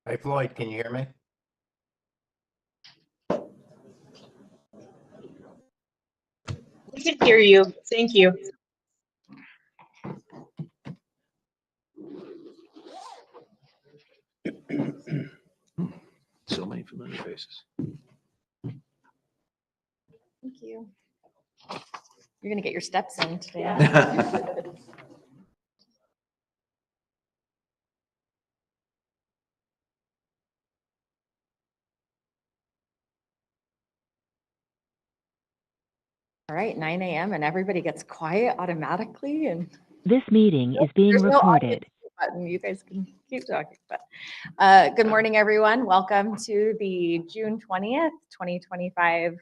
Hey, Floyd, can you hear me? We can hear you. Thank you. So many familiar faces. Thank you. You're gonna get your steps in today. All right, 9 a.m. and everybody gets quiet automatically, and This meeting is being there's no audio recorded. button. You guys can keep talking. But good morning, everyone. Welcome to the June 20th, 2025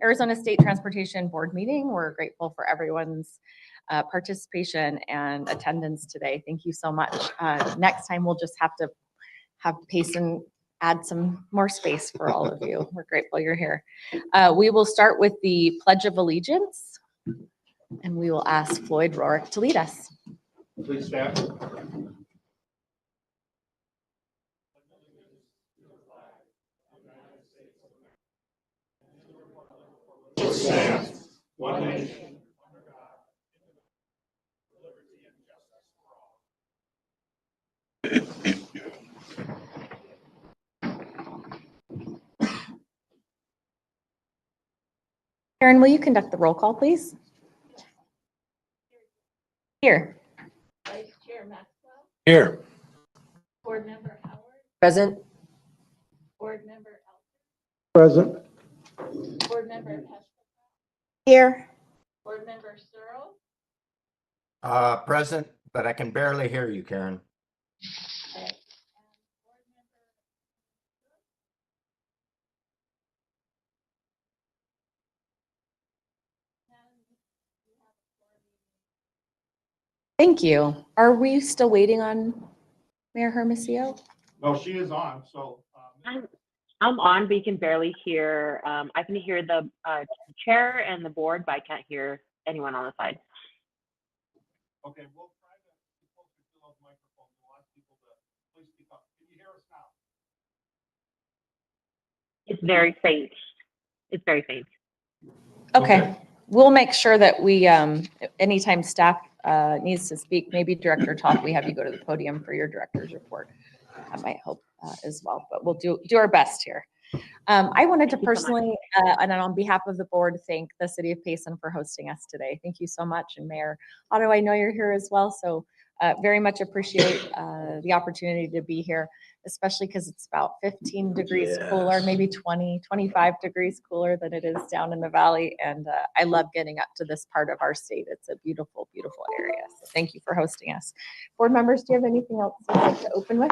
Arizona State Transportation Board meeting. We're grateful for everyone's participation and attendance today. Thank you so much. Next time, we'll just have to have Payson add some more space for all of you. We're grateful you're here. We will start with the Pledge of Allegiance, and we will ask Floyd Rorick to lead us. Please stand. Stands one nation. Karen, will you conduct the roll call, please? Here. Vice Chair Maxwell, Here. Board Member Howard, Present. Board Member Elton, Present. Board Member Peschel, Here. Board Member Searle, Present, but I can barely hear you, Karen. and Board Member Thank you. Are we still waiting on Mayor Hermosillo? No, she is on, so. I'm on, but you can barely hear. I can hear the chair and the board, but I can't hear anyone on the side. Okay, we'll try to get closer to those microphones. We'll ask people to please speak up. Can you hear us now? It's very faint. It's very faint. Okay. We'll make sure that we, anytime staff needs to speak, maybe Director Toth, we have you go to the podium for your director's report. That might help as well, but we'll do our best here. I wanted to Thank you so much. personally, and on behalf of the board, thank the city of Payson for hosting us today. Thank you so much. And Mayor Otto, I know you're here as well, so very much appreciate the opportunity to be here, especially because it's about 15 degrees cooler, maybe 20, 25 degrees cooler than it is down in the valley. And I love getting up to this part of our state. It's a beautiful, beautiful area. So thank you for hosting us. Board members, do you have anything else you'd like to open with?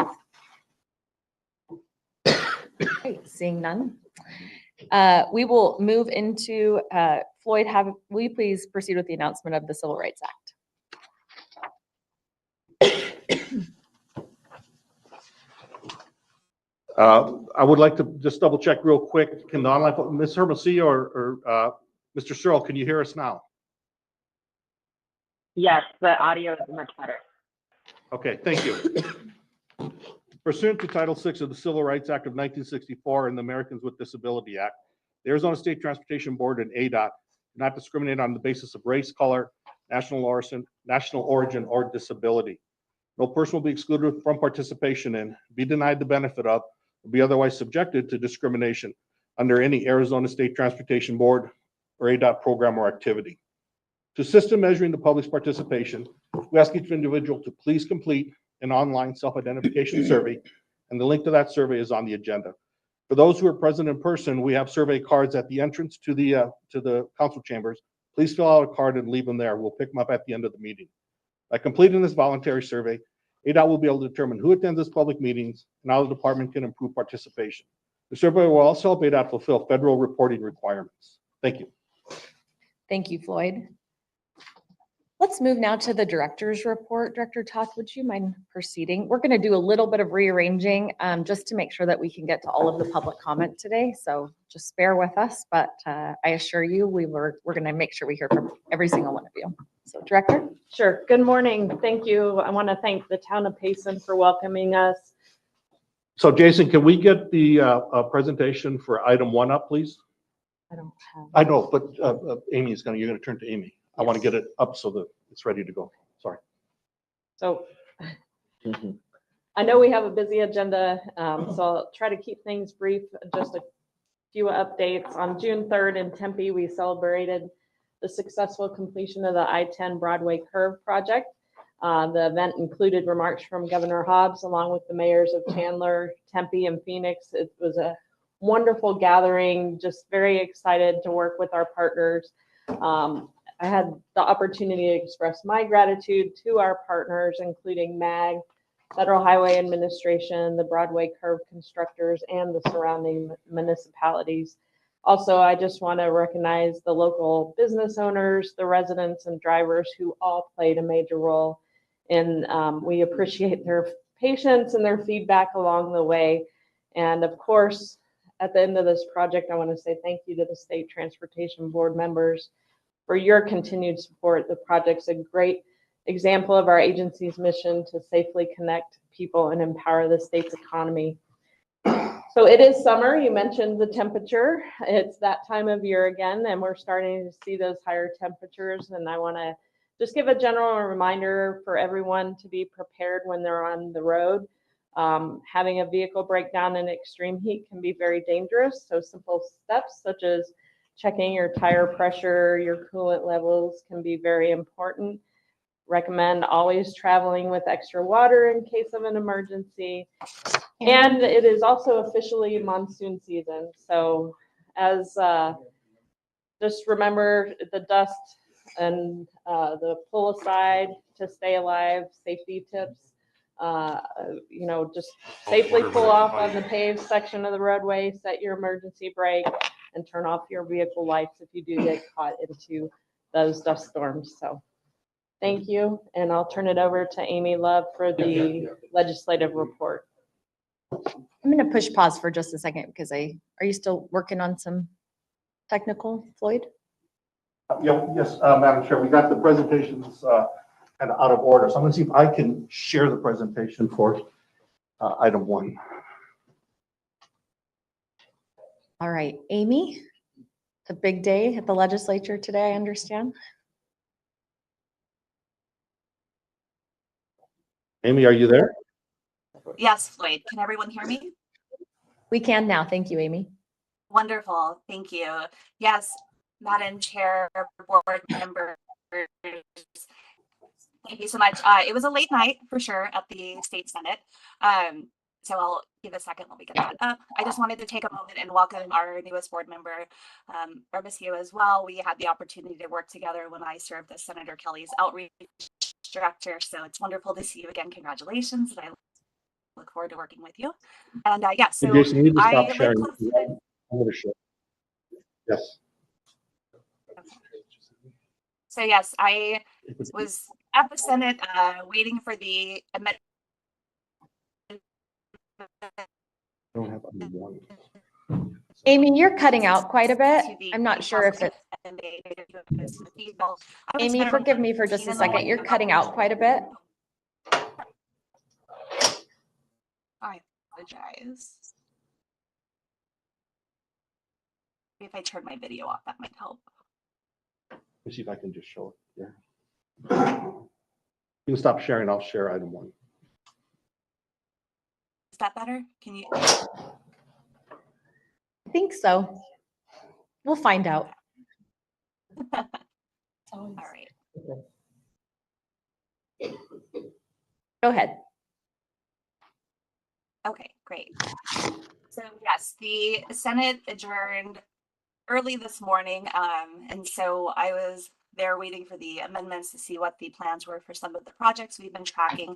Great, seeing none. We will move into, Floyd, will you please proceed with the announcement of the Civil Rights Act? I would like to just double check real quick. Can the online, Ms. Hermosillo or Mr. Searle, can you hear us now? Yes, the audio is much better. Okay, thank you. Pursuant to Title VI of the Civil Rights Act of 1964 and the Americans with Disability Act, the Arizona State Transportation Board and ADOT do not discriminate on the basis of race, color, national origin, or disability. No person will be excluded from participation in, be denied the benefit of, or be otherwise subjected to discrimination under any Arizona State Transportation Board or ADOT program or activity. To assist in measuring the public's participation, we ask each individual to please complete an online self-identification survey, and the link to that survey is on the agenda. For those who are present in person, we have survey cards at the entrance to the council chambers. Please fill out a card and leave them there. We'll pick them up at the end of the meeting. By completing this voluntary survey, ADOT will be able to determine who attends this public meetings and how the department can improve participation. The survey will also help ADOT fulfill federal reporting requirements. Thank you. Thank you, Floyd. Let's move now to the director's report. Director Toth, would you mind proceeding? We're going to do a little bit of rearranging just to make sure that we can get to all of the public comment today. So just bear with us, but I assure you we're going to make sure we hear from every single one of you. So Director? Sure. Good morning. Thank you. I want to thank the town of Payson for welcoming us. So Jason, can we get the presentation for item 1 up, please? I don't have. I know, but Amy's you're gonna turn to Amy. I want to get it up so that it's ready to go. Sorry. So I know we have a busy agenda, so I'll try to keep things brief. Just a few updates. On June 3rd in Tempe, we celebrated the successful completion of the I-10 Broadway Curve project. The event included remarks from Governor Hobbs, along with the mayors of Chandler, Tempe, and Phoenix. It was a wonderful gathering, just very excited to work with our partners. I had the opportunity to express my gratitude to our partners, including MAG, Federal Highway Administration, the Broadway Curve constructors, and the surrounding municipalities. Also, I just want to recognize the local business owners, the residents and drivers who all played a major role. And we appreciate their patience and their feedback along the way. And of course, at the end of this project, I want to say thank you to the State Transportation Board members for your continued support. The project's a great example of our agency's mission to safely connect people and empower the state's economy. So it is summer. You mentioned the temperature. It's that time of year again, and we're starting to see those higher temperatures. And I want to just give a general reminder for everyone to be prepared when they're on the road. Having a vehicle break down in extreme heat can be very dangerous. So simple steps such as checking your tire pressure, your coolant levels can be very important. Recommend always traveling with extra water in case of an emergency. And it is also officially monsoon season. So as just remember the dust and the pull aside to stay alive, safety tips, just safely pull off on the paved section of the roadway, set your emergency brake, and turn off your vehicle lights if you do get caught into those dust storms. So thank you. And I'll turn it over to Amy Love for the legislative report. I'm going to push pause for just a second because are you still working on some technical, Floyd? Yes, Madam Chair, we got the presentations kind of out of order. So I'm going to see if I can share the presentation for item 1. All right, Amy, it's a big day at the legislature today, I understand. Amy, are you there? Yes, Floyd. Can everyone hear me? We can now. Thank you, Amy. Wonderful. Thank you. Yes, Madam Chair, board members, thank you so much. It was a late night for sure at the State Senate. So I'll give a second while we get that up. I just wanted to take a moment and welcome our newest board member, Hermosillo, as well. We had the opportunity to work together when I served as Senator Kelly's outreach director. So it's wonderful to see you again. Congratulations. And I look forward to working with you. And yeah, so Hey, Jason, you need to stop I live sharing. close to I'm going to share. Yes. So yes, I was at the Senate waiting for the amendment. I don't have item 1. Amy, you're cutting out quite a bit. I'm not sure if it's. Amy, forgive me for just a second. You're cutting out quite a bit. I apologize. Maybe if I turn my video off, that might help. Let me see if I can just show it here. You can stop sharing. I'll share item 1. Is that better? Can you? I think so. We'll find out. All right. Go ahead. Okay, great. So yes, the Senate adjourned early this morning. And so I was there waiting for the amendments to see what the plans were for some of the projects we've been tracking.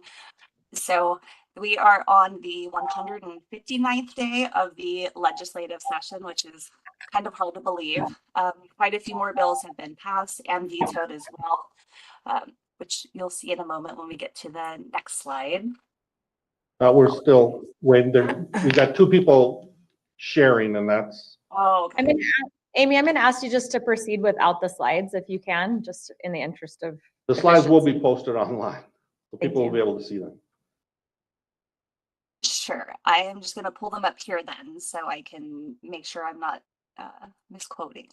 So we are on the 159th day of the legislative session, which is kind of hard to believe. Quite a few more bills have been passed and vetoed as well, which you'll see in a moment when we get to the next slide. We're still waiting. We got 2 people sharing, and that's. Oh, okay. Amy, I'm going to ask you just to proceed without the slides if you can, just in the interest of. The slides will be posted online, so people will you. be able to see them. Sure. I am just going to pull them up here then so I can make sure I'm not misquoting.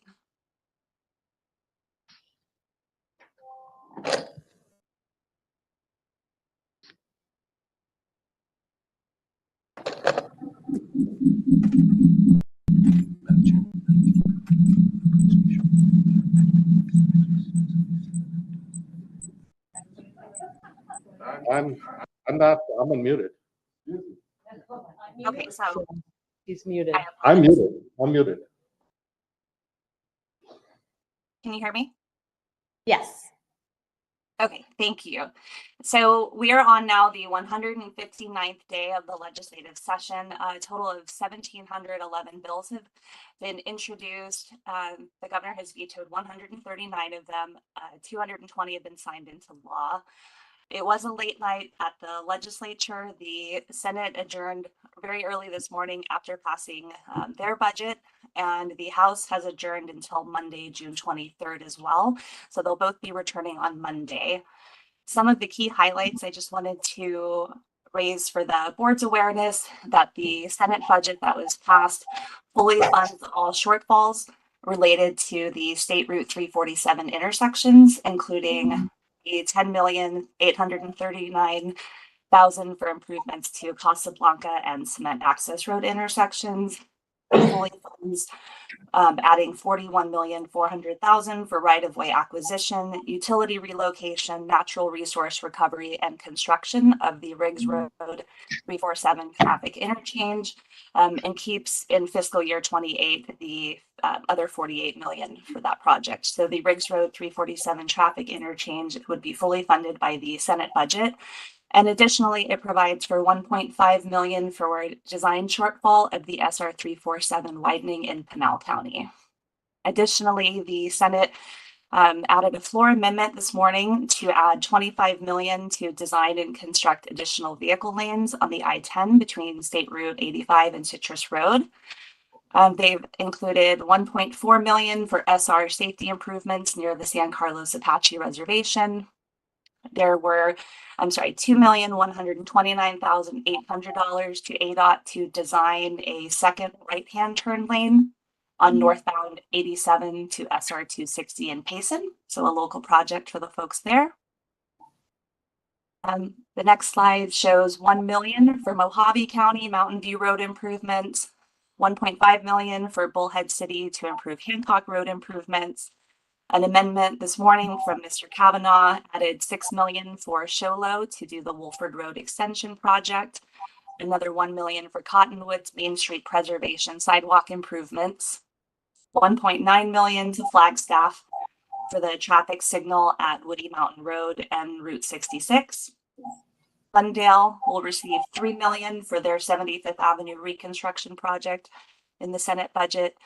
I'm not, I'm unmuted. Okay, so He's muted. I'm muted. I'm muted. can you hear me? Yes. Okay, thank you. So we are on now the 159th day of the legislative session. A total of 1,711 bills have been introduced. The governor has vetoed 139 of them. 220 have been signed into law. It was a late night at the legislature. The Senate adjourned very early this morning after passing their budget, and the House has adjourned until Monday, June 23rd as well. So they'll both be returning on Monday. Some of the key highlights I just wanted to raise for the board's awareness that the Senate budget that was passed fully funds all shortfalls related to the State Route 347 intersections, including the 10,839,000 for improvements to Casablanca and Cement Access Road intersections. It fully funds adding 41,400,000 for right-of-way acquisition, utility relocation, natural resource recovery, and construction of the Riggs Road 347 traffic interchange, and keeps in fiscal year 28 the other 48 million for that project. So the Riggs Road 347 traffic interchange would be fully funded by the Senate budget. And additionally, it provides for 1.5 million for design shortfall of the SR 347 widening in Pinal County. Additionally, the Senate added a floor amendment this morning to add 25 million to design and construct additional vehicle lanes on the I-10 between State Route 85 and Citrus Road. They've included 1.4 million for SR safety improvements near the San Carlos Apache Reservation. There were, $2,129,800 to ADOT to design a second right-hand turn lane on northbound 87 to SR 260 in Payson. So a local project for the folks there. The next slide shows 1 million for Mojave County Mountain View Road improvements, 1.5 million for Bullhead City to improve Hancock Road improvements. An amendment this morning from Mr. Kavanaugh added 6 million for Sholo to do the Wolford Road extension project. Another 1 million for Cottonwoods Main Street preservation sidewalk improvements. 1.9 million to Flagstaff for the traffic signal at Woody Mountain Road and Route 66. Glendale will receive 3 million for their 75th Avenue reconstruction project in the Senate budget.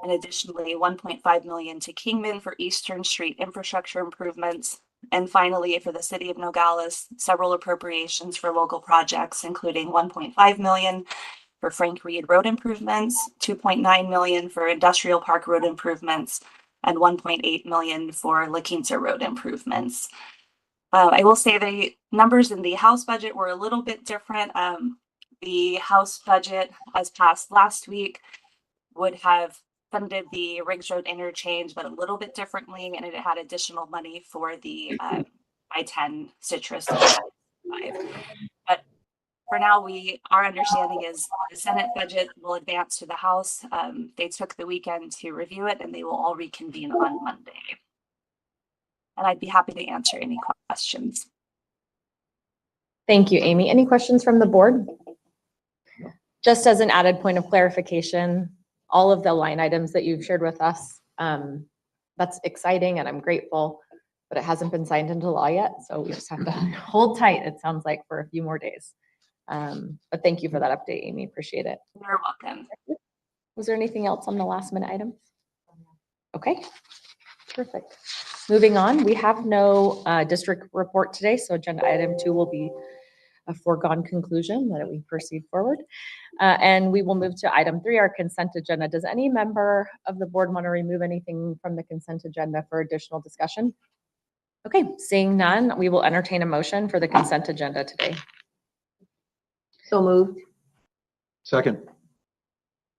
And additionally, 1.5 million to Kingman for Eastern Street infrastructure improvements. And finally, for the city of Nogales, several appropriations for local projects, including 1.5 million for Frank Reed Road improvements, 2.9 million for Industrial Park Road improvements, and 1.8 million for La Quinta Road improvements. I will say the numbers in the House budget were a little bit different. The House budget, as passed last week, would have funded the Riggs Road interchange, but a little bit differently, and it had additional money for the I-10 Citrus. But for now, our understanding is the Senate budget will advance to the House. They took the weekend to review it, and they will all reconvene on Monday. And I'd be happy to answer any questions. Thank you, Amy. Any questions from the board? Just as an added point of clarification, all of the line items that you've shared with us, that's exciting and I'm grateful, but it hasn't been signed into law yet. So we just have to hold tight, it sounds like, for a few more days. But thank you for that update, Amy. Appreciate it. You're welcome. Was there anything else on the last minute items? Okay, perfect. Moving on, we have no district report today, so agenda item 2 will be a foregone conclusion that we proceed forward. And we will move to item 3, our consent agenda. Does any member of the board want to remove anything from the consent agenda for additional discussion? Okay, seeing none, we will entertain a motion for the consent agenda today. So moved. Second.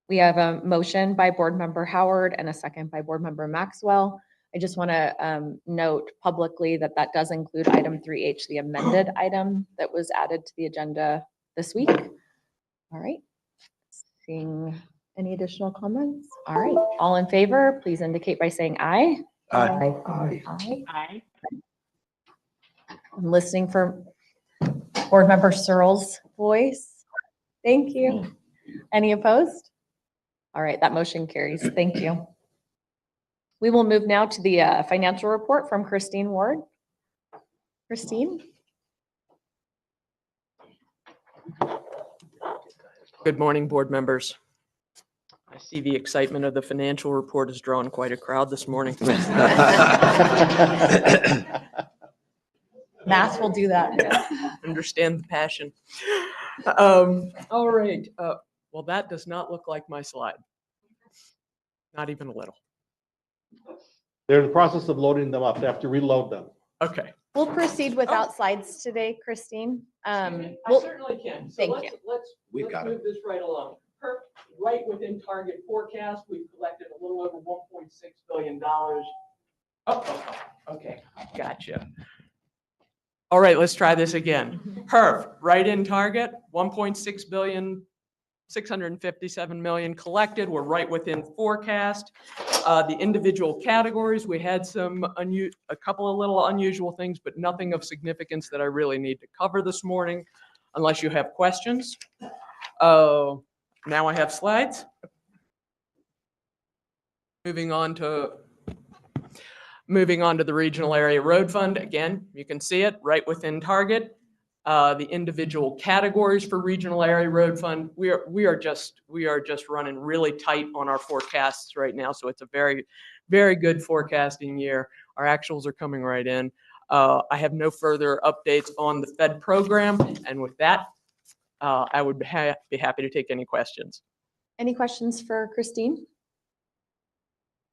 We have a motion by Board Member Howard and a second by Board Member Maxwell. I just want to note publicly that that does include item 3H, the amended item that was added to the agenda this week. All right. Seeing any additional comments? All right. All in favor, please indicate by saying aye. Aye. Aye. Aye. I'm listening for Board Member Searle's voice. Thank you. Any opposed? All right, that motion carries. Thank you. We will move now to the financial report from Christine Ward. Christine? Good morning, board members. I see the excitement of the financial report has drawn quite a crowd this morning. Math will do that. Understand the passion. All right. Well, that does not look like my slide. Not even a little. They're in the process of loading them up. They have to reload them. Okay. We'll proceed without slides today, Christine. I We'll- certainly can. So thank let's- you. We've Let's got it. move this right along. Right within target forecast, we've collected a little over $1.6 billion. Oh, okay, gotcha. All right, let's try this again. Perf, right in target, 1.6 billion, 657 million collected. We're right within forecast. The individual categories, we had a couple of little unusual things, but nothing of significance that I really need to cover this morning, unless you have questions. Now I have slides. Moving on to the regional area road fund. Again, you can see it right within target. The individual categories for regional area road fund, we are just running really tight on our forecasts right now. So it's a very, very good forecasting year. Our actuals are coming right in. I have no further updates on the Fed program. And with that, I would be happy to take any questions. Any questions for Christine?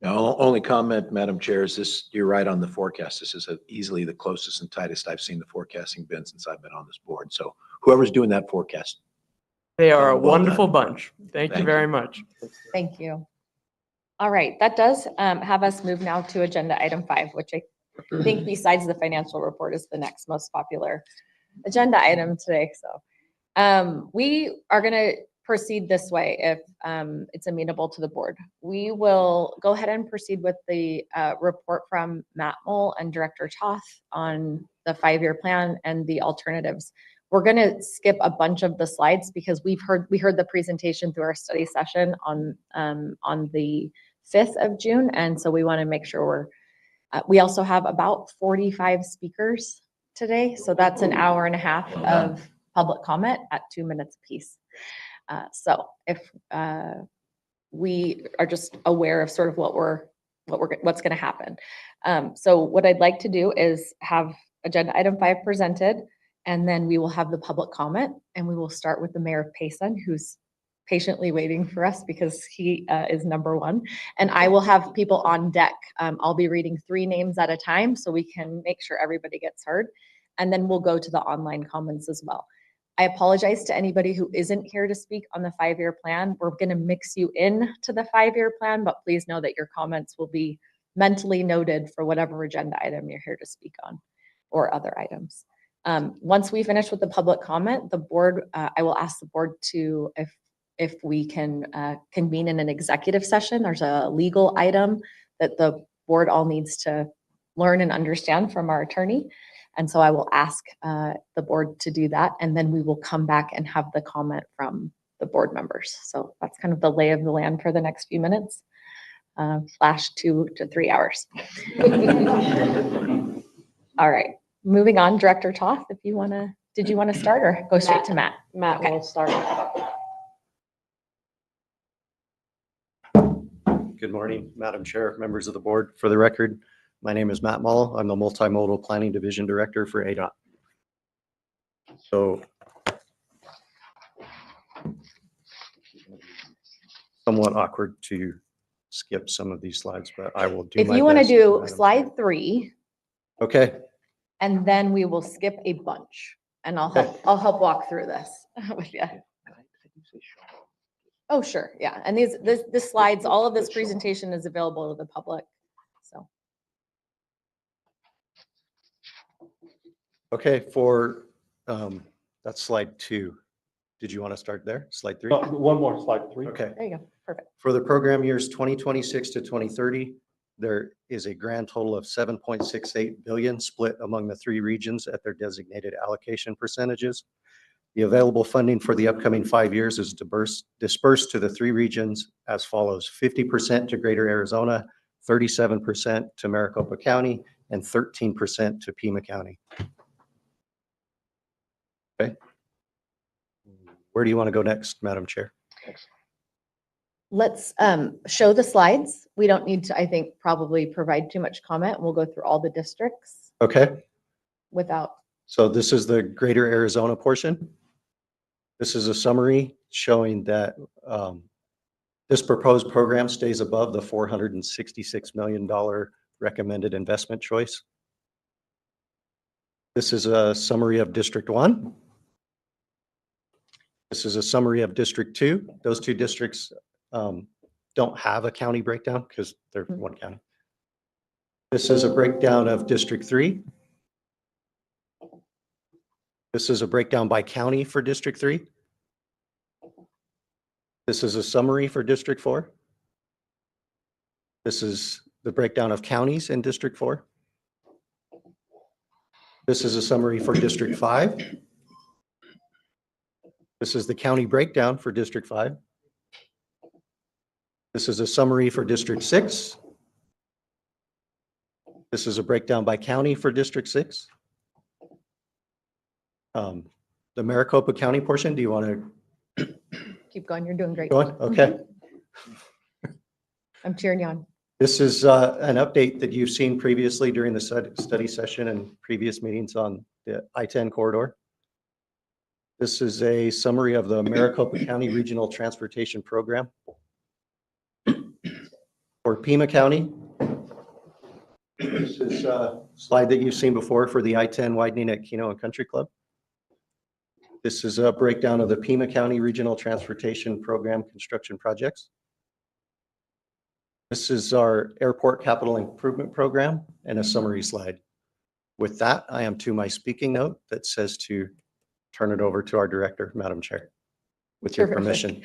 No, only comment, Madam Chair, is this, you're right on the forecast. This is easily the closest and tightest I've seen the forecasting been since I've been on this board. So whoever's doing that forecast. They are a Well wonderful done. bunch. Thank you Thank very you. much. Thank you. All right, that does have us move now to agenda item 5, which I think besides the financial report is the next most popular agenda item today. So we are going to proceed this way if it's amenable to the board. We will go ahead and proceed with the report from Matt Mole and Director Toth on the 5-year plan and the alternatives. We're going to skip a bunch of the slides because we heard the presentation through our study session on the 5th of June. And so we want to make sure we also have about 45 speakers today. So that's an hour and a half of public comment at 2 minutes apiece. So if we are just aware of sort of what's going to happen. So what I'd like to do is have agenda item 5 presented, and then we will have the public comment, and we will start with the Mayor of Payson, who's patiently waiting for us because he is number 1. And I will have people on deck. I'll be reading 3 names at a time so we can make sure everybody gets heard. And then we'll go to the online comments as well. I apologize to anybody who isn't here to speak on the 5-year plan. We're going to mix you in to the 5-year plan, but please know that your comments will be mentally noted for whatever agenda item you're here to speak on or other items. Once we finish with the public comment, the board, I will ask the board to, if we can convene in an executive session. There's a legal item that the board all needs to learn and understand from our attorney. And so I will ask the board to do that, and then we will come back and have the comment from the board members. So that's kind of the lay of the land for the next few minutes, flash 2 to 3 hours. All right, moving on, Director Toth, if you want to, did you want to start or go straight to Matt? Matt Okay. will start. Good morning, Madam Chair, members of the board. For the record, my name is Matt Mull. I'm the Multimodal Planning Division Director for ADOT. So somewhat awkward to skip some of these slides, but I will do my best. If you want to do Madam slide Chair. 3, Okay, and then we will skip a bunch, and I'll help walk through this with you. Oh, sure, yeah. And this slides, all of this presentation is available to the public, so. Okay, that's slide 2. Did you want to start there? Slide 3? One more, slide 3. Okay. There you go, perfect. For the program years 2026 to 2030, there is a grand total of 7.68 billion split among the 3 regions at their designated allocation percentages. The available funding for the upcoming 5 years is dispersed to the 3 regions as follows: 50% to Greater Arizona, 37% to Maricopa County, and 13% to Pima County. Okay. Where do you want to go next, Madam Chair? Let's show the slides. We don't need to, I think, probably provide too much comment. We'll go through all the districts Okay. without, So this is the Greater Arizona portion. This is a summary showing that this proposed program stays above the $466 million recommended investment choice. This is a summary of District 1. This is a summary of District 2. Those 2 districts don't have a county breakdown because they're one county. This is a breakdown of District 3. This is a breakdown by county for District 3. This is a summary for District 4. This is the breakdown of counties in District 4. This is a summary for District 5. This is the county breakdown for District 5. This is a summary for District 6. This is a breakdown by county for District 6. The Maricopa County portion, do you want to keep going, you're doing great. go on? Okay. I'm cheering you on. This is an update that you've seen previously during the study session and previous meetings on the I-10 corridor. This is a summary of the Maricopa County Regional Transportation Program. For Pima County, this is a slide that you've seen before for the I-10 widening at Keno and Country Club. This is a breakdown of the Pima County Regional Transportation Program construction projects. This is our Airport Capital Improvement Program and a summary slide. With that, I am to my speaking note that says to turn it over to our director, Madam Chair, with your Terrific. permission.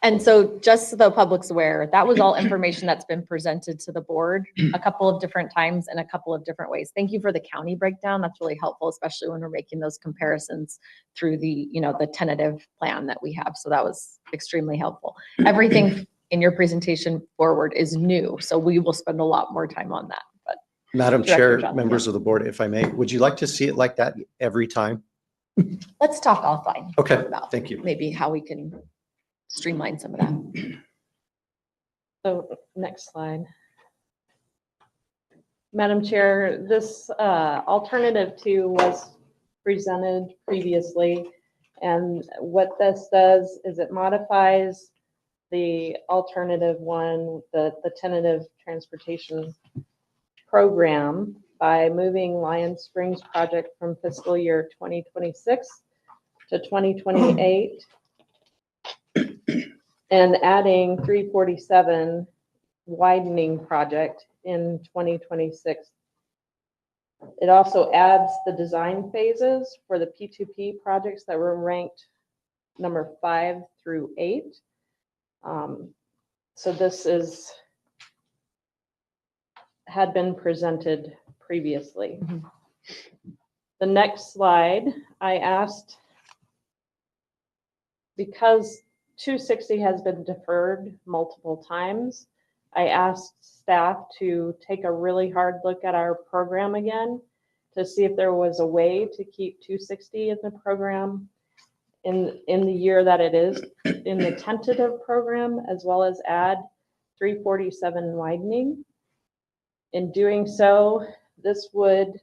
And so just so the public's aware, that was all information that's been presented to the board a couple of different times in a couple of different ways. Thank you for the county breakdown. That's really helpful, especially when we're making those comparisons through the, the tentative plan that we have. So that was extremely helpful. Everything in your presentation forward is new, so we will spend a lot more time on that. But Madam Director Chair, Johnson, members of the board, if I may, would you like to see it like that every time? let's talk offline. Okay, about thank you. maybe how we can streamline some of that. So next slide. Madam Chair, this alternative 2 was presented previously. And what this does is it modifies the alternative 1, the tentative transportation program, by moving Lion Springs project from fiscal year 2026 to 2028 and adding 347 widening project in 2026. It also adds the design phases for the P2P projects that were ranked number 5 through 8. So this had been presented previously. The next slide, I asked, because 260 has been deferred multiple times, I asked staff to take a really hard look at our program again to see if there was a way to keep 260 in the program in the year that it is in the tentative program, as well as add 347 widening. In doing so, this would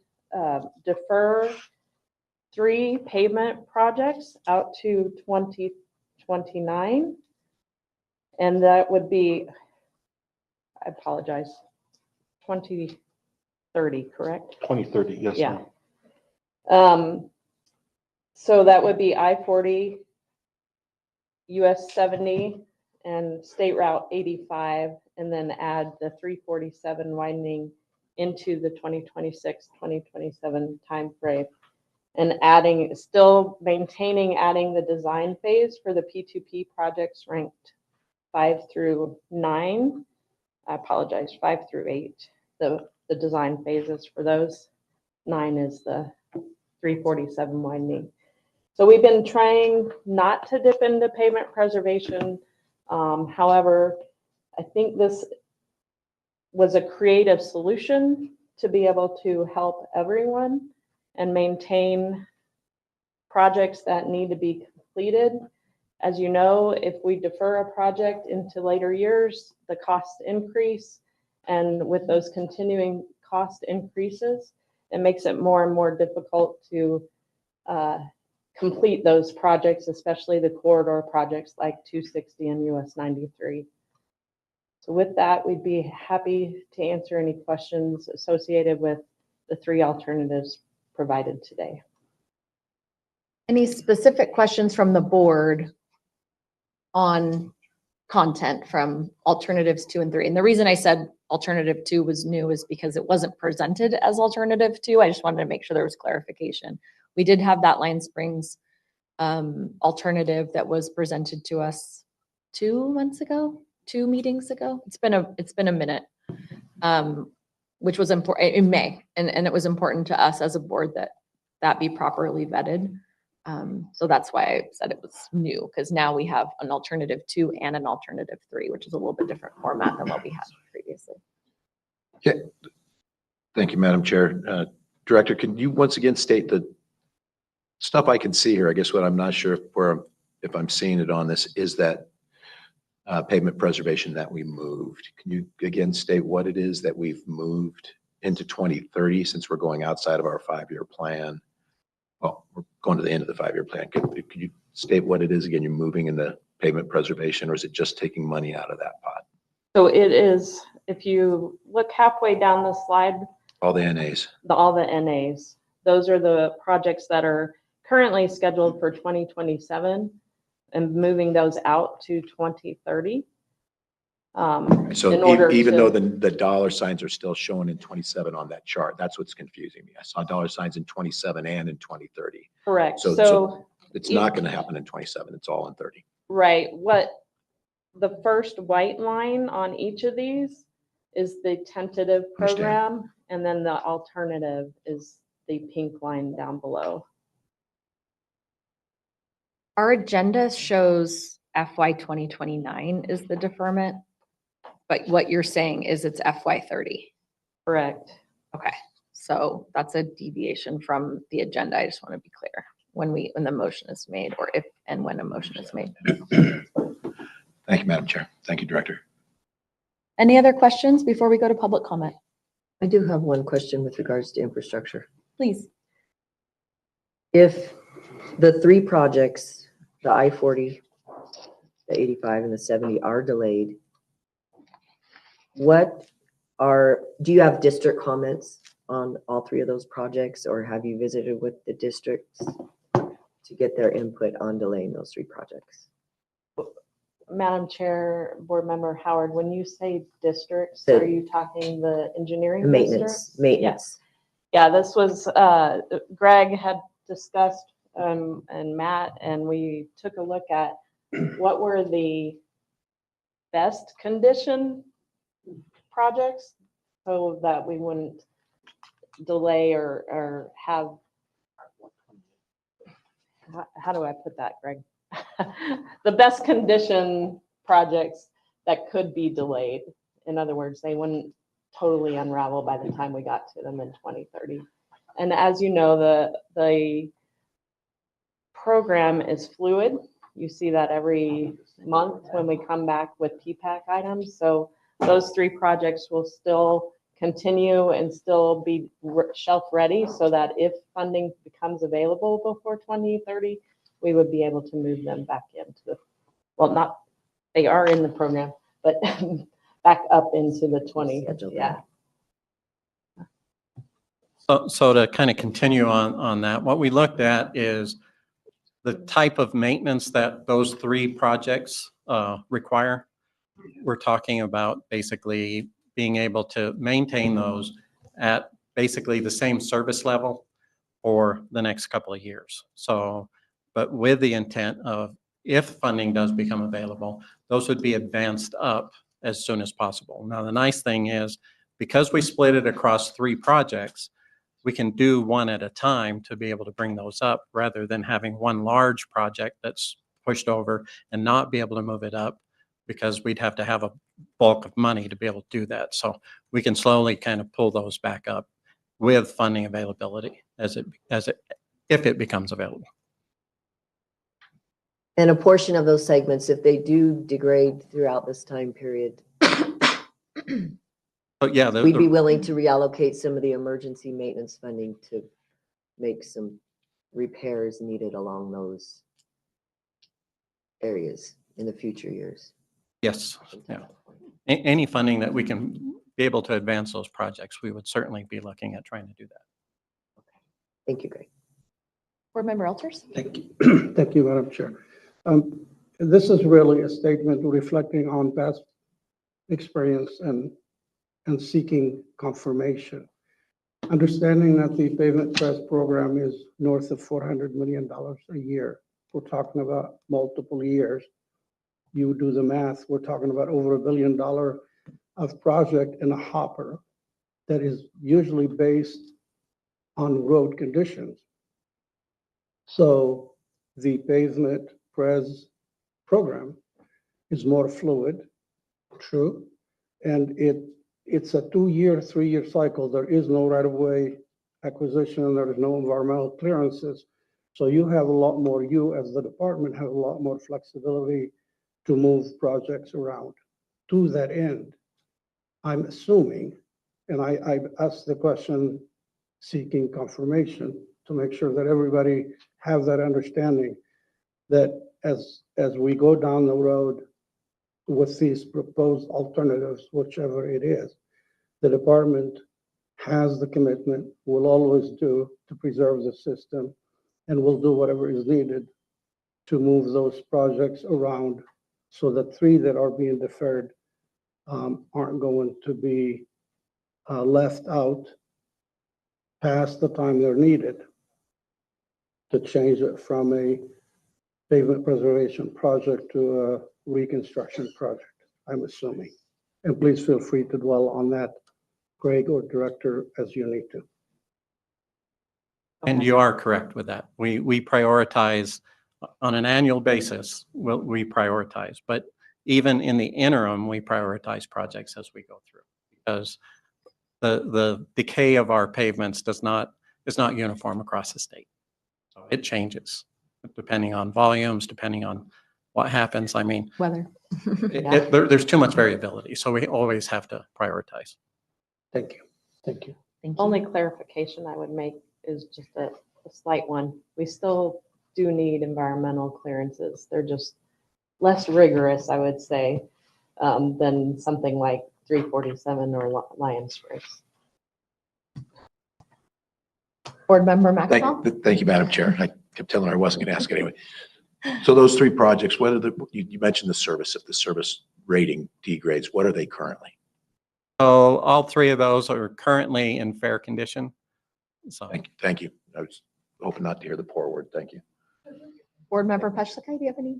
defer 3 pavement projects out to 2029. And that would be, I apologize, 2030, correct? 2030, yes. Yeah. ma'am. So that would be I-40, US 70, and State Route 85, and then add the 347 widening into the 2026, 2027 timeframe. And still maintaining adding the design phase for the P2P projects ranked 5 through 9. I apologize, 5 through 8, the design phases for those. 9 is the 347 widening. So we've been trying not to dip into pavement preservation. However, I think this was a creative solution to be able to help everyone and maintain projects that need to be completed. As you know, if we defer a project into later years, the costs increase. And with those continuing cost increases, it makes it more and more difficult to complete those projects, especially the corridor projects like 260 and US 93. So with that, we'd be happy to answer any questions associated with the 3 alternatives provided today. Any specific questions from the board on content from alternatives 2 and 3? And the reason I said alternative 2 was new is because it wasn't presented as alternative 2. I just wanted to make sure there was clarification. We did have that Line Springs alternative that was presented to us 2 months ago, 2 meetings ago. It's been a minute, which was important in May. And it was important to us as a board that be properly vetted. So that's why I said it was new, because now we have an alternative 2 and an alternative 3, which is a little bit different format than what we had previously. Okay. Thank you, Madam Chair. Director, can you once again state the stuff I can see here? I guess what I'm not sure if I'm seeing it on this is that pavement preservation that we moved. Can you again state what it is that we've moved into 2030 since we're going outside of our 5-year plan? Well, we're going to the end of the 5-year plan. Could you state what it is again you're moving in the pavement preservation, or is it just taking money out of that pot? So it is, if you look halfway down the slide, All the NAs. all the NAs, those are the projects that are currently scheduled for 2027 and moving those out to 2030. So even though the dollar signs are still showing in 27 on that chart, that's what's confusing me. I saw dollar signs in 27 and in 2030. Correct. So it's not going to happen in 27. It's all in 30. Right. What the first white line on each of these is the tentative program, and then the alternative is the pink line down below. Our agenda shows FY 2029 is the deferment, but what you're saying is it's FY 30. Correct. Okay, so that's a deviation from the agenda. I just want to be clear when the motion is made, or if and when a motion is made. Thank you, Madam Chair. Thank you, Director. Any other questions before we go to public comment? I do have one question with regards to infrastructure. Please. If the 3 projects, the I-40, the 85, and the 70 are delayed, do you have district comments on all 3 of those projects, or have you visited with the districts to get their input on delaying those 3 projects? Madam Chair, Board Member Howard, when you say districts, are you talking the engineering districts? Maintenance. Yeah, this was, Greg had discussed, and Matt, and we took a look at what were the best condition projects so that we wouldn't delay or have, how do I put that, Greg? The best condition projects that could be delayed. In other words, they wouldn't totally unravel by the time we got to them in 2030. And as you know, the program is fluid. You see that every month when we come back with PPAC items. So those 3 projects will still continue and still be shelf ready, so that if funding becomes available before 2030, we would be able to move them back into the, well, they are in the program, but back up into the 20. Yeah. So to kind of continue on that, what we looked at is the type of maintenance that those 3 projects require, we're talking about basically being able to maintain those at basically the same service level for the next couple of years. So, but with the intent of, if funding does become available, those would be advanced up as soon as possible. Now, the nice thing is, because we split it across 3 projects, we can do one at a time to be able to bring those up, rather than having one large project that's pushed over and not be able to move it up, because we'd have to have a bulk of money to be able to do that. So we can slowly kind of pull those back up with funding availability if it becomes available. And a portion of those segments, if they do degrade throughout this time period, But yeah, we'd be willing to reallocate some of the emergency maintenance funding to make some repairs needed along those areas in the future years. yes, yeah. Any funding that we can be able to advance those projects, we would certainly be looking at trying to do that. Thank you, Greg. Board Member Elters? Thank you. Thank you, Madam Chair. This is really a statement reflecting on past experience and seeking confirmation. Understanding that the pavement press program is north of $400 million a year. We're talking about multiple years. You do the math, we're talking about over $1 billion of project in a hopper that is usually based on road conditions. So the pavement pres program is more fluid, true, and it's a 2-year, 3-year cycle. There is no right-of-way acquisition, there is no environmental clearances. So you have a lot more, you as the department have a lot more flexibility to move projects around. To that end, I'm assuming, and I asked the question seeking confirmation to make sure that everybody have that understanding, that as we go down the road with these proposed alternatives, whichever it is, the department has the commitment, will always do, to preserve the system, and will do whatever is needed to move those projects around so that 3 that are being deferred aren't going to be left out past the time they're needed to change it from a pavement preservation project to a reconstruction project, I'm assuming. And please feel free to dwell on that, Greg or Director, as you need to. And you are correct with that. We prioritize on an annual basis, we prioritize, but even in the interim, we prioritize projects as we go through, because the decay of our pavements is not uniform across the state. So it changes depending on volumes, depending on what happens. I mean, Weather. there's too much variability, so we always have to prioritize. Thank you. Thank you. Thank you. Only clarification I would make is just a slight one. We still do need environmental clearances. They're just less rigorous, I would say, than something like 347 or Lion Springs. Board Member Maxwell? Thank you, Madam Chair. I kept telling her I wasn't going to ask anyway. So those 3 projects, what are you mentioned the service, if the service rating degrades, what are they currently? So all 3 of those are currently in fair condition. So Thank you. I was hoping not to hear the poor word. Thank you. Board Member Peshlikai, do you have any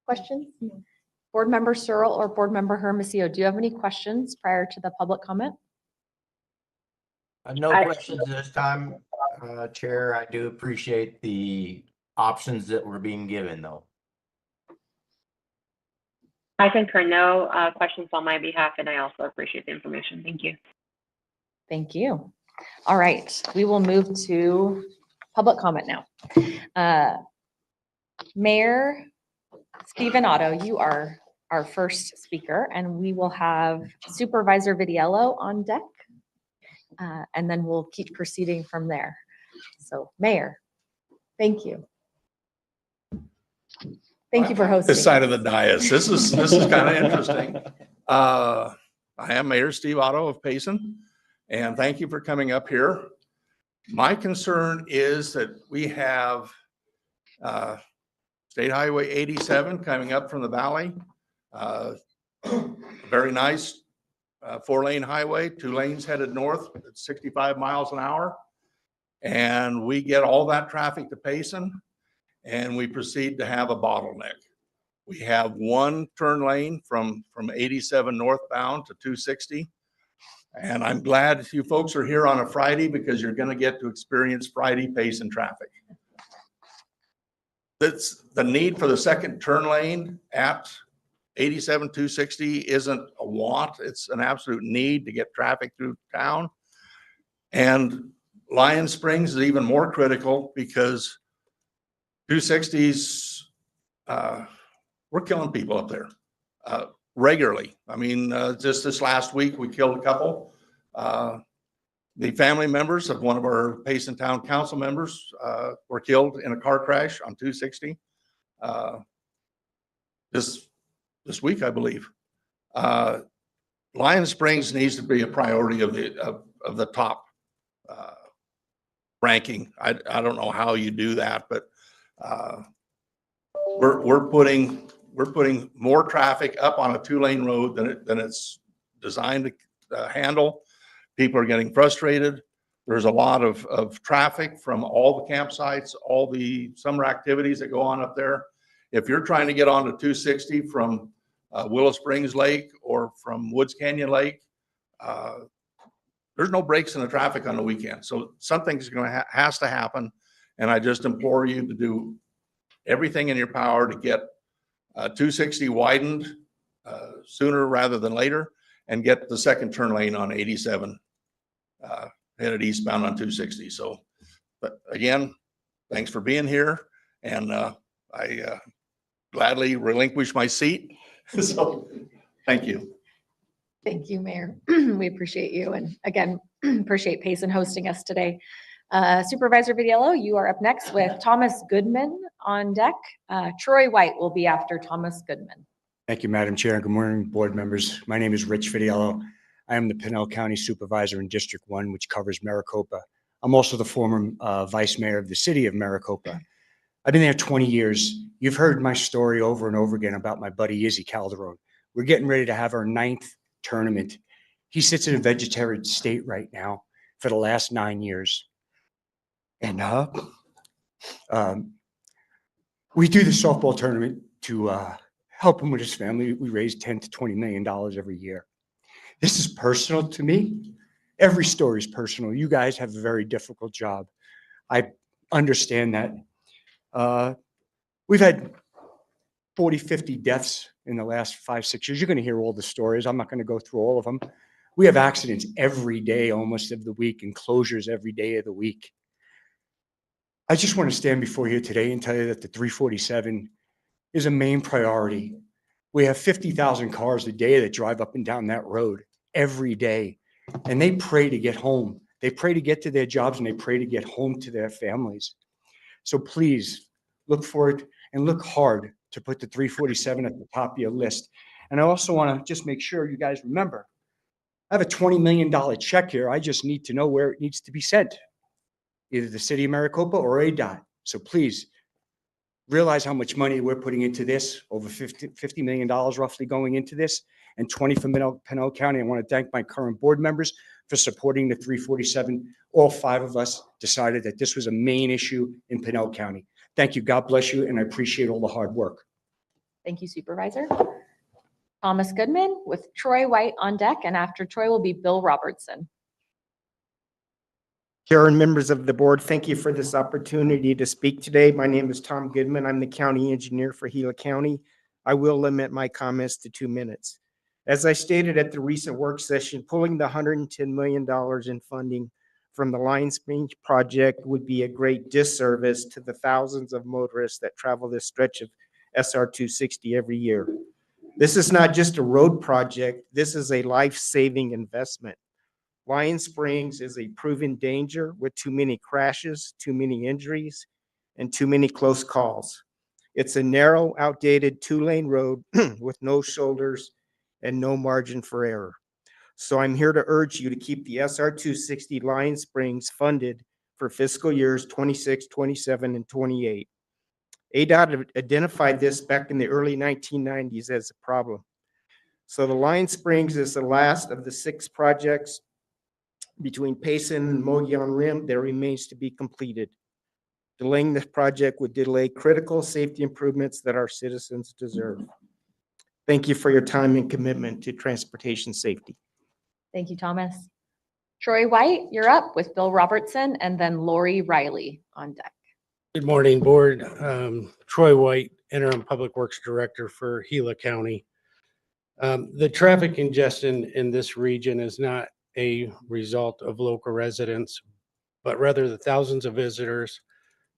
questions? Board Member Searle or Board Member Hermosillo, do you have any questions prior to the public comment? No questions this time, Chair. I do appreciate the options that were being given, though. I concur. No questions on my behalf, and I also appreciate the information. Thank you. Thank you. All right, we will move to public comment now. Mayor Stephen Otto, you are our first speaker, and we will have Supervisor Vidiello on deck, and then we'll keep proceeding from there. So, Mayor, thank you. Thank you for hosting. This side of the dais. This is kind of interesting. I am Mayor Steve Otto of Payson, and thank you for coming up here. My concern is that we have State Highway 87 coming up from the valley. Very nice 4-lane highway, 2 lanes headed north at 65 miles an hour. And we get all that traffic to Payson and we proceed to have a bottleneck. We have 1 turn lane from 87 northbound to 260. And I'm glad you folks are here on a Friday because you're going to get to experience Friday Payson traffic. That's the need for the second turn lane at 87 260 isn't a want, it's an absolute need to get traffic through town. And Lion Springs is even more critical because 260s, we're killing people up there regularly. I mean, just this last week, we killed a couple. The family members of one of our Payson Town Council members were killed in a car crash on 260 this week, I believe. Lion Springs needs to be a priority of the top ranking. I don't know how you do that, but we're putting more traffic up on a 2-lane road than it's designed to handle. People are getting frustrated. There's a lot of traffic from all the campsites, all the summer activities that go on up there. If you're trying to get onto 260 from Willow Springs Lake or from Woods Canyon Lake, there's no breaks in the traffic on the weekend. So something's going to has to happen. And I just implore you to do everything in your power to get 260 widened sooner rather than later and get the second turn lane on 87 headed eastbound on 260. So, but again, thanks for being here. And I gladly relinquish my seat. So thank you. Thank you, Mayor. We appreciate you. And again, appreciate Payson hosting us today. Supervisor Vidiello, you are up next with Thomas Goodman on deck. Troy White will be after Thomas Goodman. Thank you, Madam Chair. Good morning, board members. My name is Rich Vidiello. I am the Pinell County Supervisor in District 1, which covers Maricopa. I'm also the former Vice Mayor of the city of Maricopa. I've been there 20 years. You've heard my story over and over again about my buddy Izzy Calderon. We're getting ready to have our 9th tournament. He sits in a vegetarian state right now for the last 9 years. And we do the softball tournament to help him with his family. We raise $10 to $20 million every year. This is personal to me. Every story is personal. You guys have a very difficult job. I understand that. We've had 40, 50 deaths in the last 5, 6 years. You're going to hear all the stories. I'm not going to go through all of them. We have accidents every day, almost of the week, and closures every day of the week. I just want to stand before you today and tell you that the 347 is a main priority. We have 50,000 cars a day that drive up and down that road every day, and they pray to get home. They pray to get to their jobs, and they pray to get home to their families. So please look forward and look hard to put the 347 at the top of your list. And I also want to just make sure you guys remember, I have a $20 million check here. I just need to know where it needs to be sent, either the city of Maricopa or ADOT. So please realize how much money we're putting into this, over $50 million roughly going into this, and 20 from Pinell County. I want to thank my current board members for supporting the 347. All 5 of us decided that this was a main issue in Pinell County. Thank you. God bless you. And I appreciate all the hard work. Thank you, Supervisor. Thomas Goodman with Troy White on deck. And after Troy will be Bill Robertson. Chair and members of the board, thank you for this opportunity to speak today. My name is Tom Goodman. I'm the county engineer for Gila County. I will limit my comments to 2 minutes. As I stated at the recent work session, pulling the $110 million in funding from the Lion Springs project would be a great disservice to the thousands of motorists that travel this stretch of SR 260 every year. This is not just a road project. This is a life-saving investment. Lion Springs is a proven danger with too many crashes, too many injuries, and too many close calls. It's a narrow, outdated 2-lane road with no shoulders and no margin for error. So I'm here to urge you to keep the SR 260 Lion Springs funded for fiscal years 26, 27, and 28. ADOT identified this back in the early 1990s as a problem. So the Line Springs is the last of the 6 projects between Payson and Mogollon Rim that remains to be completed. Delaying this project would delay critical safety improvements that our citizens deserve. Thank you for your time and commitment to transportation safety. Thank you, Thomas. Troy White, you're up with Bill Robertson and then Lori Riley on deck. Good morning, Board. Troy White, Interim Public Works Director for Gila County. The traffic congestion in this region is not a result of local residents, but rather the thousands of visitors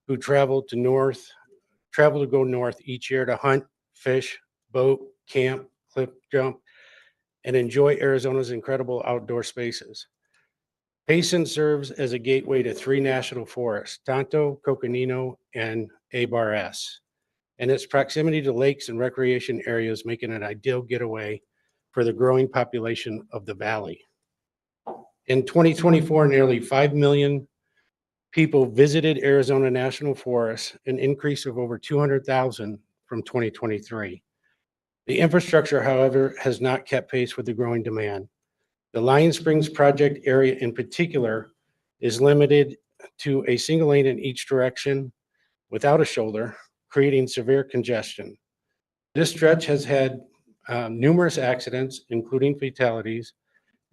who travel to go north each year to hunt, fish, boat, camp, cliff jump, and enjoy Arizona's incredible outdoor spaces. Payson serves as a gateway to 3 national forests, Tonto, Coconino, and A-S, and its proximity to lakes and recreation areas make it an ideal getaway for the growing population of the valley. In 2024, nearly 5 million people visited Arizona National Forest, an increase of over 200,000 from 2023. The infrastructure, however, has not kept pace with the growing demand. The Lion Springs project area in particular is limited to a single lane in each direction without a shoulder, creating severe congestion. This stretch has had numerous accidents, including fatalities,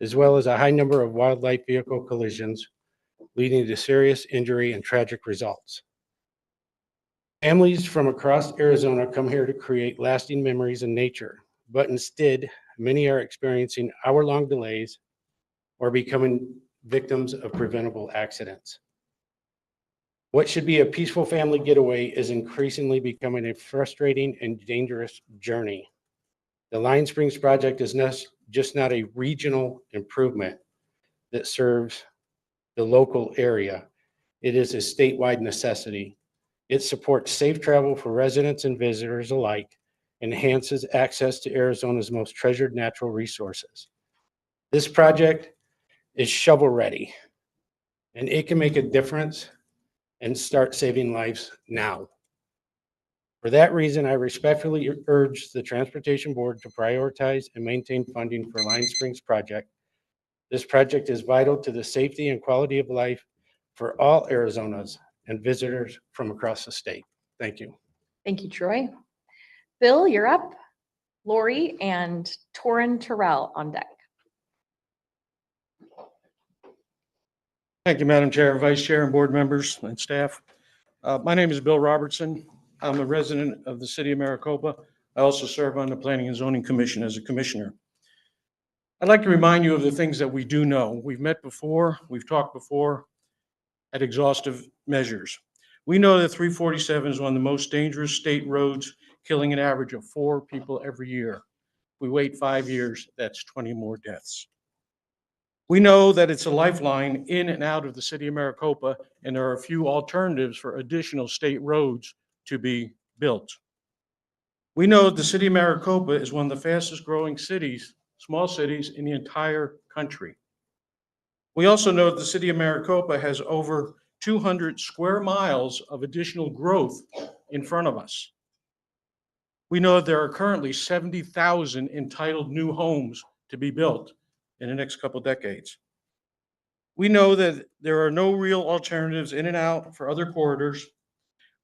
as well as a high number of wildlife vehicle collisions, leading to serious injury and tragic results. Families from across Arizona come here to create lasting memories in nature, but instead, many are experiencing hour-long delays or becoming victims of preventable accidents. What should be a peaceful family getaway is increasingly becoming a frustrating and dangerous journey. The Lion Springs project is just not a regional improvement that serves the local area. It is a statewide necessity. It supports safe travel for residents and visitors alike, enhances access to Arizona's most treasured natural resources. This project is shovel ready, and it can make a difference and start saving lives now. For that reason, I respectfully urge the Transportation Board to prioritize and maintain funding for Lion Springs project. This project is vital to the safety and quality of life for all Arizonas and visitors from across the state. Thank you. Thank you, Troy. Bill, you're up. Lori and Torrin Terrell on deck. Thank you, Madam Chair, Vice Chair, and board members and staff. My name is Bill Robertson. I'm a resident of the city of Maricopa. I also serve on the Planning and Zoning Commission as a commissioner. I'd like to remind you of the things that we do know. We've met before, we've talked before at exhaustive measures. We know that 347 is one of the most dangerous state roads, killing an average of 4 people every year. We wait 5 years, that's 20 more deaths. We know that it's a lifeline in and out of the city of Maricopa, and there are a few alternatives for additional state roads to be built. We know that the city of Maricopa is one of the fastest growing cities, small cities in the entire country. We also know that the city of Maricopa has over 200 square miles of additional growth in front of us. We know that there are currently 70,000 entitled new homes to be built in the next couple decades. We know that there are no real alternatives in and out for other corridors.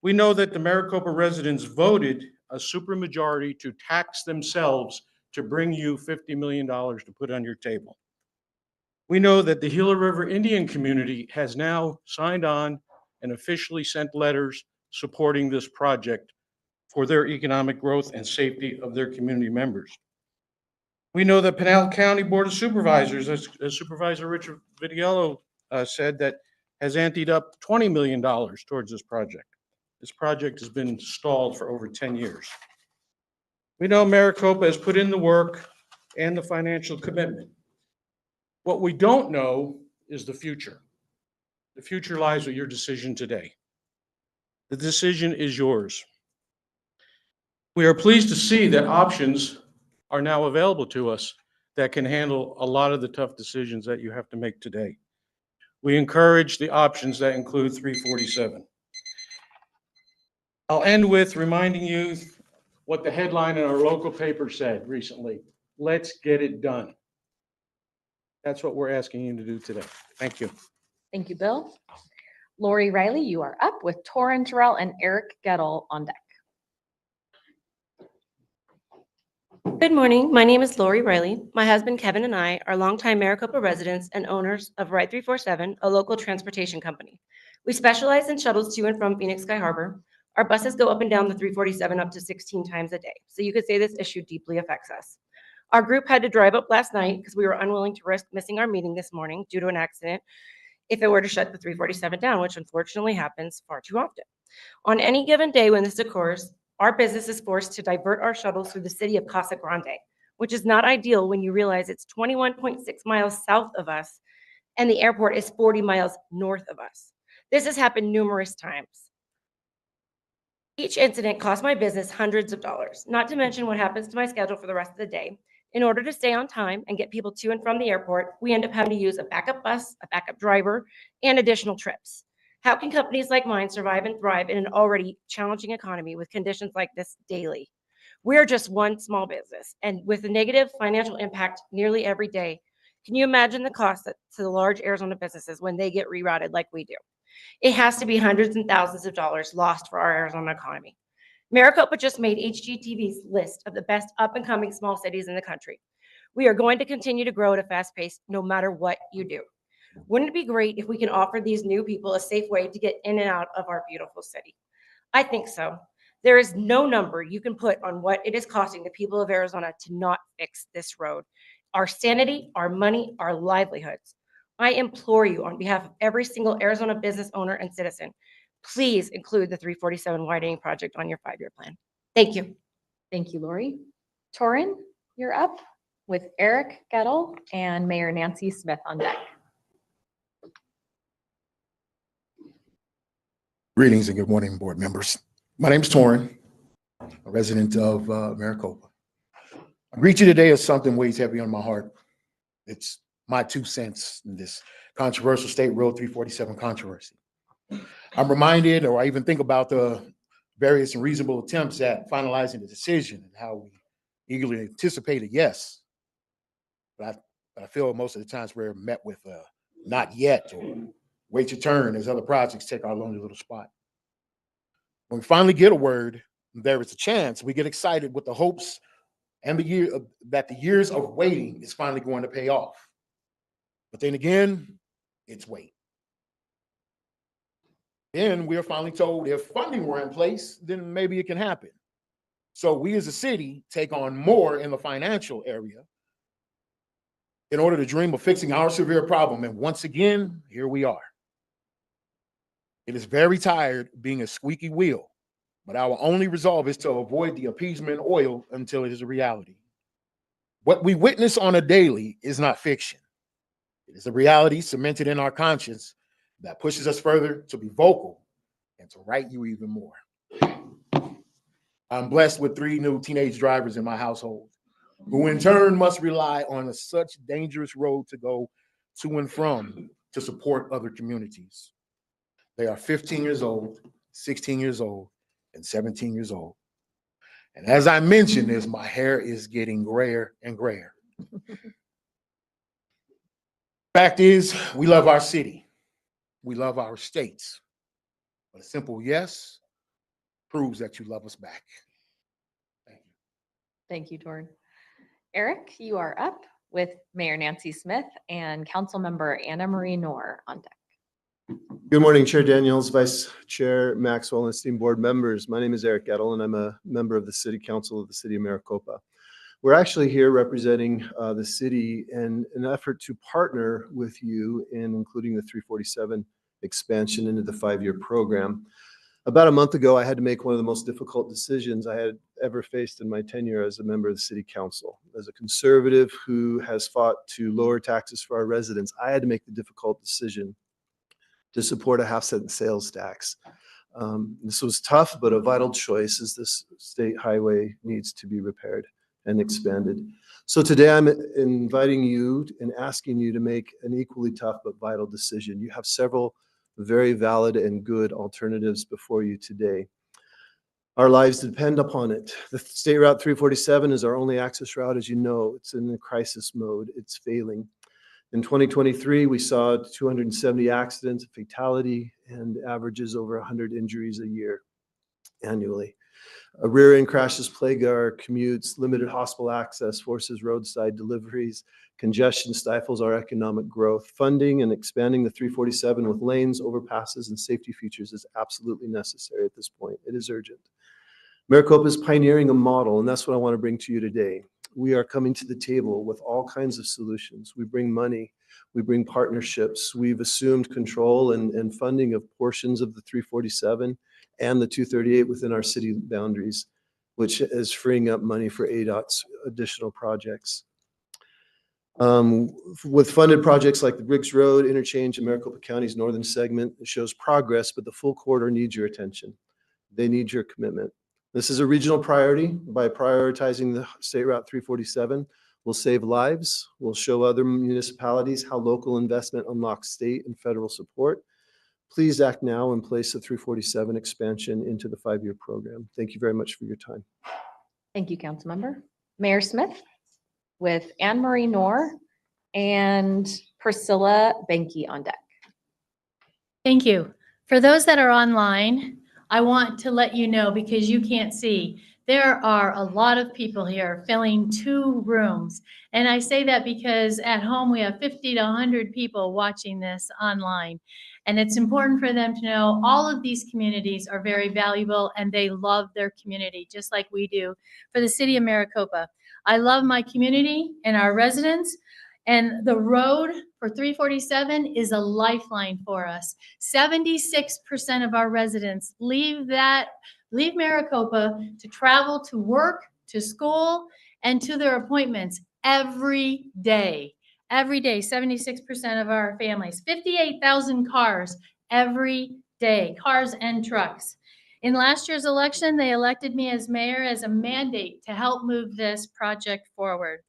We know that the Maricopa residents voted a supermajority to tax themselves to bring you $50 million to put on your table. We know that the Gila River Indian community has now signed on and officially sent letters supporting this project for their economic growth and safety of their community members. We know that Pinal County Board of Supervisors, as Supervisor Richard Vitiello said, that has anteed up $20 million towards this project. This project has been stalled for over 10 years. We know Maricopa has put in the work and the financial commitment. What we don't know is the future. The future lies with your decision today. The decision is yours. We are pleased to see that options are now available to us that can handle a lot of the tough decisions that you have to make today. We encourage the options that include 347. I'll end with reminding you what the headline in our local paper said recently. Let's get it done. That's what we're asking you to do today. Thank you. Thank you, Bill. Lori Riley, you are up with Torrin Terrell and Eric Gettle on deck. Good morning. My name is Lori Riley. My husband Kevin and I are longtime Maricopa residents and owners of Ride 347, a local transportation company. We specialize in shuttles to and from Phoenix Sky Harbor. Our buses go up and down the 347 up to 16 times a day. So you could say this issue deeply affects us. Our group had to drive up last night because we were unwilling to risk missing our meeting this morning due to an accident if it were to shut the 347 down, which unfortunately happens far too often. On any given day when this occurs, our business is forced to divert our shuttles through the city of Casa Grande, which is not ideal when you realize it's 21.6 miles south of us and the airport is 40 miles north of us. This has happened numerous times. Each incident cost my business hundreds of dollars, not to mention what happens to my schedule for the rest of the day. In order to stay on time and get people to and from the airport, we end up having to use a backup bus, a backup driver, and additional trips. How can companies like mine survive and thrive in an already challenging economy with conditions like this daily? We're just one small business, and with a negative financial impact nearly every day. Can you imagine the cost to the large Arizona businesses when they get rerouted like we do? It has to be hundreds and thousands of dollars lost for our Arizona economy. Maricopa just made HGTV's list of the best up-and-coming small cities in the country. We are going to continue to grow at a fast pace no matter what you do. Wouldn't it be great if we can offer these new people a safe way to get in and out of our beautiful city? I think so. There is no number you can put on what it is costing the people of Arizona to not fix this road. Our sanity, our money, our livelihoods. I implore you on behalf of every single Arizona business owner and citizen, please include the 347 widening project on your 5-year plan. Thank you. Thank you, Lori. Torrin, you're up with Eric Gettle and Mayor Nancy Smith on deck. Greetings and good morning, board members. My name is Torrin, a resident of Maricopa. I greet you today as something weighs heavy on my heart. It's my 2 cents in this controversial State Road 347 controversy. I'm reminded, or I even think about the various and reasonable attempts at finalizing the decision and how we eagerly anticipate a yes. But I feel most of the times we're met with a not yet or wait your turn as other projects take our lonely little spot. When we finally get a word, there is a chance we get excited with the hopes and that the years of waiting is finally going to pay off. But then again, it's wait. Then we are finally told if funding were in place, then maybe it can happen. So we as a city take on more in the financial area in order to dream of fixing our severe problem. And once again, here we are. It is very tired being a squeaky wheel, but our only resolve is to avoid the appeasement oil until it is a reality. What we witness on a daily is not fiction. It is a reality cemented in our conscience that pushes us further to be vocal and to write you even more. I'm blessed with 3 new teenage drivers in my household, who in turn must rely on such dangerous road to go to and from to support other communities. They are 15 years old, 16 years old, and 17 years old. And as I mentioned this, my hair is getting grayer and grayer. Fact is, we love our city. We love our states. But a simple yes proves that you love us back. Thank you, Torrin. Eric, you are up with Mayor Nancy Smith and Councilmember Anna Marie Knorr on deck. Good morning, Chair Daniels, Vice Chair Maxwell, and esteemed board members. My name is Eric Gettle, and I'm a member of the City Council of the City of Maricopa. We're actually here representing the city in an effort to partner with you in including the 347 expansion into the 5-year program. About a month ago, I had to make one of the most difficult decisions I had ever faced in my tenure as a member of the City Council. As a conservative who has fought to lower taxes for our residents, I had to make the difficult decision to support a half-cent sales tax. This was tough, but a vital choice as this state highway needs to be repaired and expanded. So today I'm inviting you and asking you to make an equally tough but vital decision. You have several very valid and good alternatives before you today. Our lives depend upon it. The State Route 347 is our only access route, as you know. It's in the crisis mode. It's failing. In 2023, we saw 270 accidents, fatality, and averages over 100 injuries a year annually. Rear-end crashes plague our commutes, limited hospital access forces roadside deliveries, congestion stifles our economic growth. Funding and expanding the 347 with lanes, overpasses, and safety features is absolutely necessary at this point. It is urgent. Maricopa is pioneering a model, and that's what I want to bring to you today. We are coming to the table with all kinds of solutions. We bring money, we bring partnerships, we've assumed control and funding of portions of the 347 and the 238 within our city boundaries, which is freeing up money for ADOT's additional projects. With funded projects like the Briggs Road interchange in Maricopa County's northern segment, it shows progress, but the full corridor needs your attention. They need your commitment. This is a regional priority. By prioritizing the State Route 347, we'll save lives. We'll show other municipalities how local investment unlocks state and federal support. Please act now and place the 347 expansion into the 5-year program. Thank you very much for your time. Thank you, Councilmember. Mayor Smith with Anne Marie Knorr and Priscilla Benke on deck. Thank you. For those that are online, I want to let you know, because you can't see, there are a lot of people here filling 2 rooms. And I say that because at home we have 50 to 100 people watching this online. And it's important for them to know all of these communities are very valuable and they love their community, just like we do for the city of Maricopa. I love my community and our residents. And the road for 347 is a lifeline for us. 76% of our residents leave Maricopa to travel to work, to school, and to their appointments every day. Every day, 76% of our families, 58,000 cars every day, cars and trucks. In last year's election, they elected me as mayor as a mandate to help move this project forward.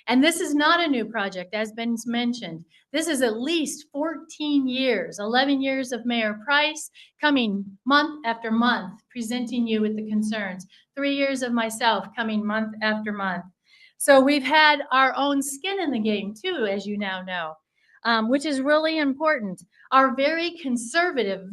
And this is not a new project, as been mentioned. This is at least 14 years, 11 years of Mayor Price coming month after month, presenting you with the concerns. 3 years of myself coming month after month. So we've had our own skin in the game too, as you now know, which is really important. Our very conservative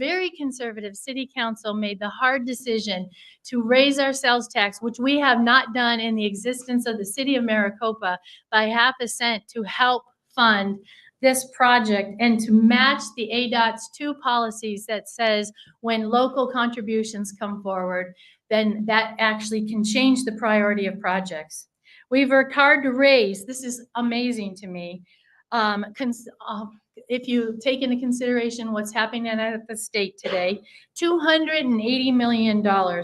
city council made the hard decision to raise our sales tax, which we have not done in the existence of the city of Maricopa, by half a cent to help fund this project and to match the ADOT's 2 policies that says when local contributions come forward, then that actually can change the priority of projects. We've worked hard to raise, this is amazing to me, if you take into consideration what's happening at the state today, $280 million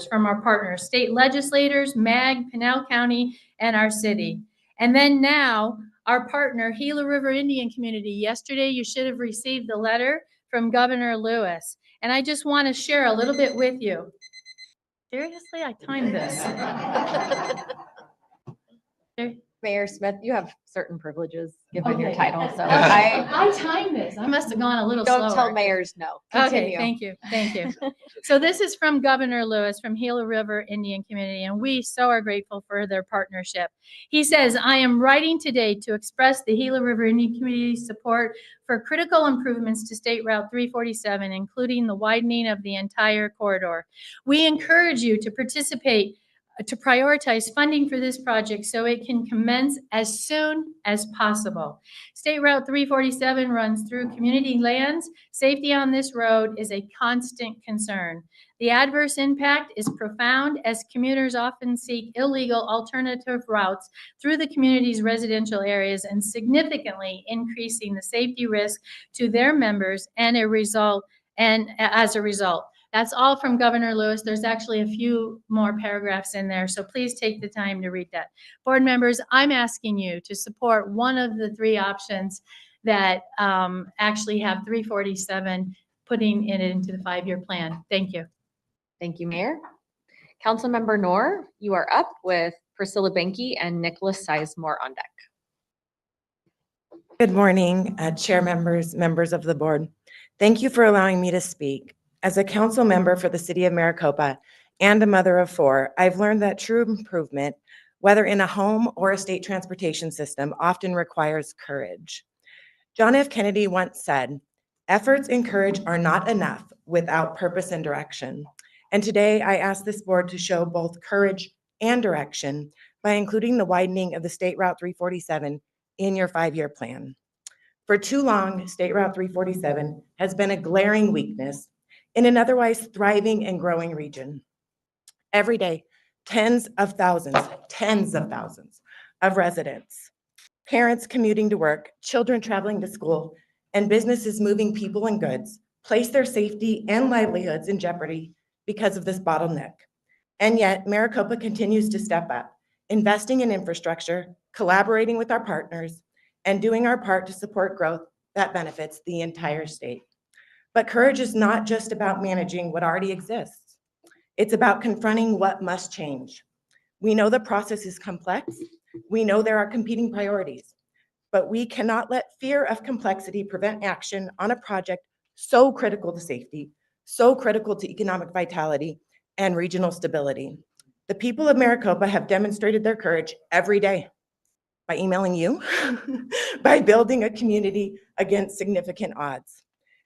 from our partners, state legislators, MAG, Pinal County, and our city. And then now, our partner, Gila River Indian Community. Yesterday, you should have received the letter from Governor Lewis. And I just want to share a little bit with you. Seriously, I timed this. Mayor Smith, you have certain privileges given your Okay. title, so I timed this. I must have gone a little slower. don't tell mayors no. Okay, Continue. thank you. So this is from Governor Lewis from Gila River Indian Community, and we so are grateful for their partnership. He says, I am writing today to express the Gila River Indian Community's support for critical improvements to State Route 347, including the widening of the entire corridor. We encourage you to participate to prioritize funding for this project so it can commence as soon as possible. State Route 347 runs through community lands. Safety on this road is a constant concern. The adverse impact is profound as commuters often seek illegal alternative routes through the community's residential areas and significantly increasing the safety risk to their members and as a result. That's all from Governor Lewis. There's actually a few more paragraphs in there, so please take the time to read that. Board members, I'm asking you to support one of the 3 options that actually have 347 putting it into the 5-year plan. Thank you. Thank you, Mayor. Councilmember Knorr, you are up with Priscilla Benke and Nicholas Sizemore on deck. Good morning, chair members, members of the board. Thank you for allowing me to speak. As a council member for the city of Maricopa, and a mother of 4, I've learned that true improvement, whether in a home or a state transportation system, often requires courage. John F. Kennedy once said, "Efforts and courage are not enough without purpose and direction." And today I ask this board to show both courage and direction by including the widening of the State Route 347 in your 5-year plan. For too long, State Route 347 has been a glaring weakness in an otherwise thriving and growing region. Every day, tens of thousands of residents, parents commuting to work, children traveling to school, and businesses moving people and goods place their safety and livelihoods in jeopardy because of this bottleneck. And yet, Maricopa continues to step up, investing in infrastructure, collaborating with our partners, and doing our part to support growth that benefits the entire state. But courage is not just about managing what already exists. It's about confronting what must change. We know the process is complex. We know there are competing priorities, but we cannot let fear of complexity prevent action on a project so critical to safety, so critical to economic vitality and regional stability. The people of Maricopa have demonstrated their courage every day by emailing you, by building a community against significant odds.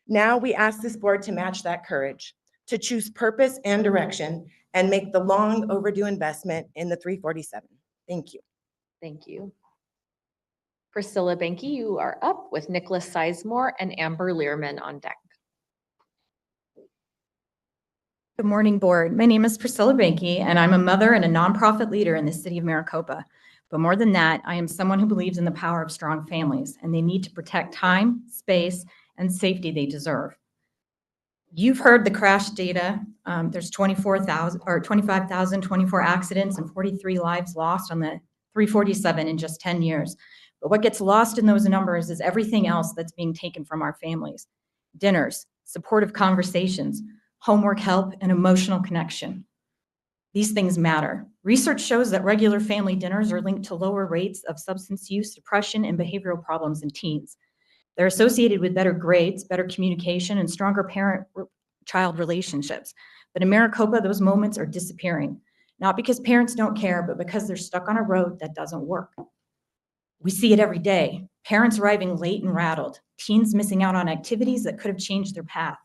Now we ask this board to match that courage, to choose purpose and direction, and make the long overdue investment in the 347. Thank you. Thank you. Priscilla Benke, you are up with Nicholas Sizemore and Amber Learman on deck. Good morning, board. My name is Priscilla Benke, and I'm a mother and a nonprofit leader in the city of Maricopa. But more than that, I am someone who believes in the power of strong families, and they need to protect time, space, and safety they deserve. You've heard the crash data. There's 25,024 accidents and 43 lives lost on the 347 in just 10 years. But what gets lost in those numbers is everything else that's being taken from our families. Dinners, supportive conversations, homework help, and emotional connection. These things matter. Research shows that regular family dinners are linked to lower rates of substance use, depression, and behavioral problems in teens. They're associated with better grades, better communication, and stronger parent-child relationships. But in Maricopa, those moments are disappearing, not because parents don't care, but because they're stuck on a road that doesn't work. We see it every day. Parents arriving late and rattled, teens missing out on activities that could have changed their path,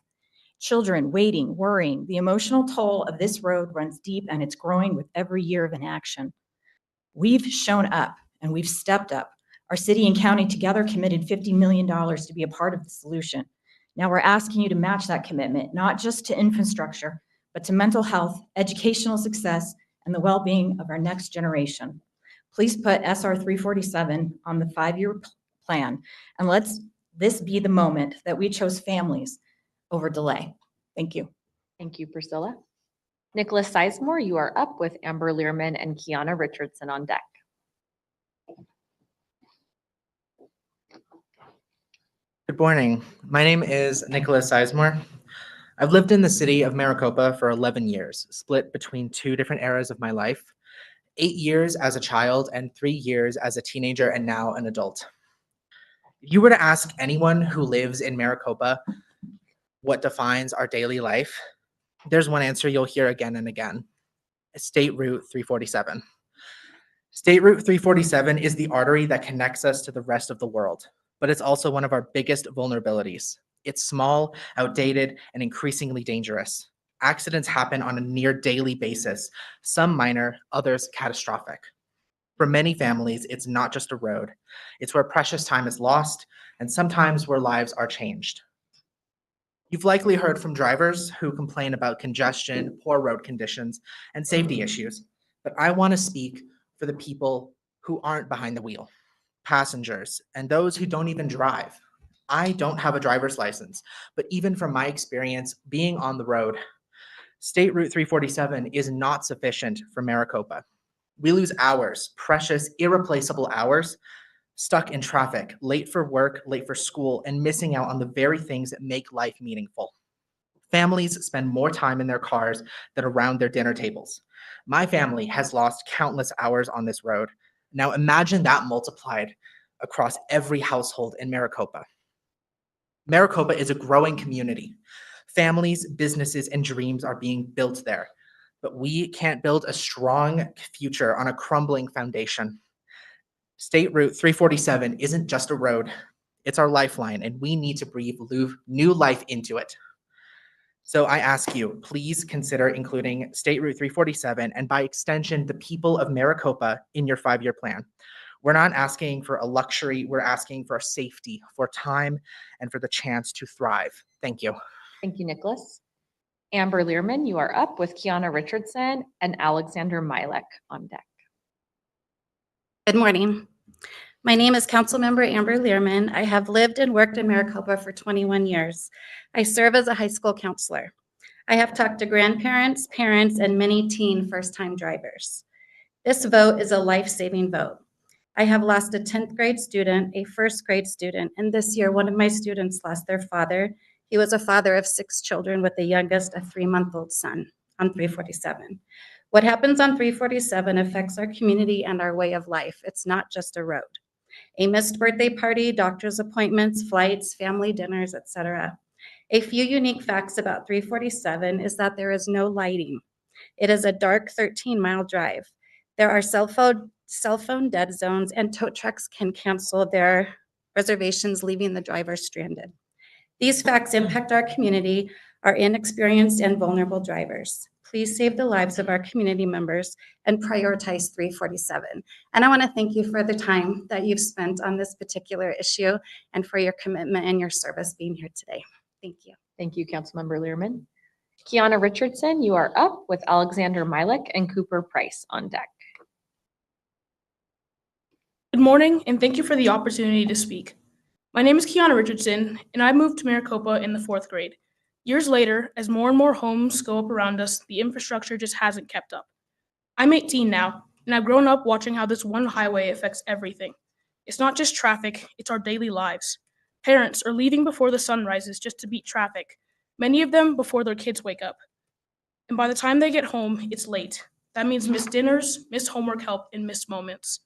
children waiting, worrying. The emotional toll of this road runs deep, and it's growing with every year of inaction. We've shown up and we've stepped up. Our city and county together committed $50 million to be a part of the solution. Now we're asking you to match that commitment, not just to infrastructure, but to mental health, educational success, and the well-being of our next generation. Please put SR 347 on the 5-year plan, and let's this be the moment that we chose families over delay. Thank you. Thank you, Priscilla. Nicholas Sizemore, you are up with Amber Learman and Kiana Richardson on deck. Good morning. My name is Nicholas Sizemore. I've lived in the city of Maricopa for 11 years, split between 2 different eras of my life, 8 years as a child and 3 years as a teenager and now an adult. If you were to ask anyone who lives in Maricopa what defines our daily life, there's one answer you'll hear again and again: State Route 347. State Route 347 is the artery that connects us to the rest of the world, but it's also one of our biggest vulnerabilities. It's small, outdated, and increasingly dangerous. Accidents happen on a near daily basis, some minor, others catastrophic. For many families, it's not just a road. It's where precious time is lost, and sometimes where lives are changed. You've likely heard from drivers who complain about congestion, poor road conditions, and safety issues, but I want to speak for the people who aren't behind the wheel, passengers, and those who don't even drive. I don't have a driver's license, but even from my experience being on the road, State Route 347 is not sufficient for Maricopa. We lose hours, precious, irreplaceable hours, stuck in traffic, late for work, late for school, and missing out on the very things that make life meaningful. Families spend more time in their cars than around their dinner tables. My family has lost countless hours on this road. Now imagine that multiplied across every household in Maricopa. Maricopa is a growing community. Families, businesses, and dreams are being built there. but we can't build a strong future on a crumbling foundation. State Route 347 isn't just a road, it's our lifeline, and we need to breathe new life into it. So I ask you, please consider including State Route 347 and by extension, the people of Maricopa in your 5-year plan. We're not asking for a luxury, we're asking for safety, for time, and for the chance to thrive. Thank you. Thank you, Nicholas. Amber Learman, you are up with Kiana Richardson and Alexander Milek on deck. Good morning. My name is Councilmember Amber Learman. I have lived and worked in Maricopa for 21 years. I serve as a high school counselor. I have talked to grandparents, parents, and many teen first-time drivers. This vote is a life-saving vote. I have lost a 10th grade student, a first grade student, and this year one of my students lost their father. He was a father of 6 children with the youngest a 3-month-old son on 347. What happens on 347 affects our community and our way of life. It's not just a road. A missed birthday party, doctor's appointments, flights, family dinners, etc. A few unique facts about 347 is that there is no lighting. It is a dark 13-mile drive. There are cell phone dead zones, and tow trucks can cancel their reservations, leaving the driver stranded. These facts impact our community, our inexperienced and vulnerable drivers. Please save the lives of our community members and prioritize 347. And I want to thank you for the time that you've spent on this particular issue and for your commitment and your service being here today. Thank you. Thank you, Councilmember Learman. Kiana Richardson, you are up with Alexander Milek and Cooper Price on deck. Good morning, and thank you for the opportunity to speak. My name is Kiana Richardson, and I moved to Maricopa in the 4th grade. Years later, as more and more homes go up around us, the infrastructure just hasn't kept up. I'm 18 now, and I've grown up watching how this one highway affects everything. It's not just traffic, it's our daily lives. Parents are leaving before the sun rises just to beat traffic, many of them before their kids wake up. And by the time they get home, it's late. That means missed dinners, missed homework help, and missed moments.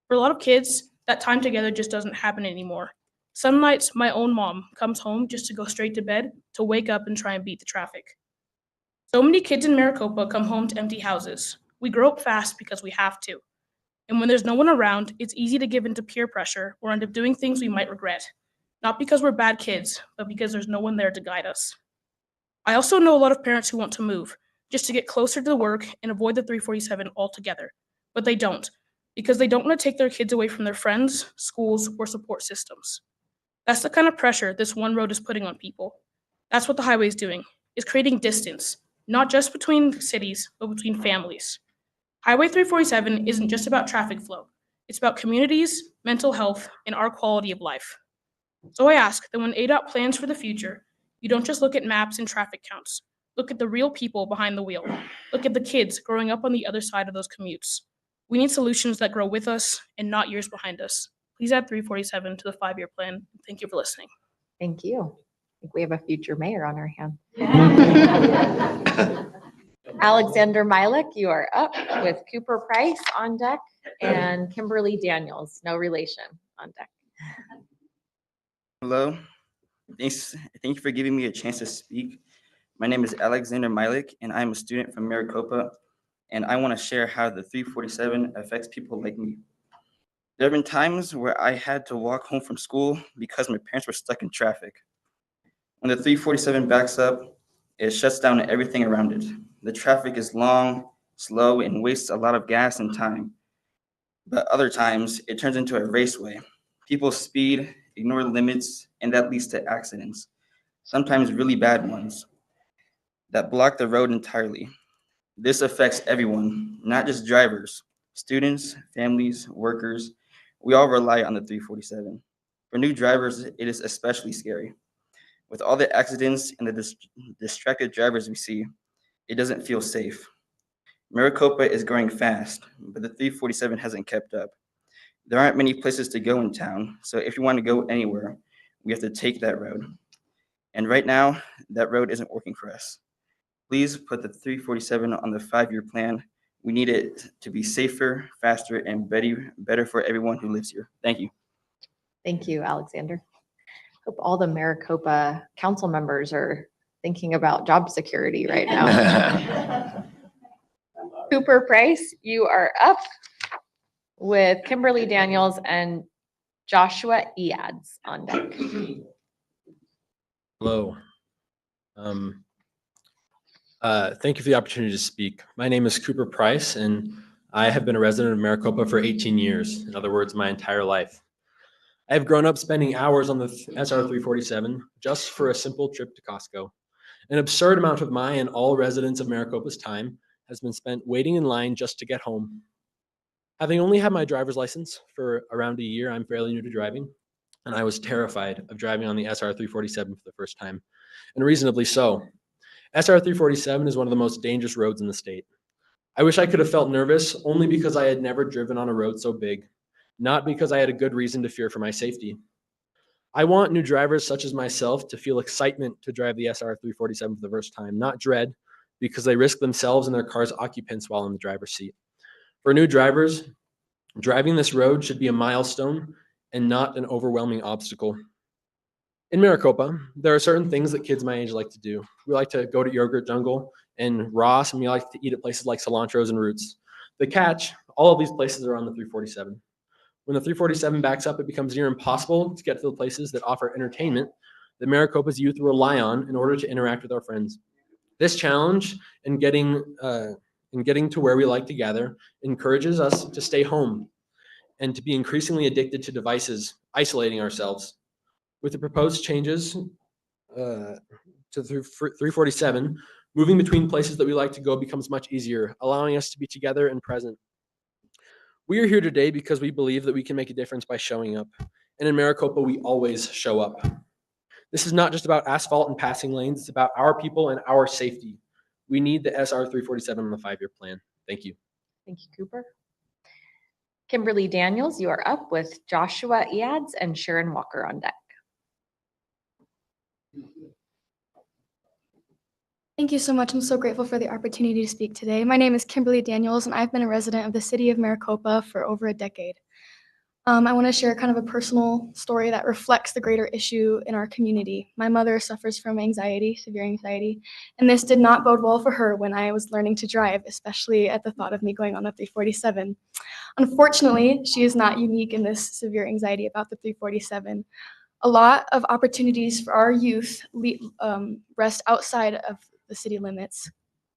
For a lot of kids, that time together just doesn't happen anymore. Some nights, my own mom comes home just to go straight to bed, to wake up and try and beat the traffic. So many kids in Maricopa come home to empty houses. We grow up fast because we have to. And when there's no one around, it's easy to give into peer pressure or end up doing things we might regret. Not because we're bad kids, but because there's no one there to guide us. I also know a lot of parents who want to move, just to get closer to work and avoid the 347 altogether. But they don't, because they don't want to take their kids away from their friends, schools, or support systems. That's the kind of pressure this one road is putting on people. That's what the highway is doing, is creating distance, not just between cities, but between families. Highway 347 isn't just about traffic flow. It's about communities, mental health, and our quality of life. So I ask that when ADOT plans for the future, you don't just look at maps and traffic counts. Look at the real people behind the wheel. Look at the kids growing up on the other side of those commutes. We need solutions that grow with us and not years behind us. Please add 347 to the 5-year plan. Thank you for listening. Thank you. I think we have a future mayor on our hands. Alexander Milek, you are up with Cooper Price on deck and Kimberly Daniels, no relation, on deck. Hello. Thank you for giving me a chance to speak. My name is Alexander Milek, and I'm a student from Maricopa, and I want to share how the 347 affects people like me. There have been times where I had to walk home from school because my parents were stuck in traffic. When the 347 backs up, it shuts down everything around it. The traffic is long, slow, and wastes a lot of gas and time. But other times, it turns into a raceway. People speed, ignore limits, and that leads to accidents, sometimes really bad ones, that block the road entirely. This affects everyone, not just drivers, students, families, workers. We all rely on the 347. For new drivers, it is especially scary. With all the accidents and the distracted drivers we see, it doesn't feel safe. Maricopa is growing fast, but the 347 hasn't kept up. There aren't many places to go in town, so if you want to go anywhere, we have to take that road. And right now, that road isn't working for us. Please put the 347 on the 5-year plan. We need it to be safer, faster, and better for everyone who lives here. Thank you. Thank you, Alexander. Hope all the Maricopa council members are thinking about job security right now. Cooper Price, you are up with Kimberly Daniels and Joshua Eads on deck. Hello. Thank you for the opportunity to speak. My name is Cooper Price, and I have been a resident of Maricopa for 18 years. In other words, my entire life. I have grown up spending hours on the SR 347 just for a simple trip to Costco. An absurd amount of my and all residents of Maricopa's time has been spent waiting in line just to get home. Having only had my driver's license for around a year, I'm fairly new to driving, and I was terrified of driving on the SR 347 for the first time, and reasonably so. SR 347 is one of the most dangerous roads in the state. I wish I could have felt nervous only because I had never driven on a road so big, not because I had a good reason to fear for my safety. I want new drivers such as myself to feel excitement to drive the SR 347 for the first time, not dread, because they risk themselves and their car's occupants while in the driver's seat. For new drivers, driving this road should be a milestone and not an overwhelming obstacle. In Maricopa, there are certain things that kids my age like to do. We like to go to Yogurt Jungle and Ross, and we like to eat at places like Cilantros and Roots. The catch, all of these places are on the 347. When the 347 backs up, it becomes near impossible to get to the places that offer entertainment that Maricopa's youth rely on in order to interact with our friends. This challenge in getting to where we like to gather encourages us to stay home and to be increasingly addicted to devices, isolating ourselves. With the proposed changes to the 347, moving between places that we like to go becomes much easier, allowing us to be together and present. We are here today because we believe that we can make a difference by showing up. And in Maricopa, we always show up. This is not just about asphalt and passing lanes. It's about our people and our safety. We need the SR 347 on the 5-year plan. Thank you. Thank you, Cooper. Kimberly Daniels, you are up with Joshua Eads and Sharon Walker on deck. Thank you so much. I'm so grateful for the opportunity to speak today. My name is Kimberly Daniels, and I've been a resident of the city of Maricopa for over a decade. I want to share kind of a personal story that reflects the greater issue in our community. My mother suffers from anxiety, severe anxiety, and this did not bode well for her when I was learning to drive, especially at the thought of me going on the 347. Unfortunately, she is not unique in this severe anxiety about the 347. A lot of opportunities for our youth rest outside of the city limits,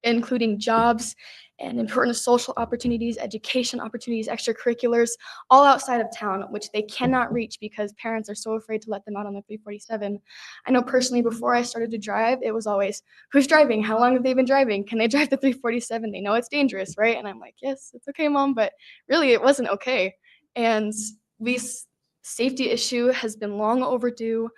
including jobs and important social opportunities, education opportunities, extracurriculars, all outside of town, which they cannot reach because parents are so afraid to let them out on the 347. I know personally, before I started to drive, it was always, who's driving? How long have they been driving? Can they drive the 347? They know it's dangerous, right? And I'm like, yes, it's okay, Mom, but really it wasn't okay. And this safety issue has been long overdue.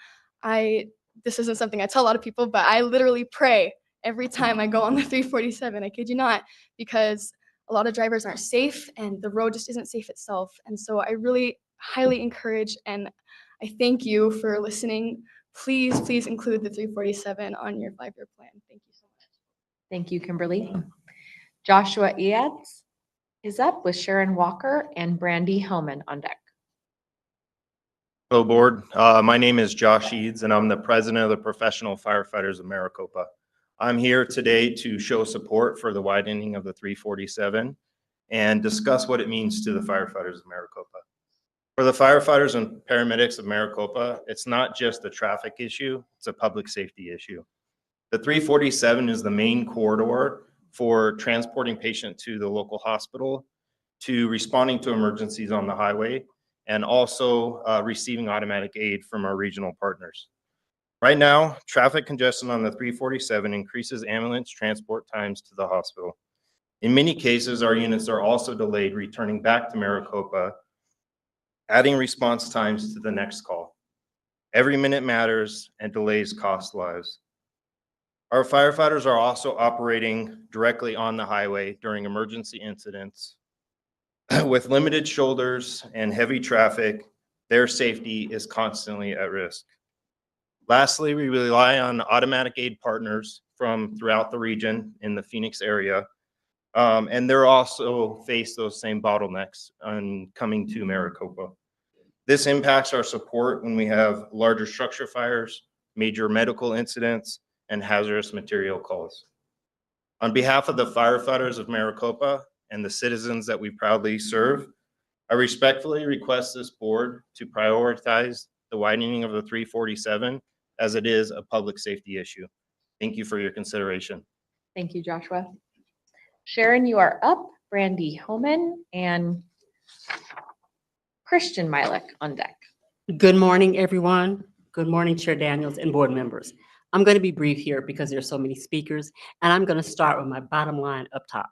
This isn't something I tell a lot of people, but I literally pray every time I go on the 347, I kid you not, because a lot of drivers aren't safe and the road just isn't safe itself. And so I really highly encourage and I thank you for listening. Please, please include the 347 on your 5-year plan. Thank you so much. Thank you, Kimberly. Joshua Eads is up with Sharon Walker and Brandy Hellman on deck. Hello, board. My name is Josh Eads, and I'm the president of the Professional Firefighters of Maricopa. I'm here today to show support for the widening of the 347 and discuss what it means to the firefighters of Maricopa. For the firefighters and paramedics of Maricopa, it's not just a traffic issue, it's a public safety issue. The 347 is the main corridor for transporting patients to the local hospital, to responding to emergencies on the highway, and also receiving automatic aid from our regional partners. Right now, traffic congestion on the 347 increases ambulance transport times to the hospital. In many cases, our units are also delayed returning back to Maricopa, adding response times to the next call. Every minute matters and delays cost lives. Our firefighters are also operating directly on the highway during emergency incidents. With limited shoulders and heavy traffic, their safety is constantly at risk. Lastly, we rely on automatic aid partners from throughout the region in the Phoenix area, and they're also face those same bottlenecks on coming to Maricopa. This impacts our support when we have larger structure fires, major medical incidents, and hazardous material calls. On behalf of the firefighters of Maricopa and the citizens that we proudly serve, I respectfully request this board to prioritize the widening of the 347 as it is a public safety issue. Thank you for your consideration. Thank you, Joshua. Sharon, you are up. Brandy Homan and Christian Milik on deck. Good morning, everyone. Good morning, Chair Daniels and board members. I'm going to be brief here because there's so many speakers, and I'm going to start with my bottom line up top.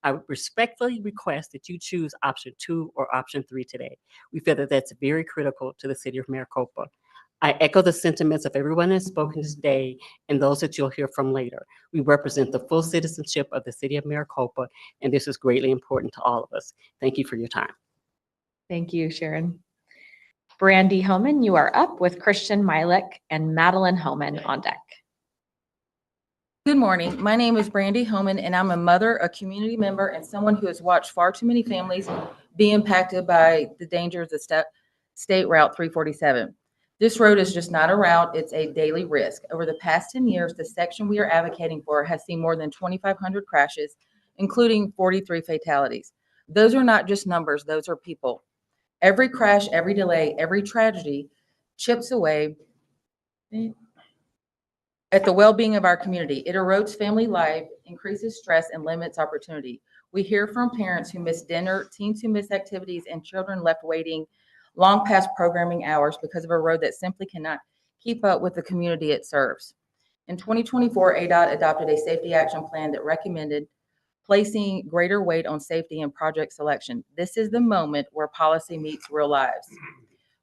I would respectfully request that you choose option 2 or option 3 today. We feel that that's very critical to the city of Maricopa. I echo the sentiments of everyone that's spoken today and those that you'll hear from later. We represent the full citizenship of the city of Maricopa, and this is greatly important to all of us. Thank you for your time. Thank you, Sharon. Brandy Homan, you are up with Christian Milik and Madeline Homan on deck. Good morning. My name is Brandy Homan, and I'm a mother, a community member, and someone who has watched far too many families be impacted by the dangers of State Route 347. This road is just not a route, it's a daily risk. Over the past 10 years, the section we are advocating for has seen more than 2,500 crashes, including 43 fatalities. Those are not just numbers, those are people. Every crash, every delay, every tragedy chips away at the well-being of our community. It erodes family life, increases stress, and limits opportunity. We hear from parents who miss dinner, teens who miss activities, and children left waiting long past programming hours because of a road that simply cannot keep up with the community it serves. In 2024, ADOT adopted a safety action plan that recommended placing greater weight on safety and project selection. This is the moment where policy meets real lives.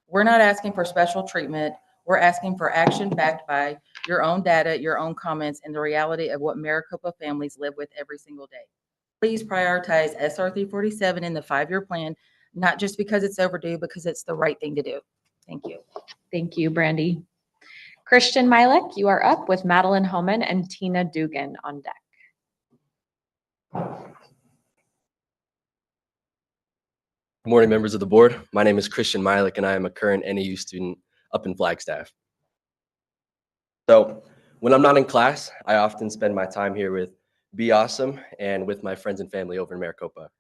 We're not asking for special treatment. We're asking for action backed by your own data, your own comments, and the reality of what Maricopa families live with every single day. Please prioritize SR 347 in the 5-year plan, not just because it's overdue, because it's the right thing to do. Thank you. Thank you, Brandy. Christian Milik, you are up with Madeline Homan and Tina Dugan on deck. Good morning, members of the board. My name is Christian Milik, and I am a current NAU student up in Flagstaff. So when I'm not in class, I often spend my time here with Be Awesome and with my friends and family over in Maricopa.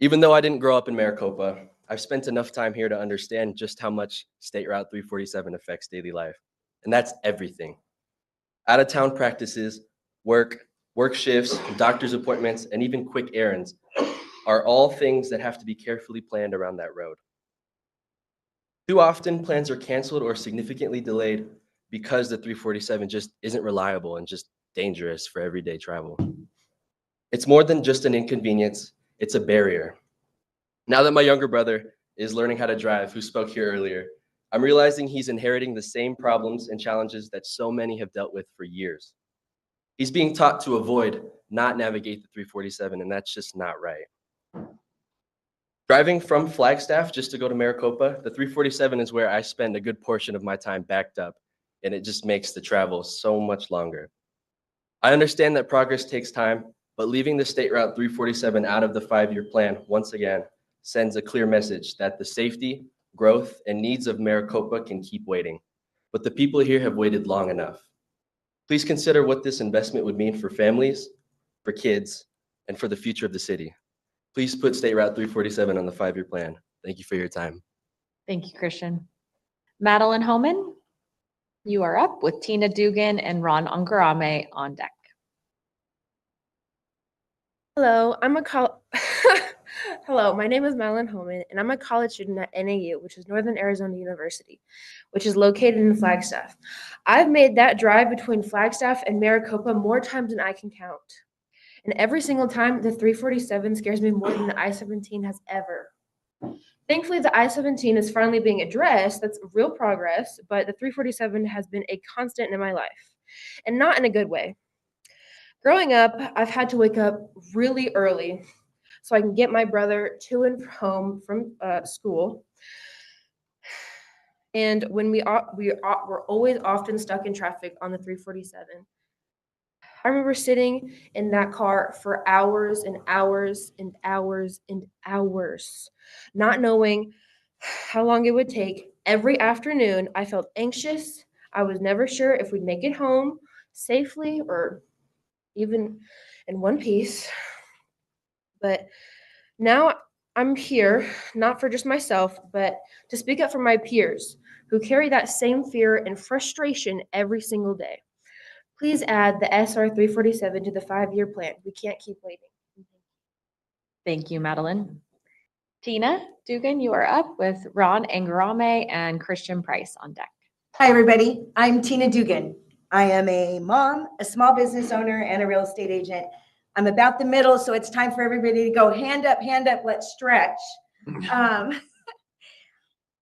Even though I didn't grow up in Maricopa, I've spent enough time here to understand just how much State Route 347 affects daily life. And that's everything. Out-of-town practices, work shifts, doctor's appointments, and even quick errands are all things that have to be carefully planned around that road. Too often, plans are canceled or significantly delayed because the 347 just isn't reliable and just dangerous for everyday travel. It's more than just an inconvenience, it's a barrier. Now that my younger brother is learning how to drive, who spoke here earlier, I'm realizing he's inheriting the same problems and challenges that so many have dealt with for years. He's being taught to avoid, not navigate the 347, and that's just not right. Driving from Flagstaff just to go to Maricopa, the 347 is where I spend a good portion of my time backed up, and it just makes the travel so much longer. I understand that progress takes time, but leaving the State Route 347 out of the 5-year plan once again sends a clear message that the safety, growth, and needs of Maricopa can keep waiting, but the people here have waited long enough. Please consider what this investment would mean for families, for kids, and for the future of the city. Please put State Route 347 on the 5-year plan. Thank you for your time. Thank you, Christian. Madeline Homan, you are up with Tina Dugan and Ron Angarame on deck. Hello, Hello, my name is Madeline Homan, and I'm a college student at NAU, which is Northern Arizona University, which is located in Flagstaff. I've made that drive between Flagstaff and Maricopa more times than I can count. And every single time, the 347 scares me more than the I-17 has ever. Thankfully, the I-17 is finally being addressed. That's real progress, but the 347 has been a constant in my life, and not in a good way. Growing up, I've had to wake up really early so I can get my brother to and home from school. And when we're always often stuck in traffic on the 347. I remember sitting in that car for hours and hours and hours and hours, not knowing how long it would take. Every afternoon, I felt anxious. I was never sure if we'd make it home safely or even in one piece. But now I'm here, not for just myself, but to speak up for my peers who carry that same fear and frustration every single day. Please add the SR 347 to the 5-year plan. We can't keep waiting. Thank you, Madeline. Tina Dugan, you are up with Ron Angarame and Christian Price on deck. Hi, everybody. I'm Tina Dugan. I am a mom, a small business owner, and a real estate agent. I'm about the middle, so it's time for everybody to go hand up, let's stretch.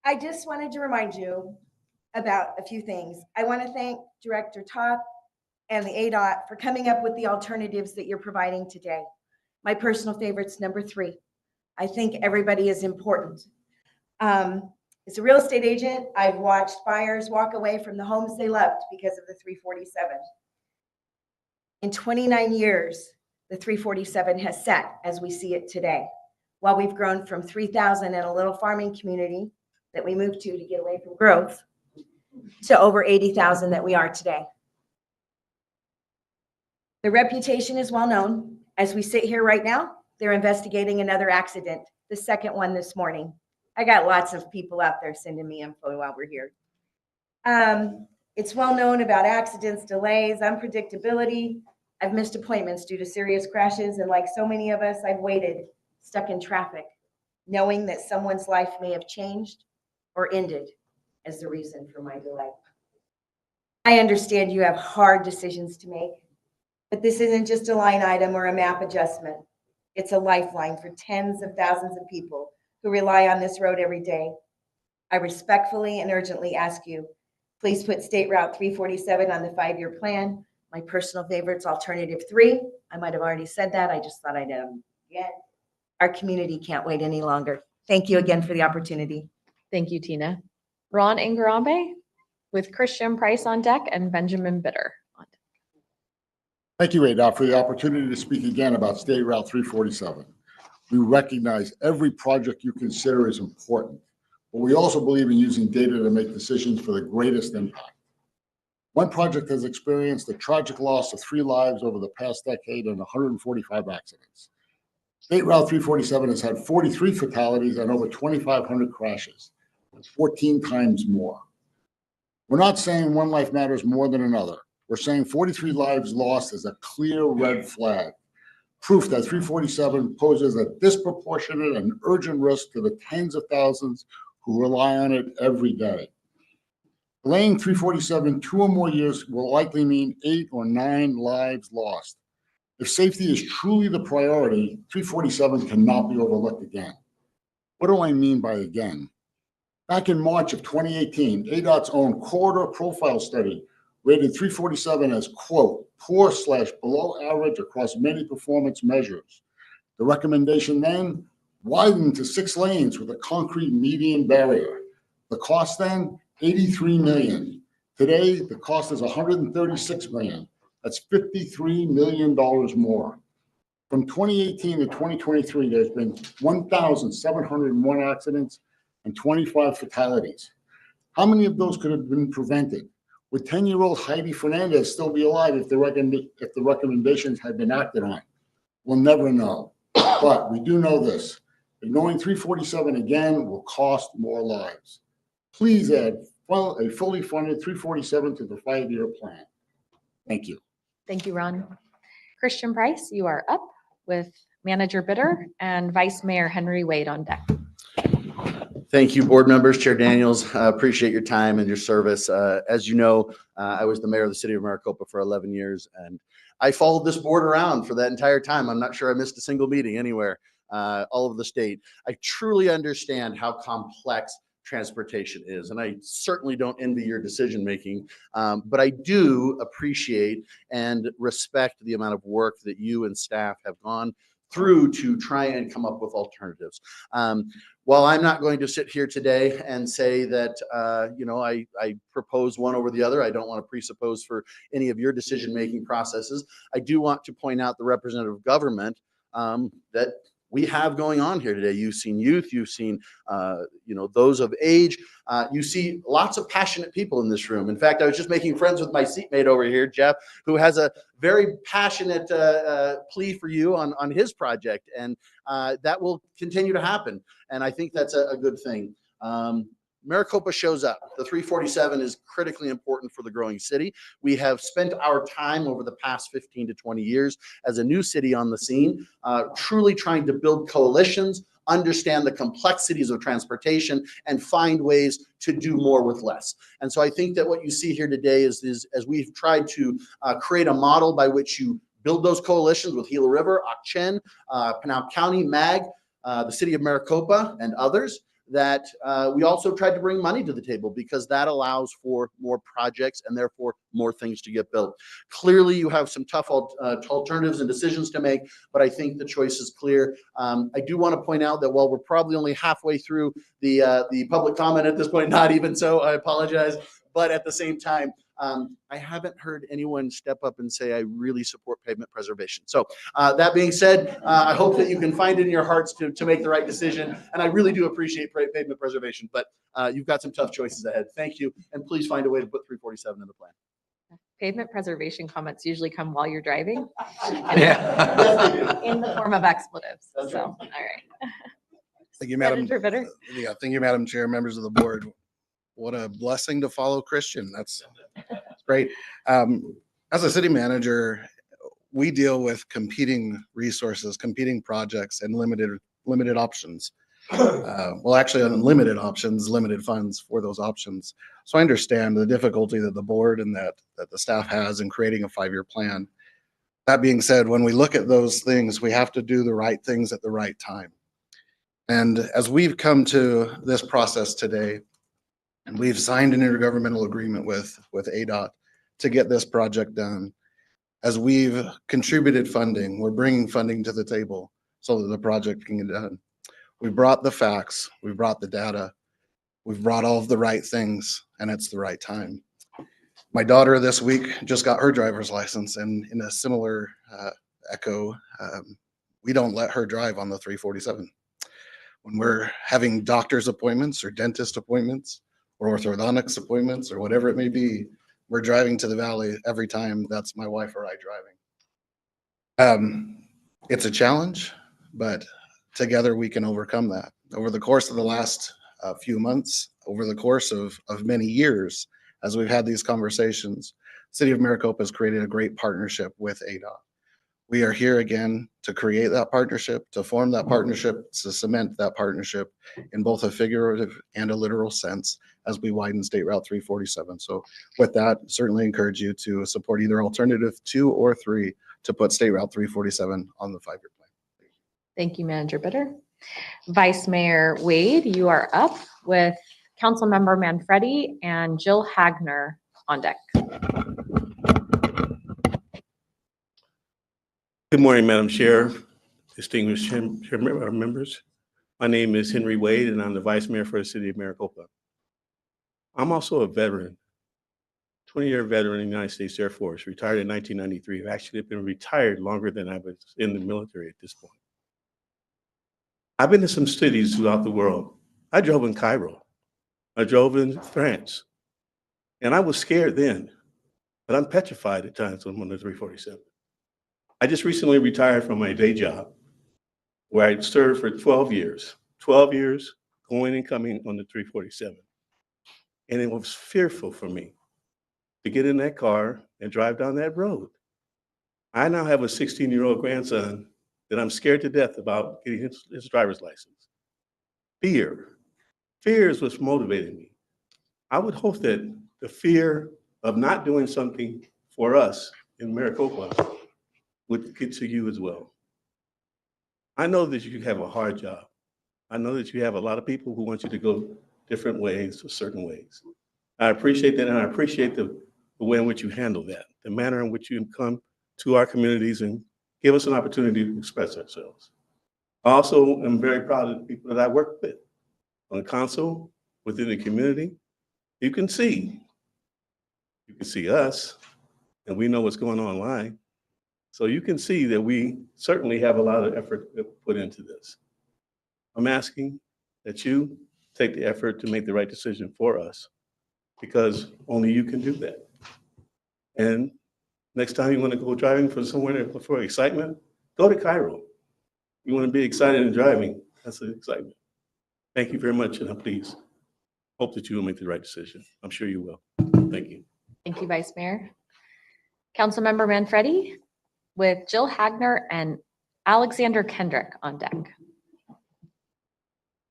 I just wanted to remind you about a few things. I want to thank Director Toth and the ADOT for coming up with the alternatives that you're providing today. My personal favorite's number 3. I think everybody is important. As a real estate agent, I've watched buyers walk away from the homes they loved because of the 347. In 29 years, the 347 has sat as we see it today. While we've grown from 3,000 in a little farming community that we moved to get away from growth to over 80,000 that we are today. The reputation is well known. As we sit here right now, they're investigating another accident, the second one this morning. I got lots of people out there sending me info while we're here. It's well known about accidents, delays, unpredictability. I've missed appointments due to serious crashes, and like so many of us, I've waited, stuck in traffic, knowing that someone's life may have changed or ended as the reason for my delay. I understand you have hard decisions to make, but this isn't just a line item or a map adjustment. It's a lifeline for tens of thousands of people who rely on this road every day. I respectfully and urgently ask you, please put State Route 347 on the 5-year plan. My personal favorite's alternative 3. I might have already said that. I just thought I'd again. Our community can't wait any longer. Thank you again for the opportunity. Thank you, Tina. Ron Angarame with Christian Price on deck and Benjamin Bitter on deck. Thank you, ADOT, for the opportunity to speak again about State Route 347. We recognize every project you consider is important, but we also believe in using data to make decisions for the greatest impact. One project has experienced the tragic loss of 3 lives over the past decade and 145 accidents. State Route 347 has had 43 fatalities and over 2,500 crashes. That's 14 times more. We're not saying one life matters more than another. We're saying 43 lives lost is a clear red flag, proof that 347 poses a disproportionate and urgent risk to the tens of thousands who rely on it every day. Delaying 347 2 or more years will likely mean 8 or 9 lives lost. If safety is truly the priority, 347 cannot be overlooked again. What do I mean by again? Back in March of 2018, ADOT's own corridor profile study rated 347 as, quote, poor/below average across many performance measures. The recommendation then widened to 6 lanes with a concrete median barrier. The cost then, $83 million. Today, the cost is $136 million. That's $53 million more. From 2018 to 2023, there's been 1,701 accidents and 25 fatalities. How many of those could have been prevented? Would 10-year-old Heidi Fernandez still be alive if the recommendations had been acted on? We'll never know. But we do know this. Ignoring 347 again will cost more lives. Please add a fully funded 347 to the 5-year plan. Thank you. Thank you, Ron. Christian Price, you are up with Manager Bitter and Vice Mayor Henry Wade on deck. Thank you, board members, Chair Daniels. Appreciate your time and your service. As you know, I was the mayor of the city of Maricopa for 11 years, and I followed this board around for that entire time. I'm not sure I missed a single meeting anywhere, all over the state. I truly understand how complex transportation is, and I certainly don't envy your decision making, but I do appreciate and respect the amount of work that you and staff have gone through to try and come up with alternatives. While I'm not going to sit here today and say that I propose one over the other, I don't want to presuppose for any of your decision-making processes. I do want to point out the representative government that we have going on here today. You've seen youth, you've seen those of age. You see lots of passionate people in this room. In fact, I was just making friends with my seatmate over here, Jeff, who has a very passionate plea for you on his project, and that will continue to happen. And I think that's a good thing. Maricopa shows up. The 347 is critically important for the growing city. We have spent our time over the past 15 to 20 years as a new city on the scene, truly trying to build coalitions, understand the complexities of transportation, and find ways to do more with less. And so I think that what you see here today is as we've tried to create a model by which you build those coalitions with Gila River, Ak-Chin, Pinal County, MAG, the city of Maricopa, and others, that we also tried to bring money to the table, because that allows for more projects and therefore more things to get built. Clearly, you have some tough alternatives and decisions to make, but I think the choice is clear. I do want to point out that while we're probably only halfway through the public comment at this point, not even so, I apologize, but at the same time, I haven't heard anyone step up and say, I really support pavement preservation. So that being said, I hope that you can find it in your hearts to make the right decision. And I really do appreciate pavement preservation, but you've got some tough choices ahead. Thank you. And please find a way to put 347 in the plan. Pavement preservation comments usually come while you're driving. Yeah. In the form of expletives. That's So, right. all right. Thank you, Madam. Manager Bitter. Yeah, thank you, Madam Chair, members of the board. What a blessing to follow Christian. That's great. As a city manager, we deal with competing resources, competing projects, and limited options. Well, actually, unlimited options, limited funds for those options. So I understand the difficulty that the board and that the staff has in creating a 5-year plan. That being said, when we look at those things, we have to do the right things at the right time. And as we've come to this process today, and we've signed an intergovernmental agreement with ADOT to get this project done. As we've contributed funding, we're bringing funding to the table so that the project can get done. We brought the facts, we brought the data, we've brought all of the right things, and it's the right time. My daughter this week just got her driver's license, and in a similar echo, we don't let her drive on the 347. When we're having doctor's appointments or dentist appointments, or orthodontics appointments, or whatever it may be, we're driving to the valley every time. That's my wife or I driving. It's a challenge, but together we can overcome that. Over the course of the last few months, over the course of many years, as we've had these conversations, City of Maricopa has created a great partnership with ADOT. We are here again to create that partnership, to form that partnership, to cement that partnership in both a figurative and a literal sense as we widen State Route 347. So with that, certainly encourage you to support either alternative 2 or 3 to put State Route 347 on the 5-year plan. Thank you, Manager Bitter. Vice Mayor Wade, you are up with Councilmember Manfredi and Jill Hagner on deck. Good morning, Madam Chair, distinguished members. My name is Henry Wade, and I'm the Vice Mayor for the City of Maricopa. I'm also a veteran, 20-year veteran in the United States Air Force, retired in 1993. I've actually been retired longer than I was in the military at this point. I've been to some cities throughout the world. I drove in Cairo. I drove in France. And I was scared then, but I'm petrified at times when I'm on the 347. I just recently retired from my day job where I served for 12 years going and coming on the 347. And it was fearful for me to get in that car and drive down that road. I now have a 16-year-old grandson that I'm scared to death about getting his driver's license. Fear is what's motivating me. I would hope that the fear of not doing something for us in Maricopa would get to you as well. I know that you have a hard job. I know that you have a lot of people who want you to go different ways or certain ways. I appreciate that, and I appreciate the way in which you handle that, the manner in which you come to our communities and give us an opportunity to express ourselves. I also am very proud of the people that I work with on the council, within the community. You can see us, and we know what's going on online. So you can see that we certainly have a lot of effort put into this. I'm asking that you take the effort to make the right decision for us, because only you can do that. And next time you want to go driving for somewhere for excitement, go to Cairo. You want to be excited in driving, that's the excitement. Thank you very much, and I'm pleased. Hope that you will make the right decision. I'm sure you will. Thank you. Thank you, Vice Mayor. Councilmember Manfredi with Jill Hagner and Alexander Kendrick on deck.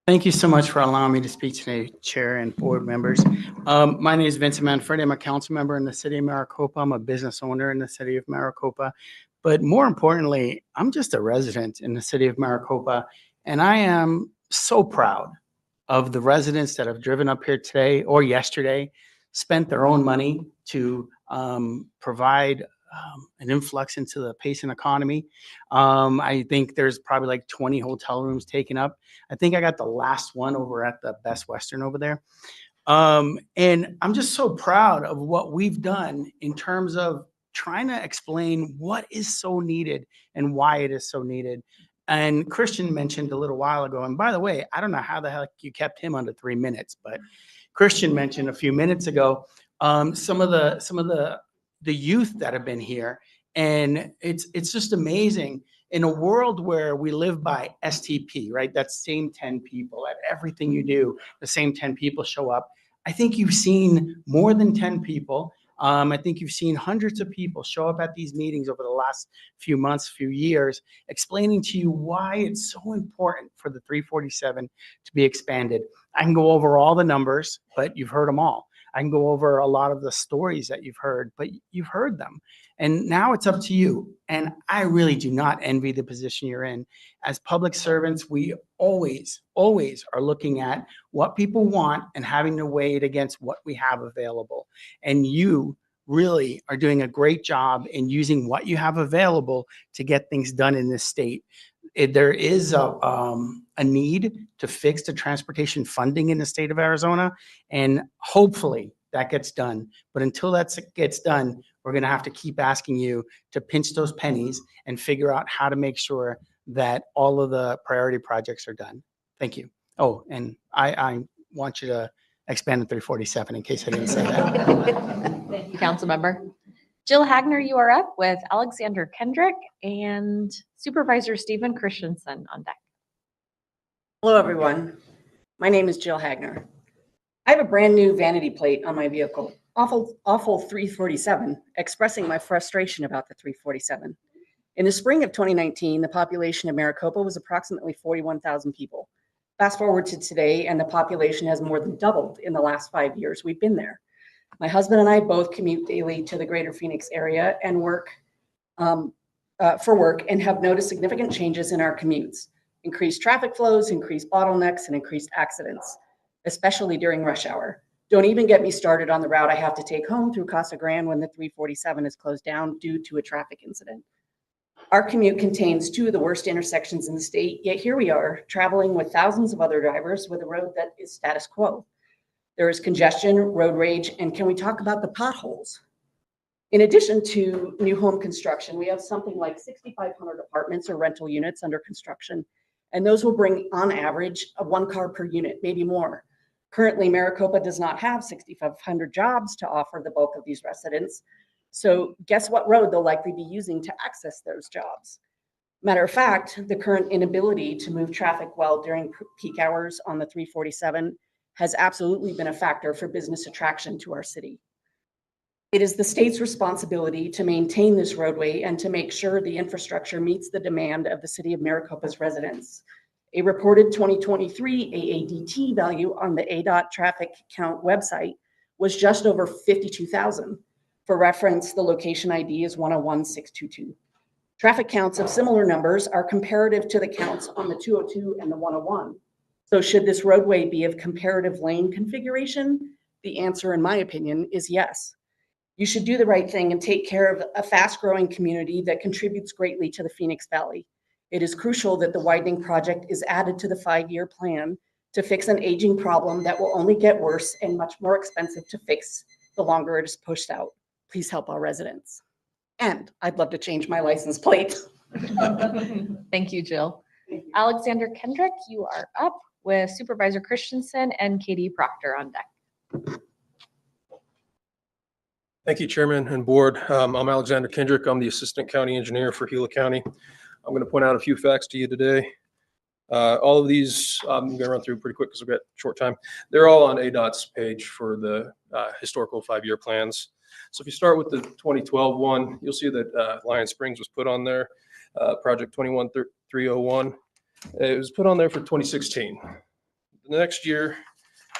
Thank you so much for allowing me to speak today, Chair and board members. My name is Vincent Manfredi. I'm a council member in the city of Maricopa. I'm a business owner in the city of Maricopa. But more importantly, I'm just a resident in the city of Maricopa. And I am so proud of the residents that have driven up here today or yesterday, spent their own money to provide an influx into the Payson economy. I think there's probably like 20 hotel rooms taken up. I think I got the last one over at the Best Western over there. And I'm just so proud of what we've done in terms of trying to explain what is so needed and why it is so needed. And Christian mentioned a little while ago, and by the way, I don't know how the heck you kept him under 3 minutes, but Christian mentioned a few minutes ago some of the youth that have been here, and it's just amazing. In a world where we live by STP, right? That's same 10 people at everything you do, the same 10 people show up. I think you've seen more than 10 people. I think you've seen hundreds of people show up at these meetings over the last few months, few years, explaining to you why it's so important for the 347 to be expanded. I can go over all the numbers, but you've heard them all. I can go over a lot of the stories that you've heard, but you've heard them. And now it's up to you. And I really do not envy the position you're in. As public servants, we always are looking at what people want and having to weigh it against what we have available. And you really are doing a great job in using what you have available to get things done in this state. There is a need to fix the transportation funding in the state of Arizona, and hopefully that gets done. But until that gets done, we're going to have to keep asking you to pinch those pennies and figure out how to make sure that all of the priority projects are done. Thank you. Oh, and I want you to expand the 347 in case I didn't say that. Thank you, Councilmember. Jill Hagner, you are up with Alexander Kendrick and Supervisor Stephen Christensen on deck. Hello, everyone. My name is Jill Hagner. I have a brand new vanity plate on my vehicle, awful 347, expressing my frustration about the 347. In the spring of 2019, the population of Maricopa was approximately 41,000 people. Fast forward to today, and the population has more than doubled in the last 5 years we've been there. My husband and I both commute daily to the greater Phoenix area and work for work, and have noticed significant changes in our commutes. Increased traffic flows, increased bottlenecks, and increased accidents, especially during rush hour. Don't even get me started on the route I have to take home through Casa Grande when the 347 is closed down due to a traffic incident. Our commute contains two of the worst intersections in the state, yet here we are traveling with thousands of other drivers with a road that is status quo. There is congestion, road rage, and can we talk about the potholes? In addition to new home construction, we have something like 6,500 apartments or rental units under construction, and those will bring on average a 1 car per unit, maybe more. Currently, Maricopa does not have 6,500 jobs to offer the bulk of these residents. So guess what road they'll likely be using to access those jobs? Matter of fact, the current inability to move traffic well during peak hours on the 347 has absolutely been a factor for business attraction to our city. It is the state's responsibility to maintain this roadway and to make sure the infrastructure meets the demand of the city of Maricopa's residents. A reported 2023 AADT value on the ADOT traffic count website was just over 52,000. For reference, the location ID is 101622. Traffic counts of similar numbers are comparative to the counts on the 202 and the 101. So should this roadway be of comparative lane configuration? The answer, in my opinion, is yes. You should do the right thing and take care of a fast-growing community that contributes greatly to the Phoenix Valley. It is crucial that the widening project is added to the 5-year plan to fix an aging problem that will only get worse and much more expensive to fix the longer it is pushed out. Please help our residents. And I'd love to change my license plate. Thank you, Jill. Alexander Kendrick, you are up with Supervisor Christensen and Katie Proctor on deck. Thank you, Chairman and Board. I'm Alexander Kendrick. I'm the Assistant County Engineer for Gila County. I'm going to point out a few facts to you today. All of these, I'm going to run through pretty quick because we've got short time. They're all on ADOT's page for the historical 5-year plans. So if you start with the 2012 one, you'll see that Lion Springs was put on there, project 21301. It was put on there for 2016. The next year,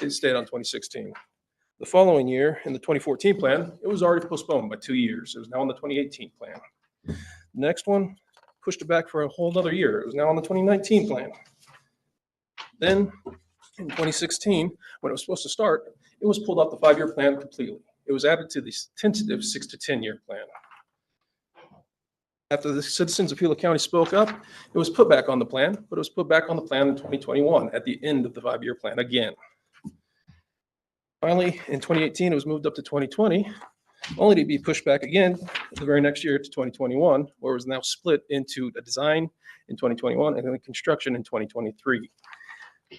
it stayed on 2016. The following year, in the 2014 plan, it was already postponed by 2 years. It was now on the 2018 plan. The next one pushed it back for a whole other year. It was now on the 2019 plan. Then in 2016, when it was supposed to start, it was pulled off the 5-year plan completely. It was added to the tentative 6 to 10-year plan. After the citizens of Gila County spoke up, it was put back on the plan, but it was put back on the plan in 2021 at the end of the 5-year plan again. Finally, in 2018, it was moved up to 2020, only to be pushed back again the very next year to 2021, where it was now split into a design in 2021 and then construction in 2023.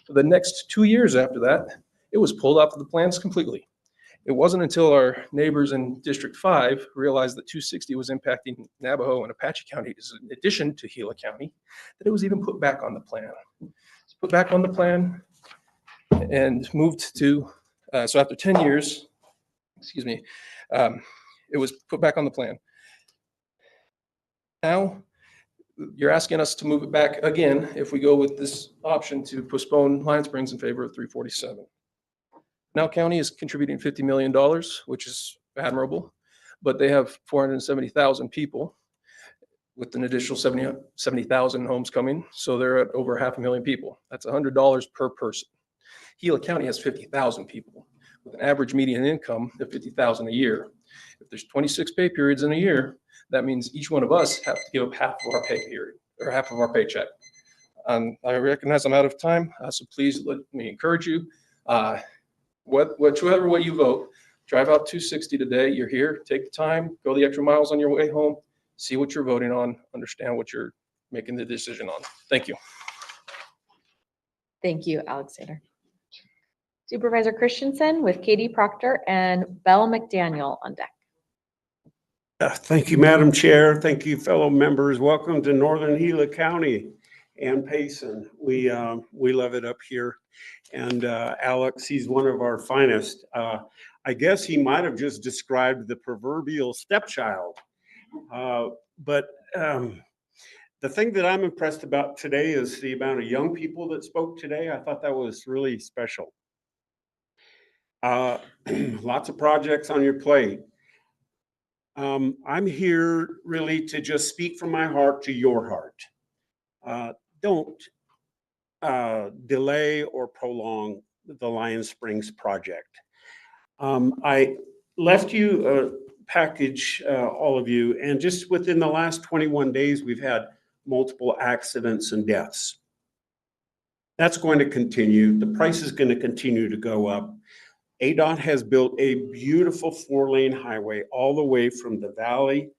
For the next 2 years after that, it was pulled off of the plans completely. It wasn't until our neighbors in District 5 realized that 260 was impacting Navajo and Apache counties in addition to Gila County, that it was even put back on the plan. It's put back on the plan and moved to, so after 10 years, excuse me, it was put back on the plan. Now, you're asking us to move it back again if we go with this option to postpone Lion Springs in favor of 347. Now County is contributing $50 million, which is admirable, but they have 470,000 people with an additional 70,000 homes coming. So they're at over 500,000 people. That's $100 per person. Gila County has 50,000 people with an average median income of $50,000 a year. If there's 26 pay periods in a year, that means each one of us have to give up half of our pay period or half of our paycheck. I recognize I'm out of time, so please let me encourage you. Whichever way you vote, drive out 260 today. You're here, take the time, go the extra miles on your way home, see what you're voting on, understand what you're making the decision on. Thank you. Thank you, Alexander. Supervisor Christensen with Katie Proctor and Belle McDaniel on deck. Thank you, Madam Chair. Thank you, fellow members. Welcome to Northern Gila County and Payson. We love it up here. And Alex, he's one of our finest. I guess he might have just described the proverbial stepchild. But the thing that I'm impressed about today is the amount of young people that spoke today. I thought that was really special. Lots of projects on your plate. I'm here really to just speak from my heart to your heart. Don't delay or prolong the Lion Springs project. I left you a package, all of you, and just within the last 21 days, we've had multiple accidents and deaths. That's going to continue. The price is going to continue to go up. ADOT has built a beautiful 4-lane highway all the way from the valley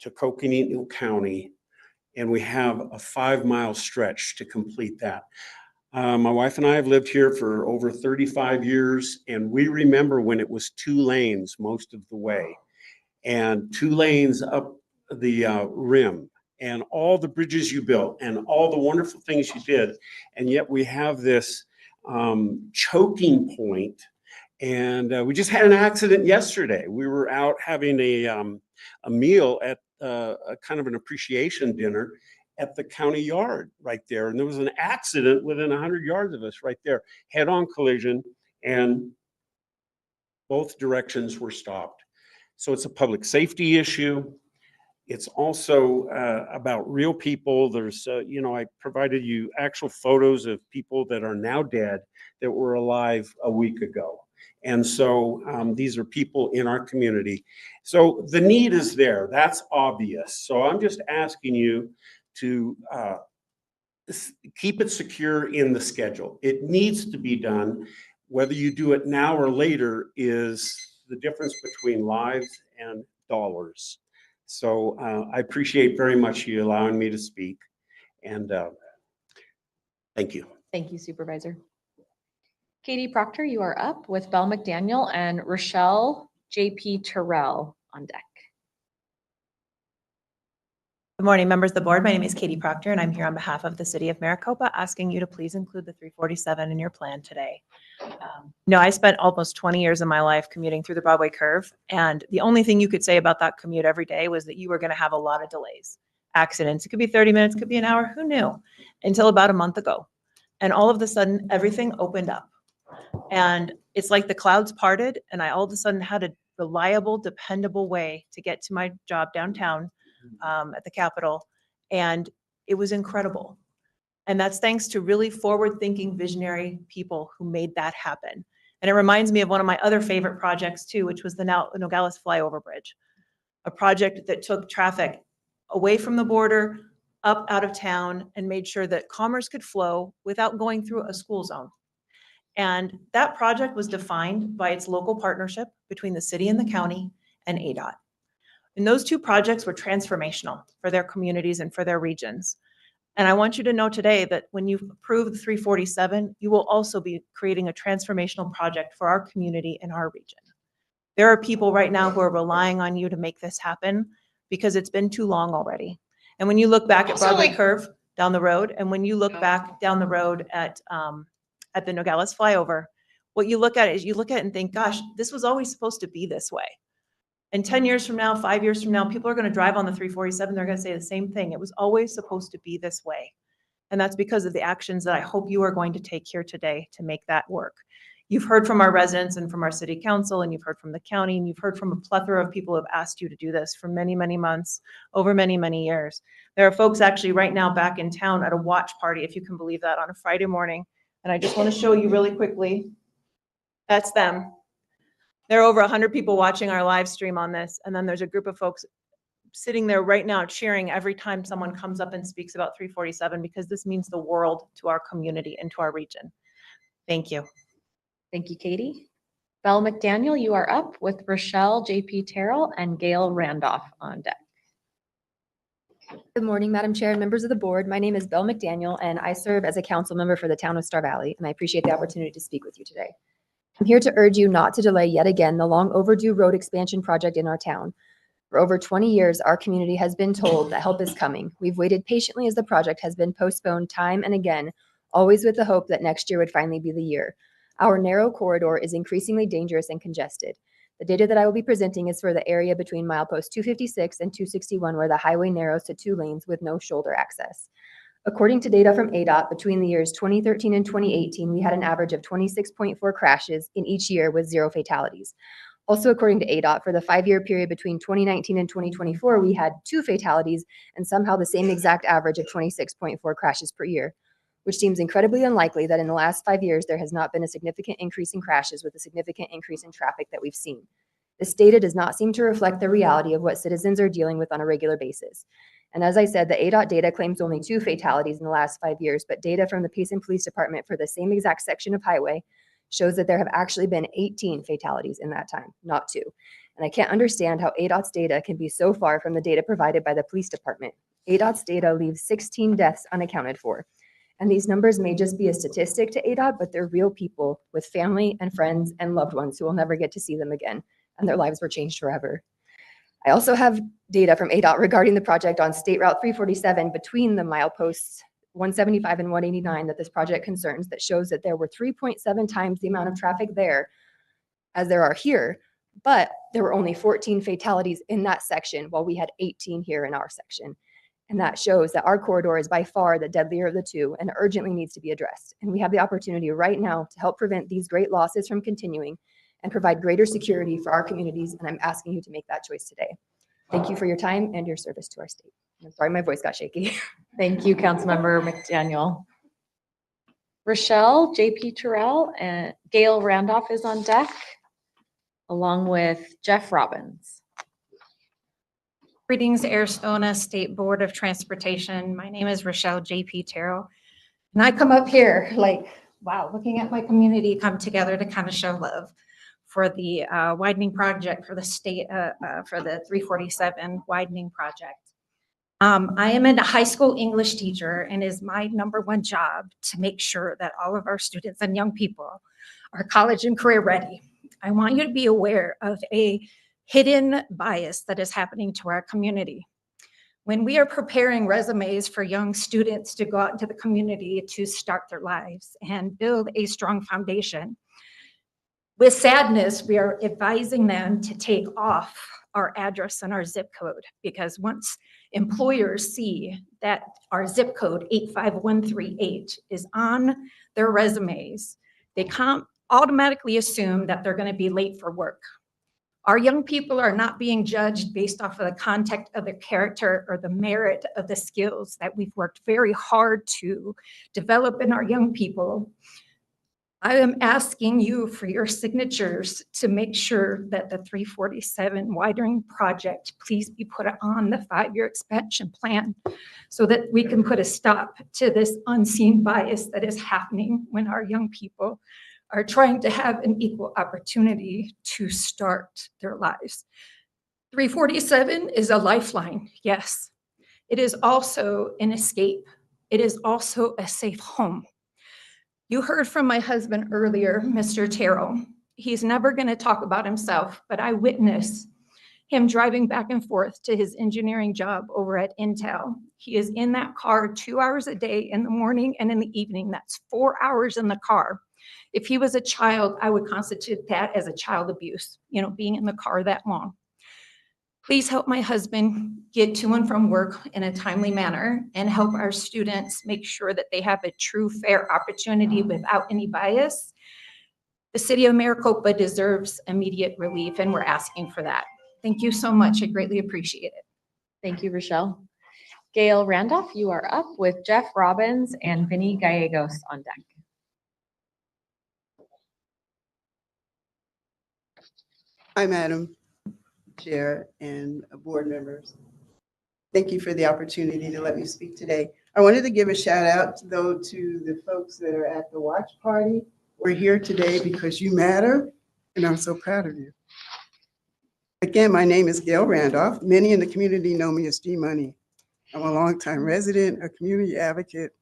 to Coconino County, and we have a 5-mile stretch to complete that. My wife and I have lived here for over 35 years, and we remember when it was 2 lanes most of the way, and 2 lanes up the rim, and all the bridges you built, and all the wonderful things you did, and yet we have this choking point. And we just had an accident yesterday. We were out having a meal at a kind of an appreciation dinner at the county yard right there. And there was an accident within 100 yards of us right there, head-on collision, and both directions were stopped. So it's a public safety issue. It's also about real people. There's, I provided you actual photos of people that are now dead that were alive a week ago. And so these are people in our community. So the need is there. That's obvious. So I'm just asking you to keep it secure in the schedule. It needs to be done. Whether you do it now or later is the difference between lives and dollars. So I appreciate very much you allowing me to speak. And thank you. Thank you, Supervisor. Katie Proctor, you are up with Belle McDaniel and Rochelle JP Terrell on deck. Good morning, members of the board. My name is Katie Proctor, and I'm here on behalf of the city of Maricopa, asking you to please include the 347 in your plan today. I spent almost 20 years of my life commuting through the Broadway curve, and the only thing you could say about that commute every day was that you were going to have a lot of delays, accidents. It could be 30 minutes, could be an hour, who knew? Until about a month ago. And all of a sudden, everything opened up. And it's like the clouds parted, and I all of a sudden had a reliable, dependable way to get to my job downtown at the Capitol. And it was incredible. And that's thanks to really forward-thinking, visionary people who made that happen. And it reminds me of one of my other favorite projects too, which was the Nogales Flyover Bridge, a project that took traffic away from the border, up out of town, and made sure that commerce could flow without going through a school zone. And that project was defined by its local partnership between the city and the county and ADOT. And those two projects were transformational for their communities and for their regions. And I want you to know today that when you approve the 347, you will also be creating a transformational project for our community and our region. There are people right now who are relying on you to make this happen because it's been too long already. And when you look back at Broadway Curve down the road, and when you look back down the road at the Nogales Flyover, what you look at is you look at it and think, gosh, this was always supposed to be this way. And 10 years from now, 5 years from now, people are going to drive on the 347. They're going to say the same thing. It was always supposed to be this way. And that's because of the actions that I hope you are going to take here today to make that work. You've heard from our residents and from our city council, and you've heard from the county, and you've heard from a plethora of people who have asked you to do this for many, many months, over many, many years. There are folks actually right now back in town at a watch party, if you can believe that, on a Friday morning. And I just want to show you really quickly. That's them. There are over 100 people watching our live stream on this. And then there's a group of folks sitting there right now cheering every time someone comes up and speaks about 347, because this means the world to our community and to our region. Thank you. Thank you, Katie. Belle McDaniel, you are up with Rochelle JP Terrell and Gail Randolph on deck. Good morning, Madam Chair and members of the board. My name is Belle McDaniel, and I serve as a council member for the town of Star Valley, and I appreciate the opportunity to speak with you today. I'm here to urge you not to delay yet again the long overdue road expansion project in our town. For over 20 years, our community has been told that help is coming. We've waited patiently as the project has been postponed time and again, always with the hope that next year would finally be the year. Our narrow corridor is increasingly dangerous and congested. The data that I will be presenting is for the area between milepost 256 and 261, where the highway narrows to 2 lanes with no shoulder access. According to data from ADOT, between the years 2013 and 2018, we had an average of 26.4 crashes in each year with 0 fatalities. Also, according to ADOT, for the 5-year period between 2019 and 2024, we had 2 fatalities and somehow the same exact average of 26.4 crashes per year, which seems incredibly unlikely that in the last 5 years, there has not been a significant increase in crashes with a significant increase in traffic that we've seen. This data does not seem to reflect the reality of what citizens are dealing with on a regular basis. And as I said, the ADOT data claims only 2 fatalities in the last 5 years, but data from the Payson Police Department for the same exact section of highway shows that there have actually been 18 fatalities in that time, not 2. And I can't understand how ADOT's data can be so far from the data provided by the police department. ADOT's data leaves 16 deaths unaccounted for. And these numbers may just be a statistic to ADOT, but they're real people with family and friends and loved ones who will never get to see them again, and their lives were changed forever. I also have data from ADOT regarding the project on State Route 347 between the mileposts 175 and 189 that this project concerns, that shows that there were 3.7 times the amount of traffic there as there are here, but there were only 14 fatalities in that section while we had 18 here in our section. And that shows that our corridor is by far the deadlier of the two and urgently needs to be addressed. And we have the opportunity right now to help prevent these great losses from continuing and provide greater security for our communities. And I'm asking you to make that choice today. Thank you for your time and your service to our state. I'm sorry, my voice got shaky. Thank you, Councilmember McDaniel. Rochelle JP Terrell and Gail Randolph is on deck, along with Jeff Robbins. Greetings, Arizona State Board of Transportation. My name is Rochelle JP Terrell, and I come up here like, wow, looking at my community come together to kind of show love. for the widening project for the state, for the 347 widening project. I am a high school English teacher, and it is my #1 job to make sure that all of our students and young people are college and career ready. I want you to be aware of a hidden bias that is happening to our community. When we are preparing resumes for young students to go out into the community to start their lives and build a strong foundation, with sadness, we are advising them to take off our address and our zip code, because once employers see that our zip code 85138 is on their resumes, they can't automatically assume that they're going to be late for work. Our young people are not being judged based off of the content of their character or the merit of the skills that we've worked very hard to develop in our young people. I am asking you for your signatures to make sure that the 347 widening project please be put on the 5-year expansion plan so that we can put a stop to this unseen bias that is happening when our young people are trying to have an equal opportunity to start their lives. 347 is a lifeline, yes. It is also an escape. It is also a safe home. You heard from my husband earlier, Mr. Terrell. He's never going to talk about himself, but I witnessed him driving back and forth to his engineering job over at Intel. He is in that car 2 hours a day, in the morning and in the evening. That's 4 hours in the car. If he was a child, I would constitute that as a child abuse, being in the car that long. Please help my husband get to and from work in a timely manner and help our students make sure that they have a true, fair opportunity without any bias. The city of Maricopa deserves immediate relief, and we're asking for that. Thank you so much. I greatly appreciate it. Thank you, Rochelle. Gail Randolph, you are up with Jeff Robbins and Vinny Gallegos on deck. Hi, Madam Chair and board members. Thank you for the opportunity to let me speak today. I wanted to give a shout out though to the folks that are at the watch party. We're here today because you matter, and I'm so proud of you. Again, my name is Gail Randolph. Many in the community know me as G Money. I'm a longtime resident, a community advocate,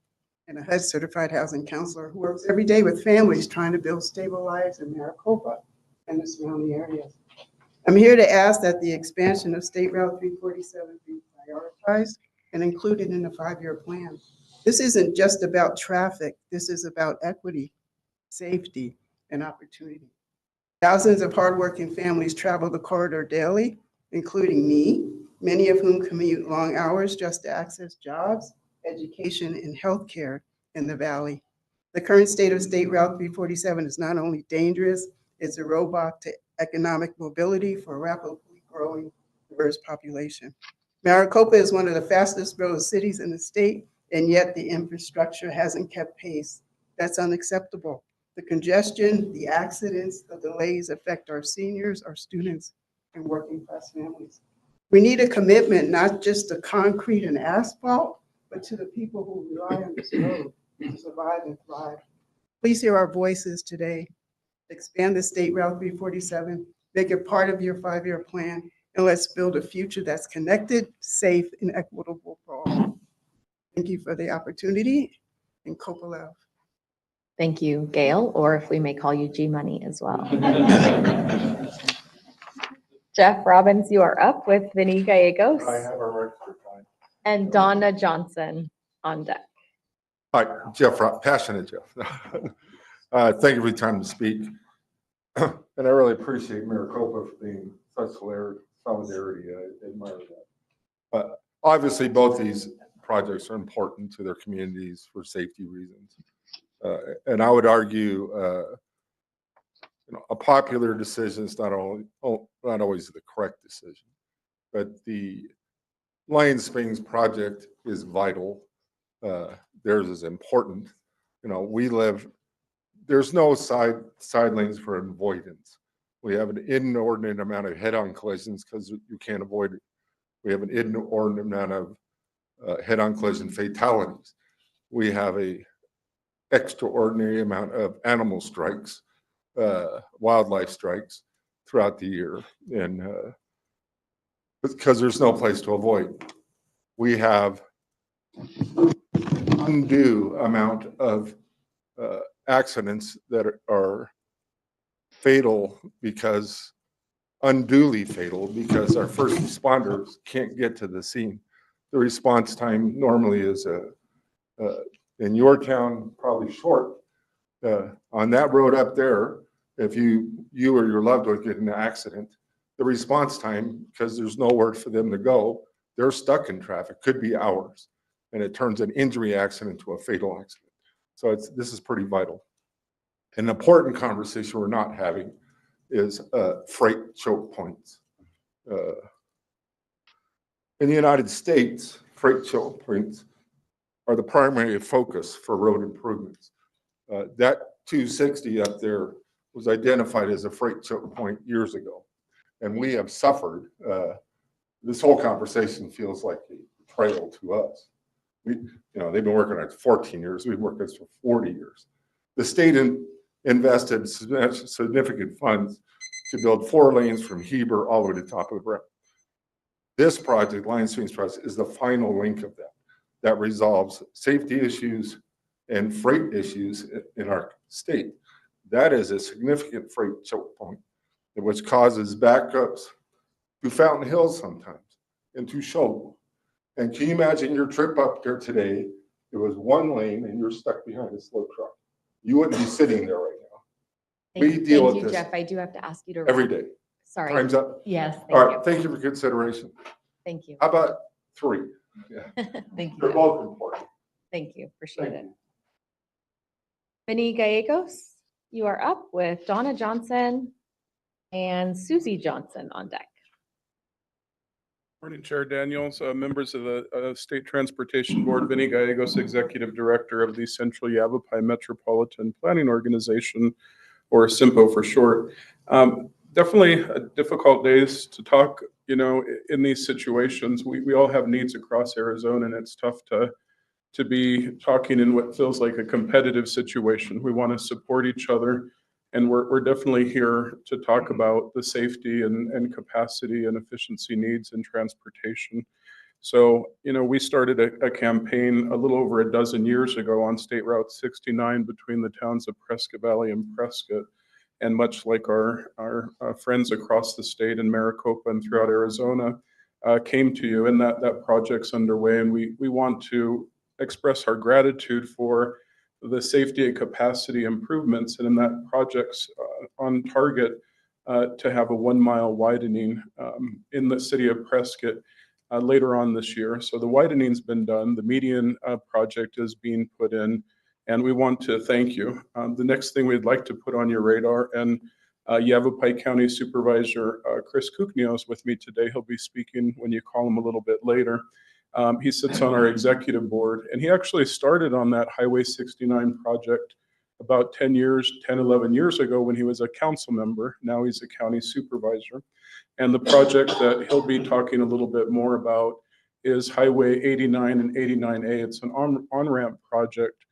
and a HUD certified housing counselor who works every day with families trying to build stable lives in Maricopa and the surrounding areas. I'm here to ask that the expansion of State Route 347 be prioritized and included in the 5-year plan. This isn't just about traffic. This is about equity, safety, and opportunity. Thousands of hardworking families travel the corridor daily, including me, many of whom commute long hours just to access jobs, education, and healthcare in the valley. The current state of State Route 347 is not only dangerous, it's a roadblock to economic mobility for a rapidly growing diverse population. Maricopa is one of the fastest growing cities in the state, and yet the infrastructure hasn't kept pace. That's unacceptable. The congestion, the accidents, the delays affect our seniors, our students, and working class families. We need a commitment, not just to concrete and asphalt, but to the people who rely on this road to survive and thrive. Please hear our voices today. Expand the State Route 347, make it part of your 5-year plan, and let's build a future that's connected, safe, and equitable for all. Thank you for the opportunity, and Kopalev. Thank you, Gail, or if we may call you G Money as well. Jeff Robbins, you are up with Vinny Gallegos. I have a record time. And Donna Johnson on deck. Hi, Jeff, passionate Jeff. Thank you for your time to speak. And I really appreciate Maricopa for being such solidarity. I admire that. Obviously, both these projects are important to their communities for safety reasons. And I would argue, a popular decision is not always the correct decision, but the Lion Springs project is vital. Theirs is important. There's no side lanes for avoidance. We have an inordinate amount of head-on collisions because you can't avoid it. We have an inordinate amount of head-on collision fatalities. We have a extraordinary amount of animal strikes. wildlife strikes throughout the year, and because there's no place to avoid. We have undue amount of accidents that are fatal because unduly fatal because our first responders can't get to the scene. The response time normally is in your town probably short. On that road up there, if you or your loved one get in an accident, the response time, because there's nowhere for them to go, they're stuck in traffic, could be hours, and it turns an injury accident to a fatal accident. So this is pretty vital. An important conversation we're not having is freight choke points. In the United States, freight choke points are the primary focus for road improvements. That 260 up there was identified as a freight choke point years ago, and we have suffered. This whole conversation feels like a betrayal to us. They've been working on it 14 years. We've worked on this for 40 years. The state invested significant funds to build 4 lanes from Heber all the way to the top of the ramp. This project, Lion Springs project, is the final link of that resolves safety issues and freight issues in our state. That is a significant freight choke point, which causes backups to Fountain Hills sometimes and to Shoal. And can you imagine your trip up there today? It was 1 lane and you're stuck behind a slow truck. You wouldn't be sitting there right now. We deal with Thank you, this Jeff. I do have to ask you to. every wrap. day. Sorry. Time's up. Yes, All thank right, you. thank you for consideration. Thank you. How about 3? Yeah. Thank you. They're Jeff. both important. Thank you. Appreciate Thank it. Vinny Gallegos, you are up with Donna Johnson and Susie Johnson on deck. Morning, Chair Daniels, members of the State Transportation Board, Vinny Gallegos, Executive Director of the Central Yavapai Metropolitan Planning Organization, or SIMPO for short. Definitely difficult days to talk, in these situations. We all have needs across Arizona, and it's tough to be talking in what feels like a competitive situation. We want to support each other. And we're definitely here to talk about the safety and capacity and efficiency needs in transportation. So, we started a campaign a little over a dozen years ago on State Route 69 between the towns of Prescott Valley and Prescott. And much like our friends across the state in Maricopa and throughout Arizona came to you, and that project's underway. And we want to express our gratitude for the safety and capacity improvements, and in that project's on target to have a 1-mile widening in the city of Prescott later on this year. So the widening's been done, the median project is being put in, and we want to thank you. The next thing we'd like to put on your radar, and Yavapai County Supervisor Chris Kuknio is with me today. He'll be speaking when you call him a little bit later. He sits on our executive board, and he actually started on that Highway 69 project about 11 years ago when he was a council member. Now he's a county supervisor. And the project that he'll be talking a little bit more about is Highway 89 and 89A. It's an on-ramp project.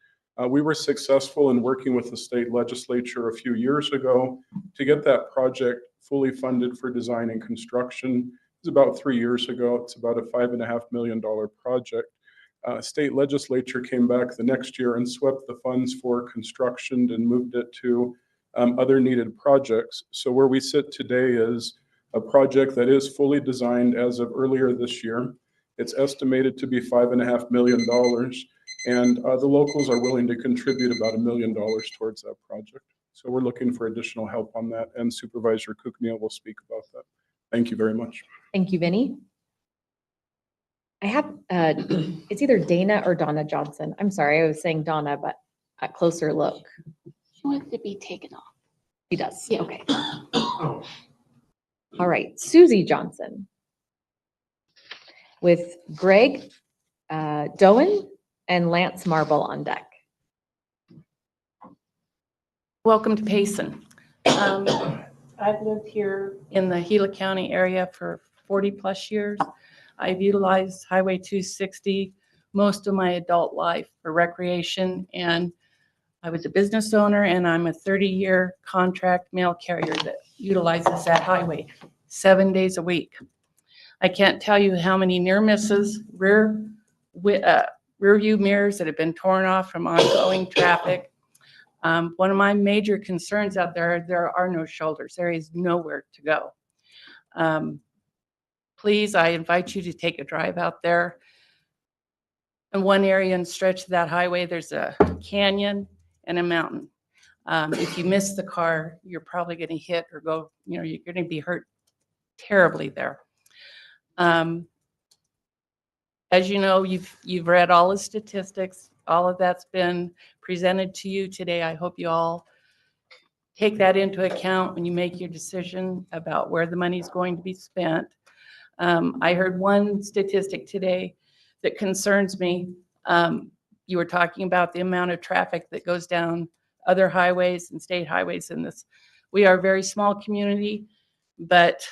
We were successful in working with the state legislature a few years ago to get that project fully funded for design and construction. It was about 3 years ago. It's about a $5.5 million project. State legislature came back the next year and swept the funds for construction and moved it to other needed projects. So where we sit today is a project that is fully designed as of earlier this year. It's estimated to be $5.5 million, and the locals are willing to contribute about $1 million towards that project. So we're looking for additional help on that, and Supervisor Kuknio will speak about that. Thank you very much. Thank you, Vinny. I have, it's either Dana or Donna Johnson. I'm sorry, I was saying Donna, but a closer look. She wants to be taken off. She does, Yeah. okay. All right, Susie Johnson with Greg Doan and Lance Marble on deck. Welcome to Payson. I've lived here in the Gila County area for 40 plus years. I've utilized Highway 260 most of my adult life for recreation, and I was a business owner, and I'm a 30-year contract mail carrier that utilizes that highway 7 days a week. I can't tell you how many near misses, rear view mirrors that have been torn off from ongoing traffic. One of my major concerns out there are no shoulders. There is nowhere to go. Please, I invite you to take a drive out there. In one area and stretch of that highway, there's a canyon and a mountain. If you miss the car, you're probably going to hit or go, you're going to be hurt terribly there. As you know, you've read all the statistics. All of that's been presented to you today. I hope you all take that into account when you make your decision about where the money is going to be spent. I heard one statistic today that concerns me. You were talking about the amount of traffic that goes down other highways and state highways in this. We are a very small community, but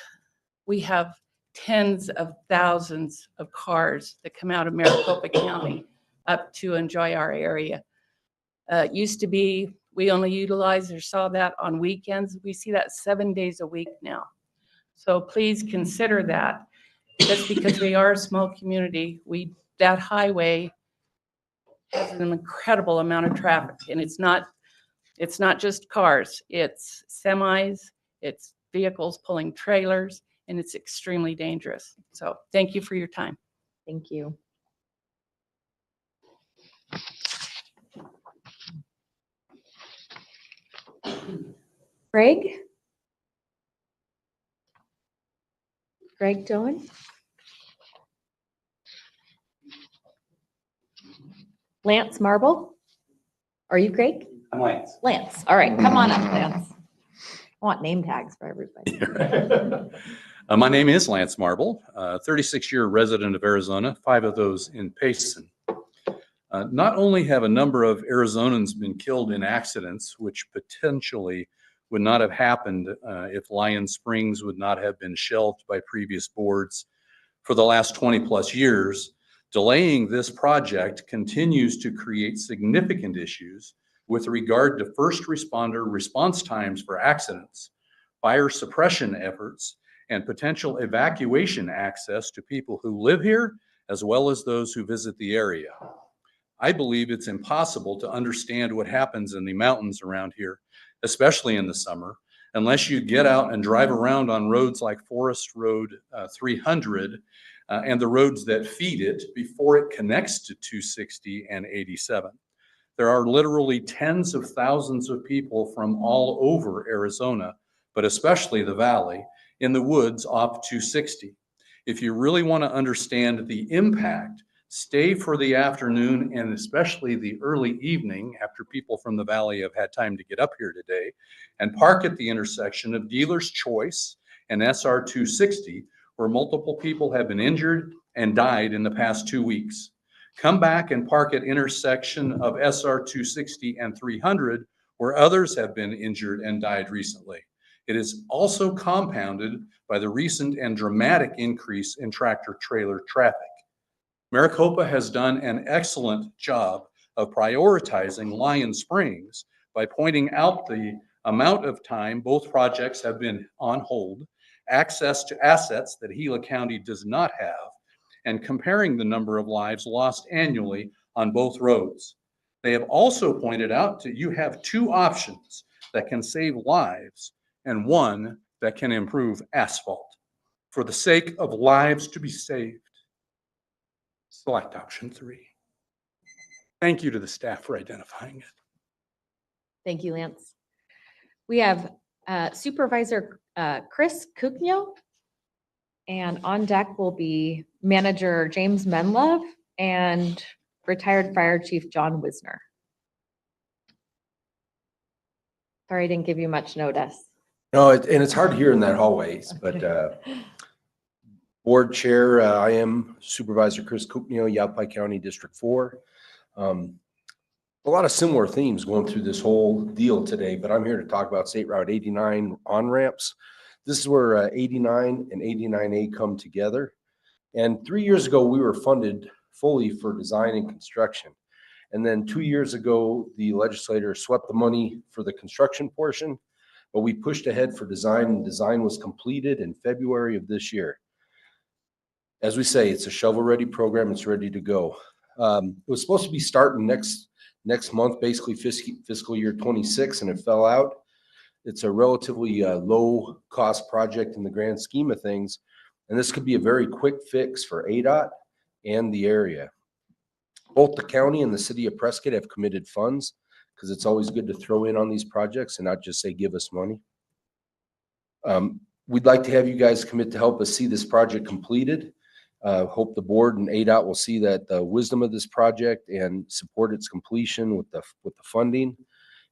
we have tens of thousands of cars that come out of Maricopa County up to enjoy our area. It used to be we only utilized or saw that on weekends. We see that 7 days a week now. So please consider that. Just because we are a small community, that highway has an incredible amount of traffic, and it's not just cars, it's semis, it's vehicles pulling trailers, and it's extremely dangerous. So thank you for your time. Thank you. Greg? Greg Dillon? Lance Marble? Are you Greg? I'm Lance. Lance. All right, come on up, Lance. I want name tags for everybody. My name is Lance Marble, 36-year resident of Arizona, 5 of those in Payson. Not only have a number of Arizonans been killed in accidents, which potentially would not have happened if Lion Springs would not have been shelved by previous boards for the last 20 plus years, delaying this project continues to create significant issues with regard to first responder response times for accidents, fire suppression efforts, and potential evacuation access to people who live here, as well as those who visit the area. I believe it's impossible to understand what happens in the mountains around here, especially in the summer, unless you get out and drive around on roads like Forest Road 300 and the roads that feed it before it connects to 260 and 87. There are literally tens of thousands of people from all over Arizona, but especially the valley, in the woods off 260. If you really want to understand the impact, stay for the afternoon and especially the early evening after people from the valley have had time to get up here today, and park at the intersection of Dealer's Choice and SR 260, where multiple people have been injured and died in the past 2 weeks. Come back and park at intersection of SR 260 and 300, where others have been injured and died recently. It is also compounded by the recent and dramatic increase in tractor-trailer traffic. Maricopa has done an excellent job of prioritizing Lion Springs by pointing out the amount of time both projects have been on hold, access to assets that Gila County does not have, and comparing the number of lives lost annually on both roads. They have also pointed out that you have 2 options that can save lives and 1 that can improve asphalt. For the sake of lives to be saved, select option 3. Thank you to the staff for identifying it. Thank you, Lance. We have Supervisor Chris Kuknyo, and on deck will be Manager James Menlove and retired Fire Chief John Wisner. Sorry, I didn't give you much notice. No, and it's hard to hear in that hallways, but Board Chair, I am Supervisor Chris Kuknyo, Yavapai County District 4. A lot of similar themes going through this whole deal today, but I'm here to talk about State Route 89 on-ramps. This is where 89 and 89A come together. And 3 years ago, we were funded fully for design and construction. And then 2 years ago, the legislator swept the money for the construction portion, but we pushed ahead for design, and design was completed in February of this year. As we say, it's a shovel-ready program. It's ready to go. It was supposed to be starting next month, basically fiscal year 26, and it fell out. It's a relatively low-cost project in the grand scheme of things, and this could be a very quick fix for ADOT and the area. Both the county and the city of Prescott have committed funds, because it's always good to throw in on these projects and not just say, give us money. We'd like to have you guys commit to help us see this project completed. Hope the board and ADOT will see that the wisdom of this project and support its completion with the funding.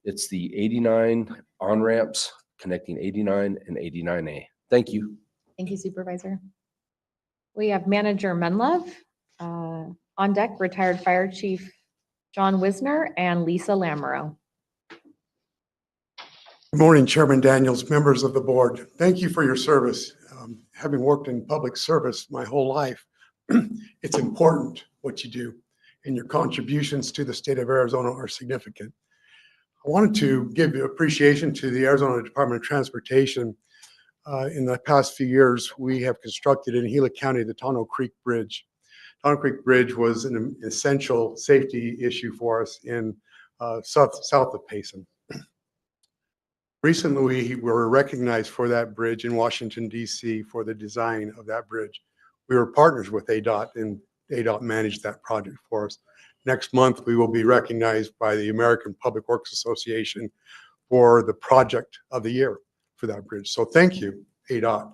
It's the 89 on-ramps connecting 89 and 89A. Thank you. Thank you, Supervisor. We have Manager Menlove, on deck, retired Fire Chief John Wisner and Lisa Lamoureux. Good morning, Chairman Daniels, members of the board. Thank you for your service. Having worked in public service my whole life, it's important what you do, and your contributions to the state of Arizona are significant. I wanted to give appreciation to the Arizona Department of Transportation. In the past few years, we have constructed in Gila County the Tonto Creek Bridge. Tonto Creek Bridge was an essential safety issue for us in south of Payson. Recently, we were recognized for that bridge in Washington, D.C. for the design of that bridge. We were partners with ADOT, and ADOT managed that project for us. Next month, we will be recognized by the American Public Works Association for the project of the year for that bridge. So thank you, ADOT,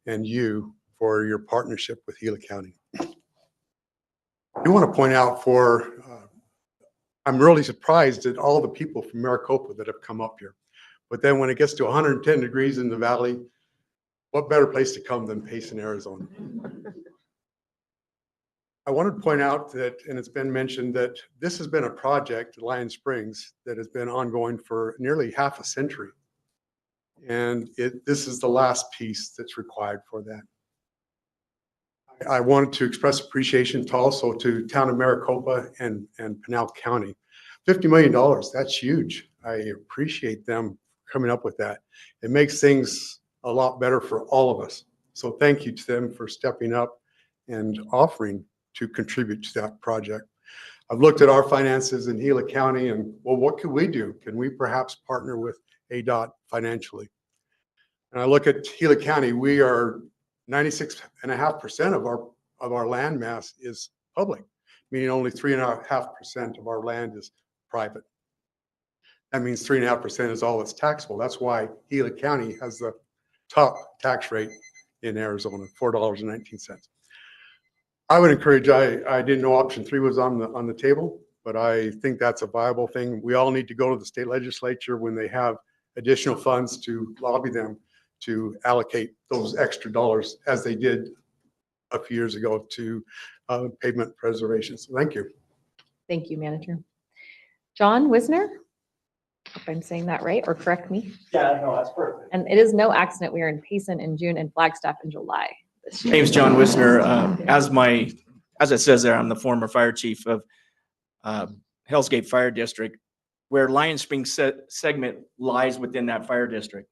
and you for your partnership with Gila County. I want to point out I'm really surprised at all the people from Maricopa that have come up here. But then when it gets to 110 degrees in the valley, what better place to come than Payson, Arizona? I wanted to point out that, and it's been mentioned, that this has been a project at Lion Springs that has been ongoing for nearly half a century. And this is the last piece that's required for that. I wanted to express appreciation also to town of Maricopa and Pinal County. $50 million, that's huge. I appreciate them coming up with that. It makes things a lot better for all of us. So thank you to them for stepping up and offering to contribute to that project. I've looked at our finances in Gila County and, well, what could we do? Can we perhaps partner with ADOT financially? And I look at Gila County, we are 96.5% of our land mass is public, meaning only 3.5% of our land is private. That means 3.5% is all that's taxable. That's why Gila County has the top tax rate in Arizona, $4.19. I would encourage, I didn't know option 3 was on the table, but I think that's a viable thing. We all need to go to the state legislature when they have additional funds to lobby them to allocate those extra dollars as they did a few years ago to pavement preservation. So thank you. Thank you, Manager. John Wisner, if I'm saying that right, or correct me. Yeah, no, that's perfect. And it is no accident we are in Payson in June and Flagstaff in July this year. My name's John Wisner. As it says there, I'm the former fire chief of Hell's Gate Fire District, where Lion Springs segment lies within that fire district.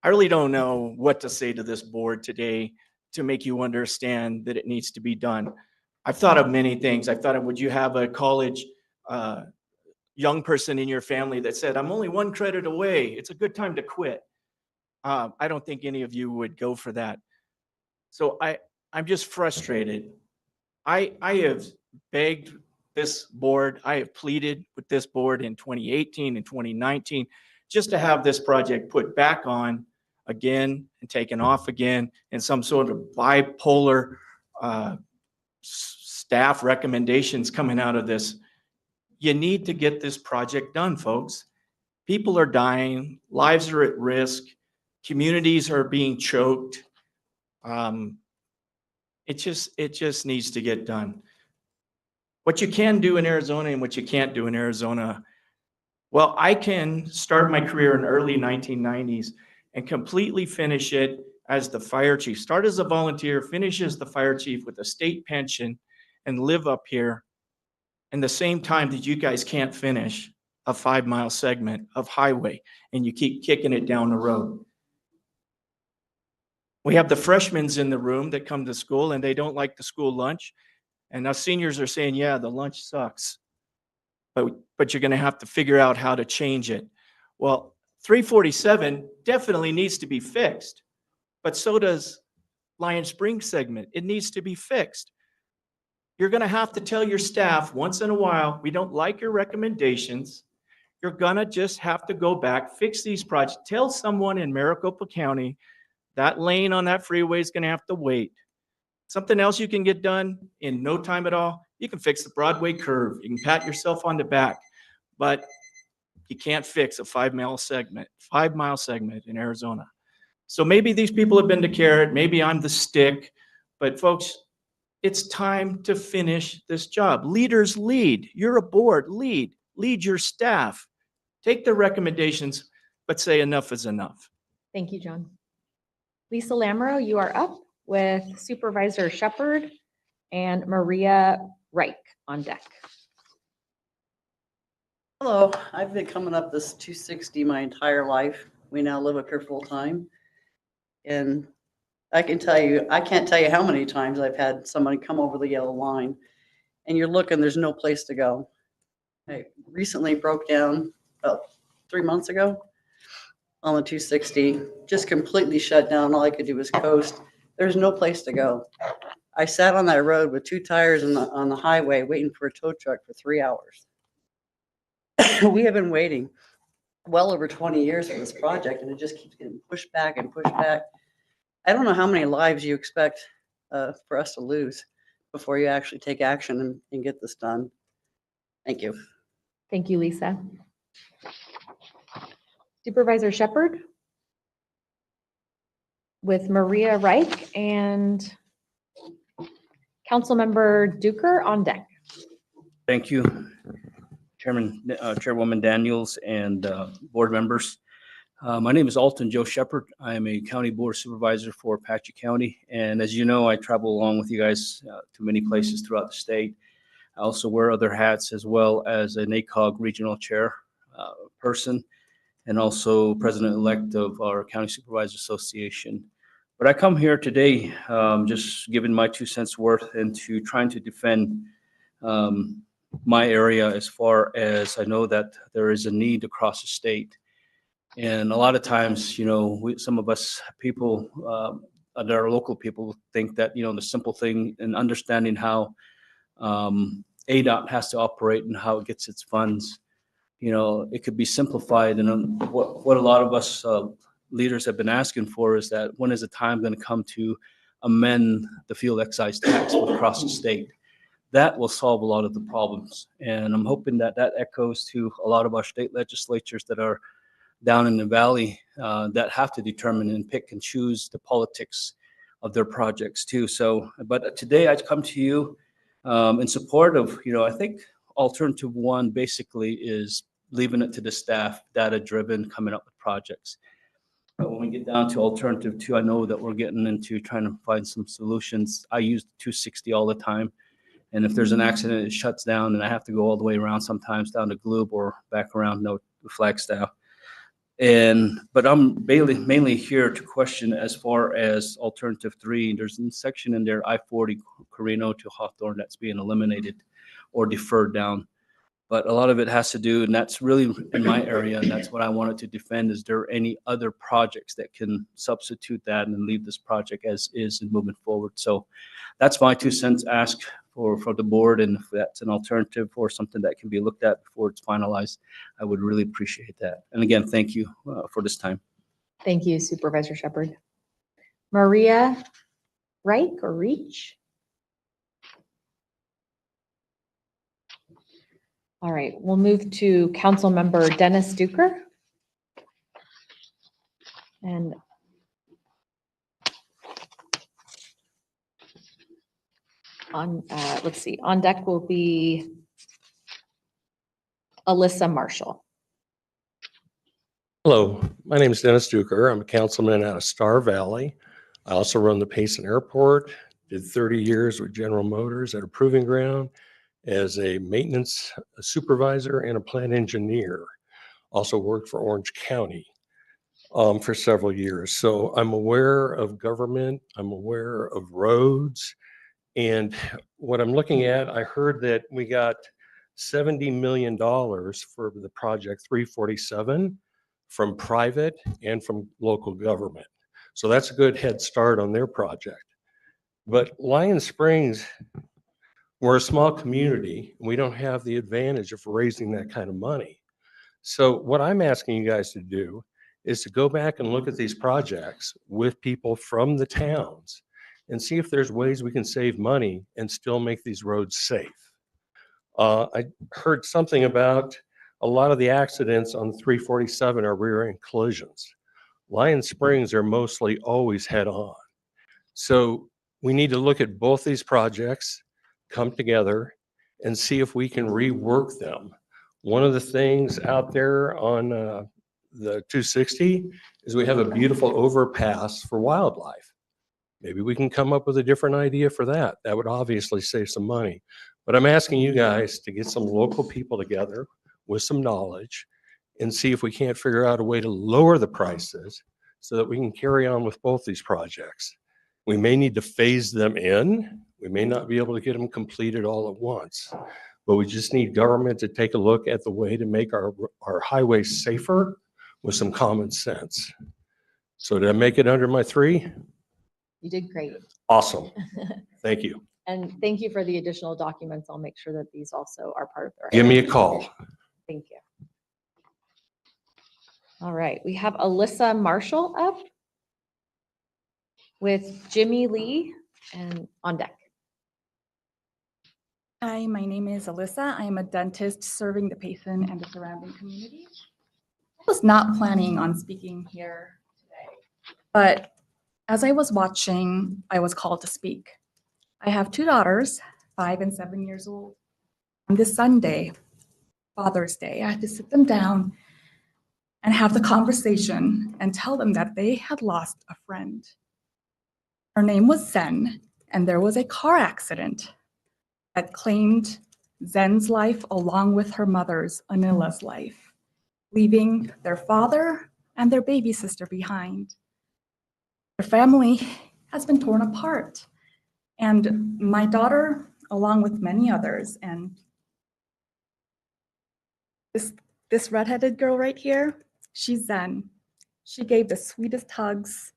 I really don't know what to say to this board today to make you understand that it needs to be done. I've thought of many things. I've thought of, would you have a college young person in your family that said, I'm only 1 credit away, it's a good time to quit. I don't think any of you would go for that. So I'm just frustrated. I have begged this board, I have pleaded with this board in 2018 and 2019 just to have this project put back on again and taken off again in some sort of bipolar staff recommendations coming out of this. You need to get this project done, folks. People are dying, lives are at risk, communities are being choked. It just needs to get done. What you can do in Arizona and what you can't do in Arizona. Well, I can start my career in early 1990s and completely finish it as the fire chief. Start as a volunteer, finish as the fire chief with a state pension, and live up here in the same time that you guys can't finish a 5-mile segment of highway and you keep kicking it down the road. We have the freshmen in the room that come to school and they don't like the school lunch. And now seniors are saying, yeah, the lunch sucks. But you're going to have to figure out how to change it. Well, 347 definitely needs to be fixed, but so does Lion Springs segment. It needs to be fixed. You're going to have to tell your staff once in a while, we don't like your recommendations. You're going to just have to go back, fix these projects. Tell someone in Maricopa County that lane on that freeway is going to have to wait. Something else you can get done in no time at all. You can fix the Broadway curve. You can pat yourself on the back, but you can't fix a 5-mile segment in Arizona. So maybe these people have been the carrot. Maybe I'm the stick, but folks, it's time to finish this job. Leaders lead. You're a board. Lead your staff. Take the recommendations, but say enough is enough. Thank you, John. Lisa Lamoureux, you are up with Supervisor Shepherd and Maria Reich on deck. Hello, I've been coming up this 260 my entire life. We now live up here full time. And I can't tell you how many times I've had somebody come over the yellow line and you're looking, there's no place to go. I recently broke down about 3 months ago on the 260, just completely shut down. All I could do was coast. There's no place to go. I sat on that road with 2 tires on the highway waiting for a tow truck for 3 hours. We have been waiting well over 20 years for this project, and it just keeps getting pushed back and pushed back. I don't know how many lives you expect for us to lose before you actually take action and get this done. Thank you. Thank you, Lisa. Supervisor Shepherd with Maria Reich and Councilmember Duker on deck. Thank you, Chairwoman Daniels and board members. My name is Alton Joe Shepherd. I am a county board supervisor for Apache County. And as you know, I travel along with you guys to many places throughout the state. I also wear other hats as well as an ACOG regional chair person and also president-elect of our County Supervisors Association. But I come here today just giving my 2 cents worth into trying to defend my area as far as I know that there is a need across the state. And a lot of times, you know, some of us people, that are local people, think that, you know, the simple thing in understanding how ADOT has to operate and how it gets its funds, you know, it could be simplified. And what a lot of us leaders have been asking for is that when is the time going to come to amend the fuel excise tax across the state? That will solve a lot of the problems. And I'm hoping that that echoes to a lot of our state legislatures that are down in the valley that have to determine and pick and choose the politics of their projects too. So, but today I come to you in support of, you know, I think alternative one basically is leaving it to the staff, data driven, coming up with projects. But when we get down to alternative two, I know that we're getting into trying to find some solutions. I use 260 all the time. And if there's an accident, it shuts down and I have to go all the way around sometimes down to Gloob or back around Flagstaff. But I'm mainly here to question as far as alternative three. There's a section in there, I-40 Carino to Hawthorne, that's being eliminated or deferred down. But a lot of it has to do, and that's really in my area, and that's what I wanted to defend. Is there any other projects that can substitute that and leave this project as is and moving forward? So that's my 2 cents ask for the board, and if that's an alternative or something that can be looked at before it's finalized, I would really appreciate that. And again, thank you for this time. Thank you, Supervisor Shepherd. Maria Reich or Reach? All right, we'll move to Councilmember Dennis Duker. And on, let's see, on deck will be Alyssa Marshall. Hello, my name is Dennis Duker. I'm a councilman out of Star Valley. I also run the Payson Airport, did 30 years with General Motors at a proving ground, as a maintenance supervisor and a plant engineer. Also worked for Orange County for several years. So I'm aware of government, I'm aware of roads. And what I'm looking at, I heard that we got $70 million for the project 347 from private and from local government. So that's a good head start on their project. But Lion Springs, we're a small community. We don't have the advantage of raising that kind of money. So what I'm asking you guys to do is to go back and look at these projects with people from the towns and see if there's ways we can save money and still make these roads safe. I heard something about a lot of the accidents on 347 are rear end collisions. Lion Springs are mostly always head on. So we need to look at both these projects, come together and see if we can rework them. One of the things out there on the 260 is we have a beautiful overpass for wildlife. Maybe we can come up with a different idea for that. That would obviously save some money. But I'm asking you guys to get some local people together with some knowledge and see if we can't figure out a way to lower the prices so that we can carry on with both these projects. We may need to phase them in. We may not be able to get them completed all at once, but we just need government to take a look at the way to make our highways safer with some common sense. So did I make it under my 3? You did great. Awesome. Thank you. And thank you for the additional documents. I'll make sure that these also are part of the record. Give me a call. Thank you. All right, we have Alyssa Marshall up with Jimmy Lee and on deck. Hi, my name is Alyssa. I am a dentist serving the Payson and the surrounding community. I was not planning on speaking here today, but as I was watching, I was called to speak. I have 2 daughters, 5 and 7 years old. On this Sunday, Father's Day, I had to sit them down and have the conversation and tell them that they had lost a friend. Her name was Zen, and there was a car accident that claimed Zen's life along with her mother's, Anila's life, leaving their father and their baby sister behind. Their family has been torn apart. And my daughter, along with many others, and this redheaded girl right here, she's Zen. She gave the sweetest hugs.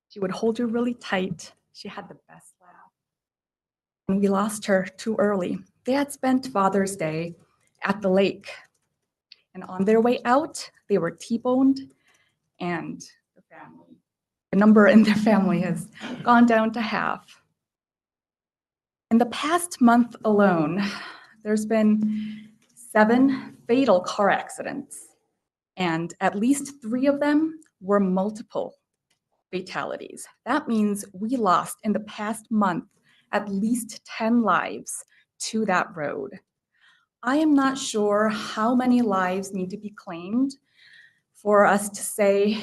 She would hold you really tight. She had the best laugh. And we lost her too early. They had spent Father's Day at the lake. And on their way out, they were T-boned, and the number in their family has gone down to half. In the past month alone, there's been 7 fatal car accidents, and at least 3 of them were multiple fatalities. That means we lost in the past month at least 10 lives to that road. I am not sure how many lives need to be claimed for us to say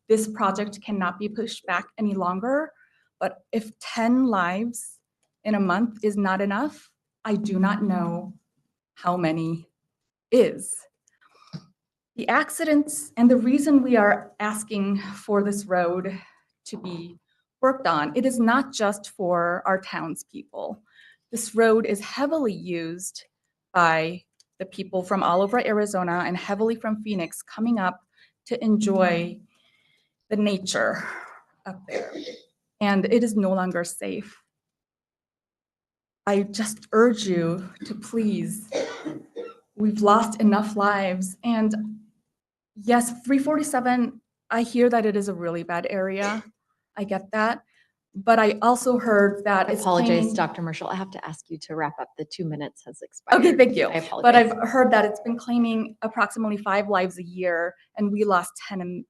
this project cannot be pushed back any longer, but if 10 lives in a month is not enough, I do not know how many is. The accidents and the reason we are asking for this road to be worked on, it is not just for our townspeople. This road is heavily used by the people from all over Arizona and heavily from Phoenix coming up to enjoy the nature up there. And it is no longer safe. I just urge you to please, we've lost enough lives. And yes, 347, I hear that it is a really bad area. I get that. But I also heard that I it's apologize, claiming- Dr. Marshall. I have to ask you to wrap up. The 2 minutes has expired. Okay, thank you. I apologize. But I've heard that it's been claiming approximately 5 lives a year, and we lost 10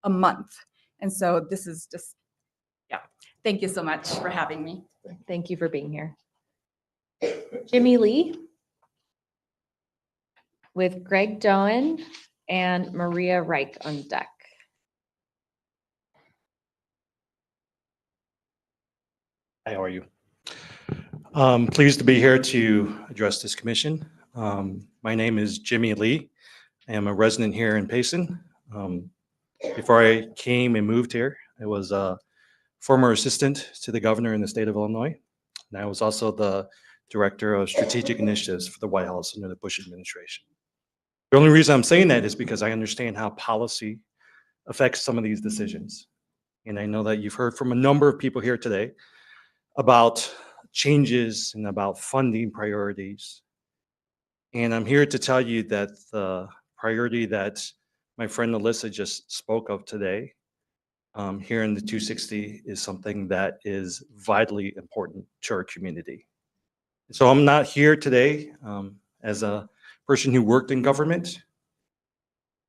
a month. And so this is just, yeah. Thank you so much for having me. Thank you for being here. Jimmy Lee with Greg Doan and Maria Reich on deck. Hi, how are you? Pleased to be here to address this commission. My name is Jimmy Lee. I am a resident here in Payson. Before I came and moved here, I was a former assistant to the governor in the state of Illinois. And I was also the director of strategic initiatives for the White House under the Bush administration. The only reason I'm saying that is because I understand how policy affects some of these decisions. And I know that you've heard from a number of people here today about changes and about funding priorities. And I'm here to tell you that the priority that my friend Alyssa just spoke of today here in the 260 is something that is vitally important to our community. So I'm not here today as a person who worked in government.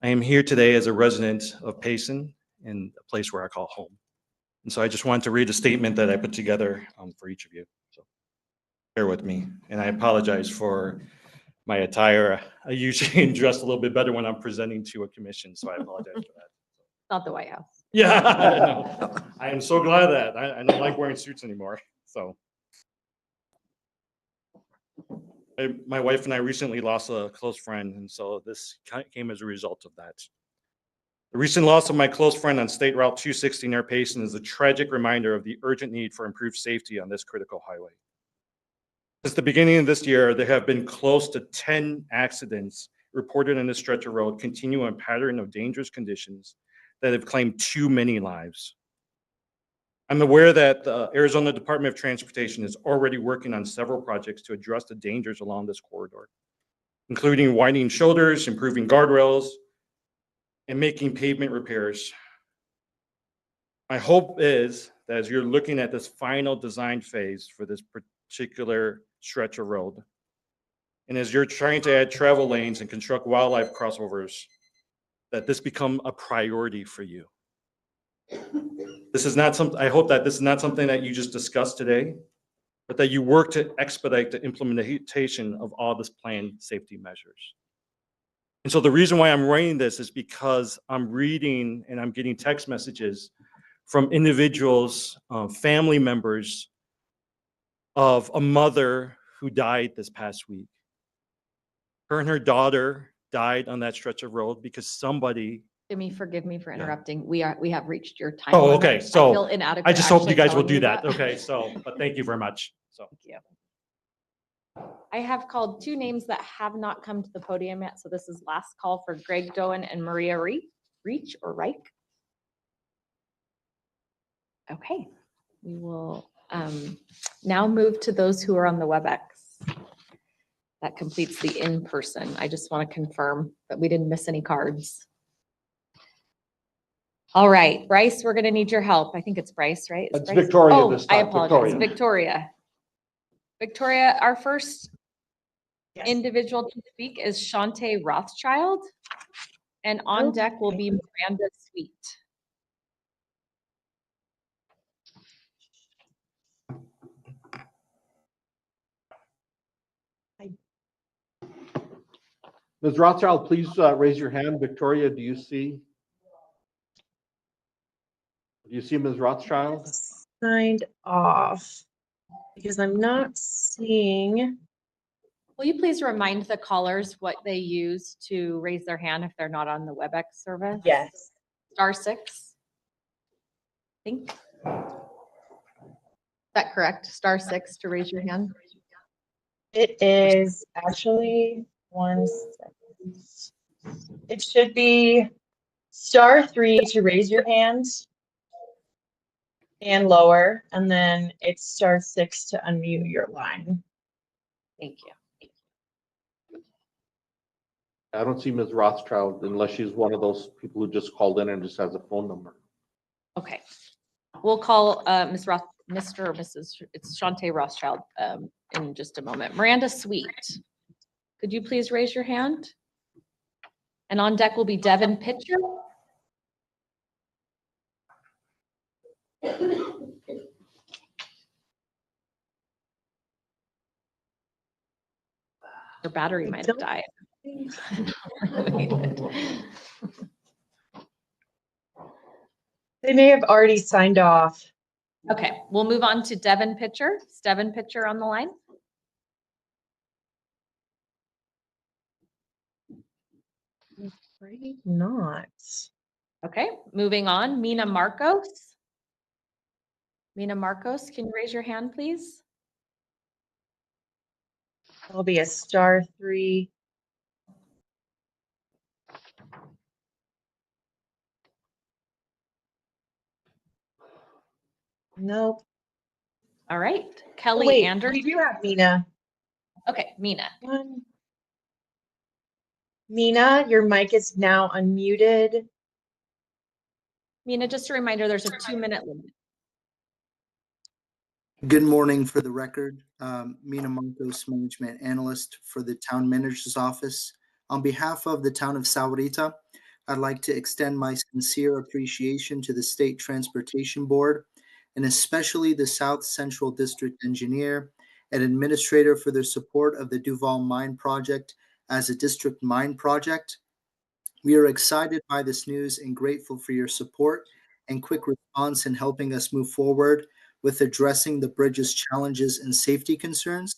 I am here today as a resident of Payson in a place where I call home. And so I just wanted to read a statement that I put together for each of you. So bear with me. And I apologize for my attire. I usually dress a little bit better when I'm presenting to a commission, so I apologize for that. Not the White House. Yeah, I know. I am so glad that I don't like wearing suits anymore. So my wife and I recently lost a close friend, and so this came as a result of that. The recent loss of my close friend on State Route 260 near Payson is a tragic reminder of the urgent need for improved safety on this critical highway. Since the beginning of this year, there have been close to 10 accidents reported on this stretch of road, continuing a pattern of dangerous conditions that have claimed too many lives. I'm aware that the Arizona Department of Transportation is already working on several projects to address the dangers along this corridor, including widening shoulders, improving guardrails, and making pavement repairs. My hope is that as you're looking at this final design phase for this particular stretch of road, and as you're trying to add travel lanes and construct wildlife crossovers, that this become a priority for you. This is not something, I hope that this is not something that you just discussed today, but that you work to expedite the implementation of all this planned safety measures. And so the reason why I'm writing this is because I'm reading and I'm getting text messages from individuals, family members of a mother who died this past week. Her and her daughter died on that stretch of road because somebody. Jimmy, forgive me for interrupting. We have reached your time. Oh, limit. okay. I So feel inadequate I just hope actually you guys will telling do that. that. Okay. So, but thank you very much. So. Thank you. I have called two names that have not come to the podium yet. So this is last call for Greg Doan and Maria Reich. Okay, we will now move to those who are on the WebEx. That completes the in-person. I just want to confirm that we didn't miss any cards. All right, Bryce, we're going to need your help. I think it's Bryce, right? It's Bryce? Victoria Oh, this I time, apologize. Victoria. Victoria, our first individual to speak is Shantae Rothschild, and on deck will be Miranda Sweet. Ms. Rothschild, please raise your hand. Victoria, do you see? Do you see Ms. Rothschild? Signed off because I'm not seeing. Will you please remind the callers what they use to raise their hand if they're not on the WebEx service? Yes. *6. I think. Is that correct? *6 to raise your hand? It is actually 1 second. It should be *3 to raise your hand and lower, and then it's *6 to unmute your line. Thank you. I don't see Ms. Rothschild unless she's one of those people who just called in and just has a phone number. Okay. We'll call Ms. Roth, Mr. or Mrs. It's Shantae Rothschild in just a moment. Miranda Sweet, could you please raise your hand? And on deck will be Devin Pitcher. Your battery might have died. They may have already signed off. Okay, we'll move on to Devin Pitcher. Is Devin Pitcher on the line? Afraid not. Okay, moving on, Mina Marcos. Mina Marcos, can you raise your hand, please? It'll be a *3. Nope. All right, Oh, Kelly wait, Anderson. we do have Mina. Okay, Mina. Mina, your mic is now unmuted. Mina, just a reminder, there's a 2-minute limit. Good morning. For the record, Mina Marcos, Management Analyst for the Town Manager's Office. On behalf of the Town of Sahuarita, I'd like to extend my sincere appreciation to the State Transportation Board, and especially the South Central District Engineer and Administrator for their support of the Duval Mine Project as a district mine project. We are excited by this news and grateful for your support and quick response in helping us move forward with addressing the bridge's challenges and safety concerns.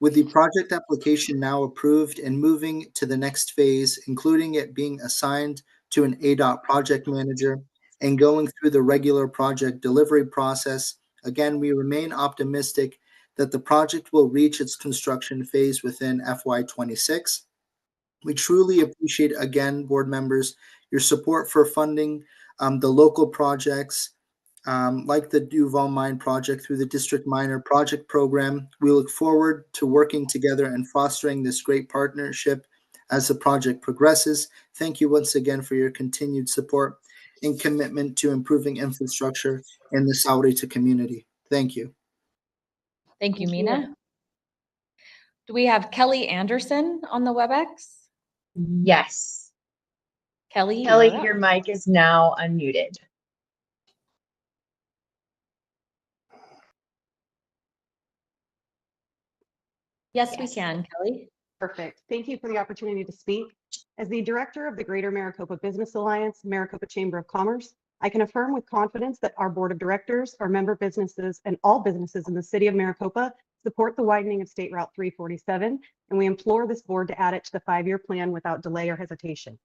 With the project application now approved and moving to the next phase, including it being assigned to an ADOT project manager and going through the regular project delivery process, again, we remain optimistic that the project will reach its construction phase within FY26. We truly appreciate, again, board members, your support for funding the local projects like the Duval Mine Project through the District Miner Project Program. We look forward to working together and fostering this great partnership as the project progresses. Thank you once again for your continued support and commitment to improving infrastructure in the Sahuarita community. Thank you. Thank you, Mina. Do we have Kelly Anderson on the WebEx? Yes. Kelly, Kelly, you're up. your mic is now unmuted. Yes, we can, Kelly. Perfect. Thank you for the opportunity to speak. As the director of the Greater Maricopa Business Alliance, Maricopa Chamber of Commerce, I can affirm with confidence that our board of directors, our member businesses, and all businesses in the city of Maricopa support the widening of State Route 347, and we implore this board to add it to the 5-year plan without delay or hesitation.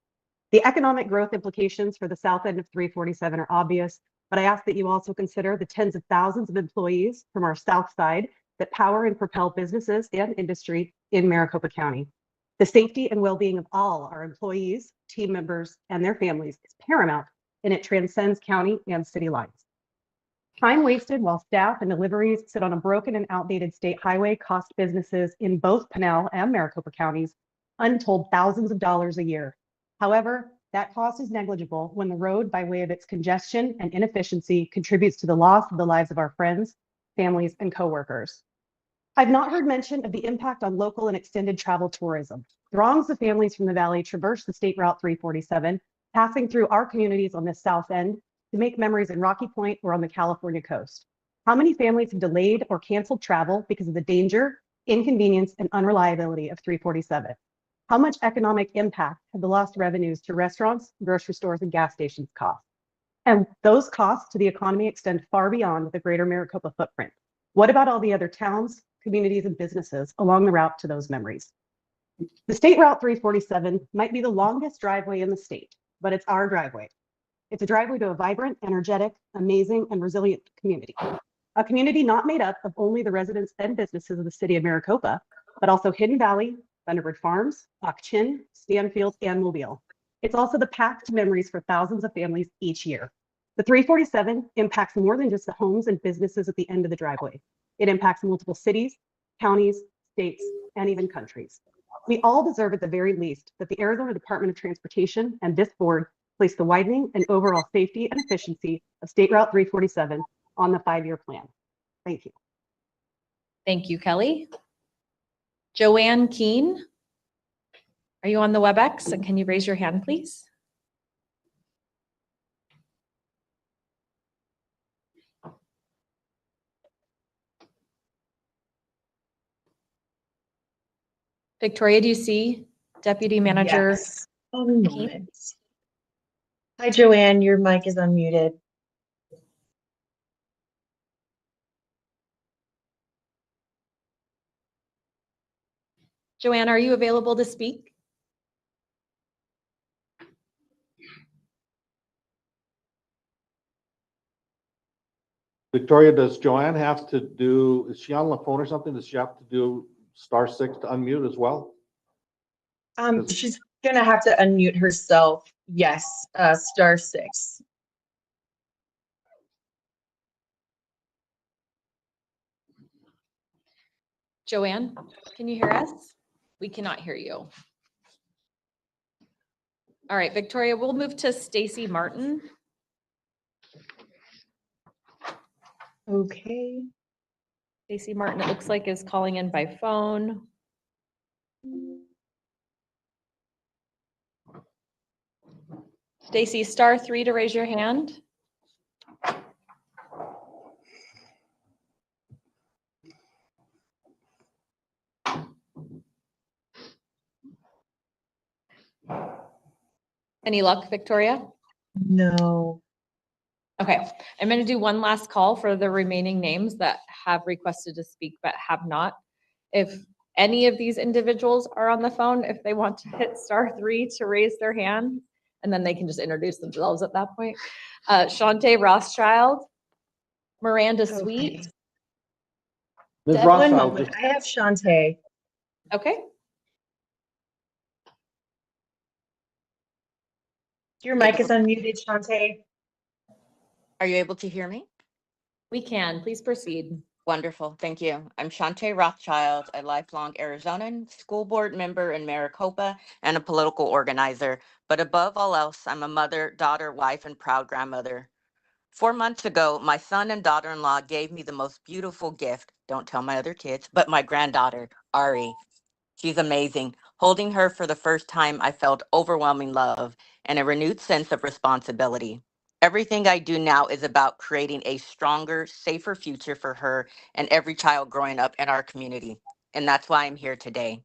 The economic growth implications for the south end of 347 are obvious, but I ask that you also consider the tens of thousands of employees from our south side that power and propel businesses and industry in Maricopa County. The safety and well-being of all our employees, team members, and their families is paramount, and it transcends county and city lines. Time wasted while staff and deliveries sit on a broken and outdated state highway cost businesses in both Pinal and Maricopa counties untold thousands of dollars a year. However, that cost is negligible when the road, by way of its congestion and inefficiency, contributes to the loss of the lives of our friends, families, and coworkers. I've not heard mention of the impact on local and extended travel tourism. Throngs of families from the valley traverse the State Route 347, passing through our communities on the south end to make memories in Rocky Point or on the California coast. How many families have delayed or canceled travel because of the danger, inconvenience, and unreliability of 347? How much economic impact have the lost revenues to restaurants, grocery stores, and gas stations cost? And those costs to the economy extend far beyond the greater Maricopa footprint. What about all the other towns, communities, and businesses along the route to those memories? The State Route 347 might be the longest driveway in the state, but it's our driveway. It's a driveway to a vibrant, energetic, amazing, and resilient community. A community not made up of only the residents and businesses of the city of Maricopa, but also Hidden Valley, Thunderbird Farms, Chin, Stanfield, and Mobile. It's also the path to memories for thousands of families each year. The 347 impacts more than just the homes and businesses at the end of the driveway. It impacts multiple cities, counties, states, and even countries. We all deserve, at the very least, that the Arizona Department of Transportation and this board place the widening and overall safety and efficiency of State Route 347 on the 5-year plan. Thank you. Thank you, Kelly. Joanne Keene, are you on the WebEx? And can you raise your hand, please? Victoria, do you see Deputy Manager? Yes. One moment. Hi, Joanne, your mic is unmuted. Joanne, are you available to speak? Victoria, does Joanne have to do, is she on the phone or something? Does she have to do *6 to unmute as well? She's gonna have to unmute herself. Yes, *6. Joanne, can you hear us? We cannot hear you. All right, Victoria, we'll move to Stacy Martin. Okay. Stacy Martin, it looks like, is calling in by phone. Stacy, *3 to raise your hand. Any luck, Victoria? No. Okay, I'm going to do one last call for the remaining names that have requested to speak but have not. If any of these individuals are on the phone, if they want to hit *3 to raise their hand, and then they can just introduce themselves at that point. Shantae Rothschild, Miranda Sweet. Ms. One Rothschild, moment. just, I have Shantae. Okay. Your mic is unmuted, Shantae. Are you able to hear me? We can. Please proceed. Wonderful. Thank you. I'm Shantae Rothschild, a lifelong Arizonan, school board member in Maricopa, and a political organizer. But above all else, I'm a mother, daughter, wife, and proud grandmother. 4 months ago, my son and daughter-in-law gave me the most beautiful gift. Don't tell my other kids, but my granddaughter, Ari. She's amazing. Holding her for the first time, I felt overwhelming love and a renewed sense of responsibility. Everything I do now is about creating a stronger, safer future for her and every child growing up in our community. And that's why I'm here today.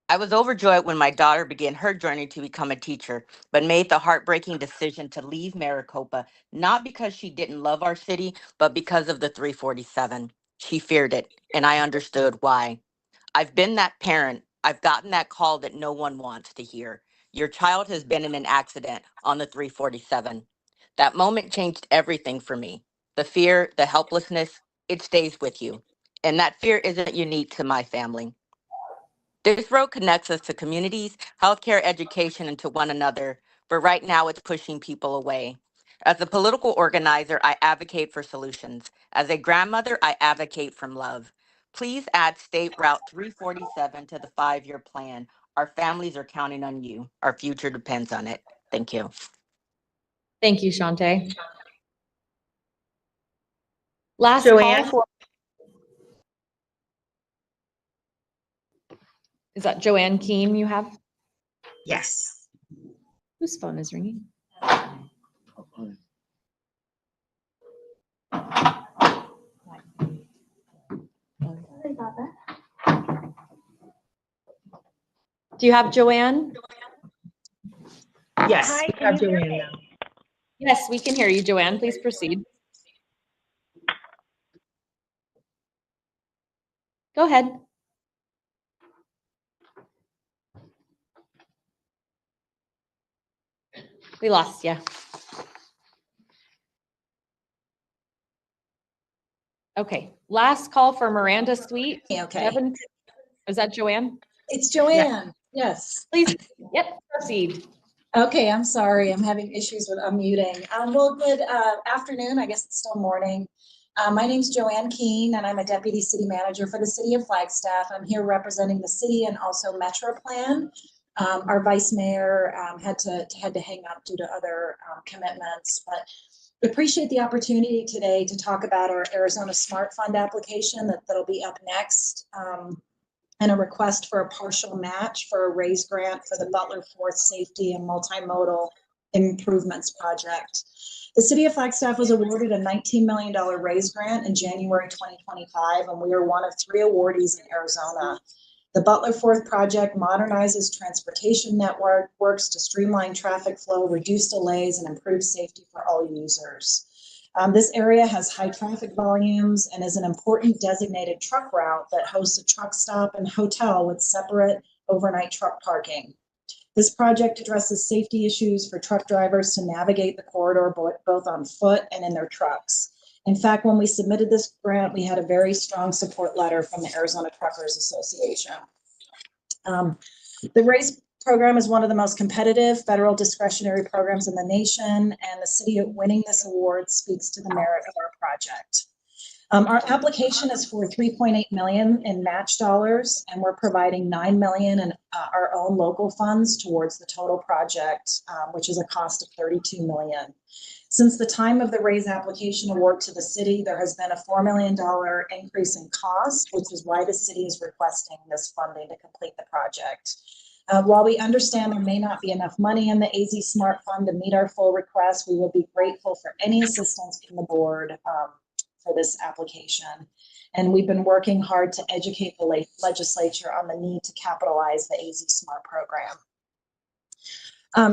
I was overjoyed when my daughter began her journey to become a teacher, but made the heartbreaking decision to leave Maricopa, not because she didn't love our city, but because of the 347. She feared it, and I understood why. I've been that parent. I've gotten that call that no one wants to hear. Your child has been in an accident on the 347. That moment changed everything for me. The fear, the helplessness, it stays with you. And that fear isn't unique to my family. This road connects us to communities, healthcare, education, and to one another. But right now, it's pushing people away. As a political organizer, I advocate for solutions. As a grandmother, I advocate from love. Please add State Route 347 to the 5-year plan. Our families are counting on you. Our future depends on it. Thank you. Thank you, Shantae. Last Joanne? call for. Is that Joanne Keene you have? Yes. Whose phone is ringing? Do you have Joanne? Yes, Hi, we can have you hear Joanne me? now. Yes, we can hear you, Joanne. Please proceed. Go ahead. We lost you. Okay, last call for Miranda Sweet. Okay. Devin, is that Joanne? It's Joanne. Yes. Please, yep, proceed. Okay, I'm sorry. I'm having issues with unmuting. Well, good afternoon. I guess it's still morning. My name's Joanne Keene, and I'm a deputy city manager for the city of Flagstaff. I'm here representing the city and also Metro Plan. Our vice mayor had to hang up due to other commitments, but appreciate the opportunity today to talk about our Arizona Smart Fund application that'll be up next. And a request for a partial match for a raise grant for the Butler Fourth Safety and Multimodal Improvements Project. The city of Flagstaff was awarded a $19 million raise grant in January 2025, and we are one of 3 awardees in Arizona. The Butler Fourth project modernizes transportation networks to streamline traffic flow, reduce delays, and improve safety for all users. This area has high traffic volumes and is an important designated truck route that hosts a truck stop and hotel with separate overnight truck parking. This project addresses safety issues for truck drivers to navigate the corridor both on foot and in their trucks. In fact, when we submitted this grant, we had a very strong support letter from the Arizona Truckers Association. The RACE program is one of the most competitive federal discretionary programs in the nation, and the city winning this award speaks to the merit of our project. Our application is for 3.8 million in match dollars, and we're providing 9 million in our own local funds towards the total project, which is a cost of 32 million. Since the time of the RAISE application award to the city, there has been a $4 million increase in cost, which is why the city is requesting this funding to complete the project. While we understand there may not be enough money in the AZ Smart Fund to meet our full request, we would be grateful for any assistance from the board for this application. And we've been working hard to educate the legislature on the need to capitalize the AZ Smart program.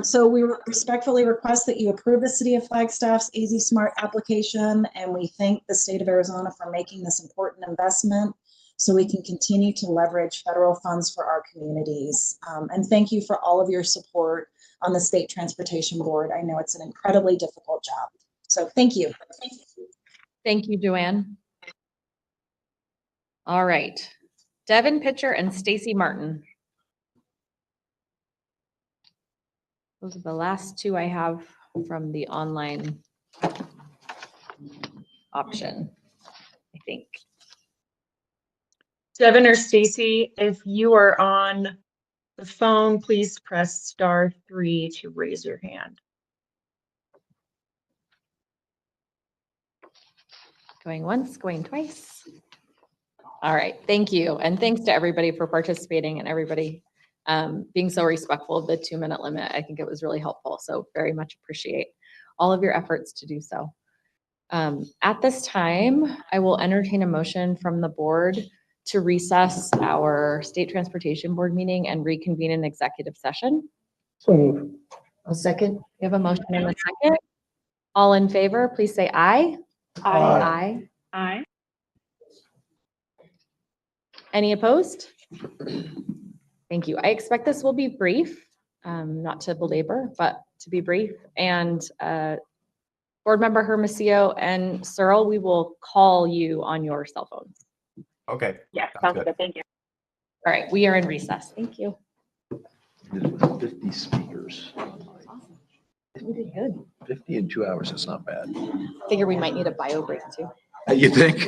So we respectfully request that you approve the City of Flagstaff's AZ Smart application, and we thank the state of Arizona for making this important investment so we can continue to leverage federal funds for our communities. And thank you for all of your support on the State Transportation Board. I know it's an incredibly difficult job. So thank you. Thank you, Joanne. All right. Devin Pitcher and Stacy Martin. Those are the last two I have from the online option, I think. Devin or Stacy, if you are on the phone, please press *3 to raise your hand. Going once, going twice. All right, thank you. And thanks to everybody for participating and everybody being so respectful of the 2-minute limit. I think it was really helpful. So very much appreciate all of your efforts to do so. At this time, I will entertain a motion from the board to recess our State Transportation Board meeting and reconvene an executive session. A second. We have a motion and a second. All in favor, please say aye. Aye. Aye. Any opposed? Thank you. I expect this will be brief, not to belabor, but to be brief. And Board Member Hermosillo and Searle, we will call you on your cell phones. Okay. Yeah, sounds good. Thank you. All right, we are in recess. Thank you. 50 speakers. We did good. 50 in 2 hours, that's not bad. Figure we might need a bio break too. You think?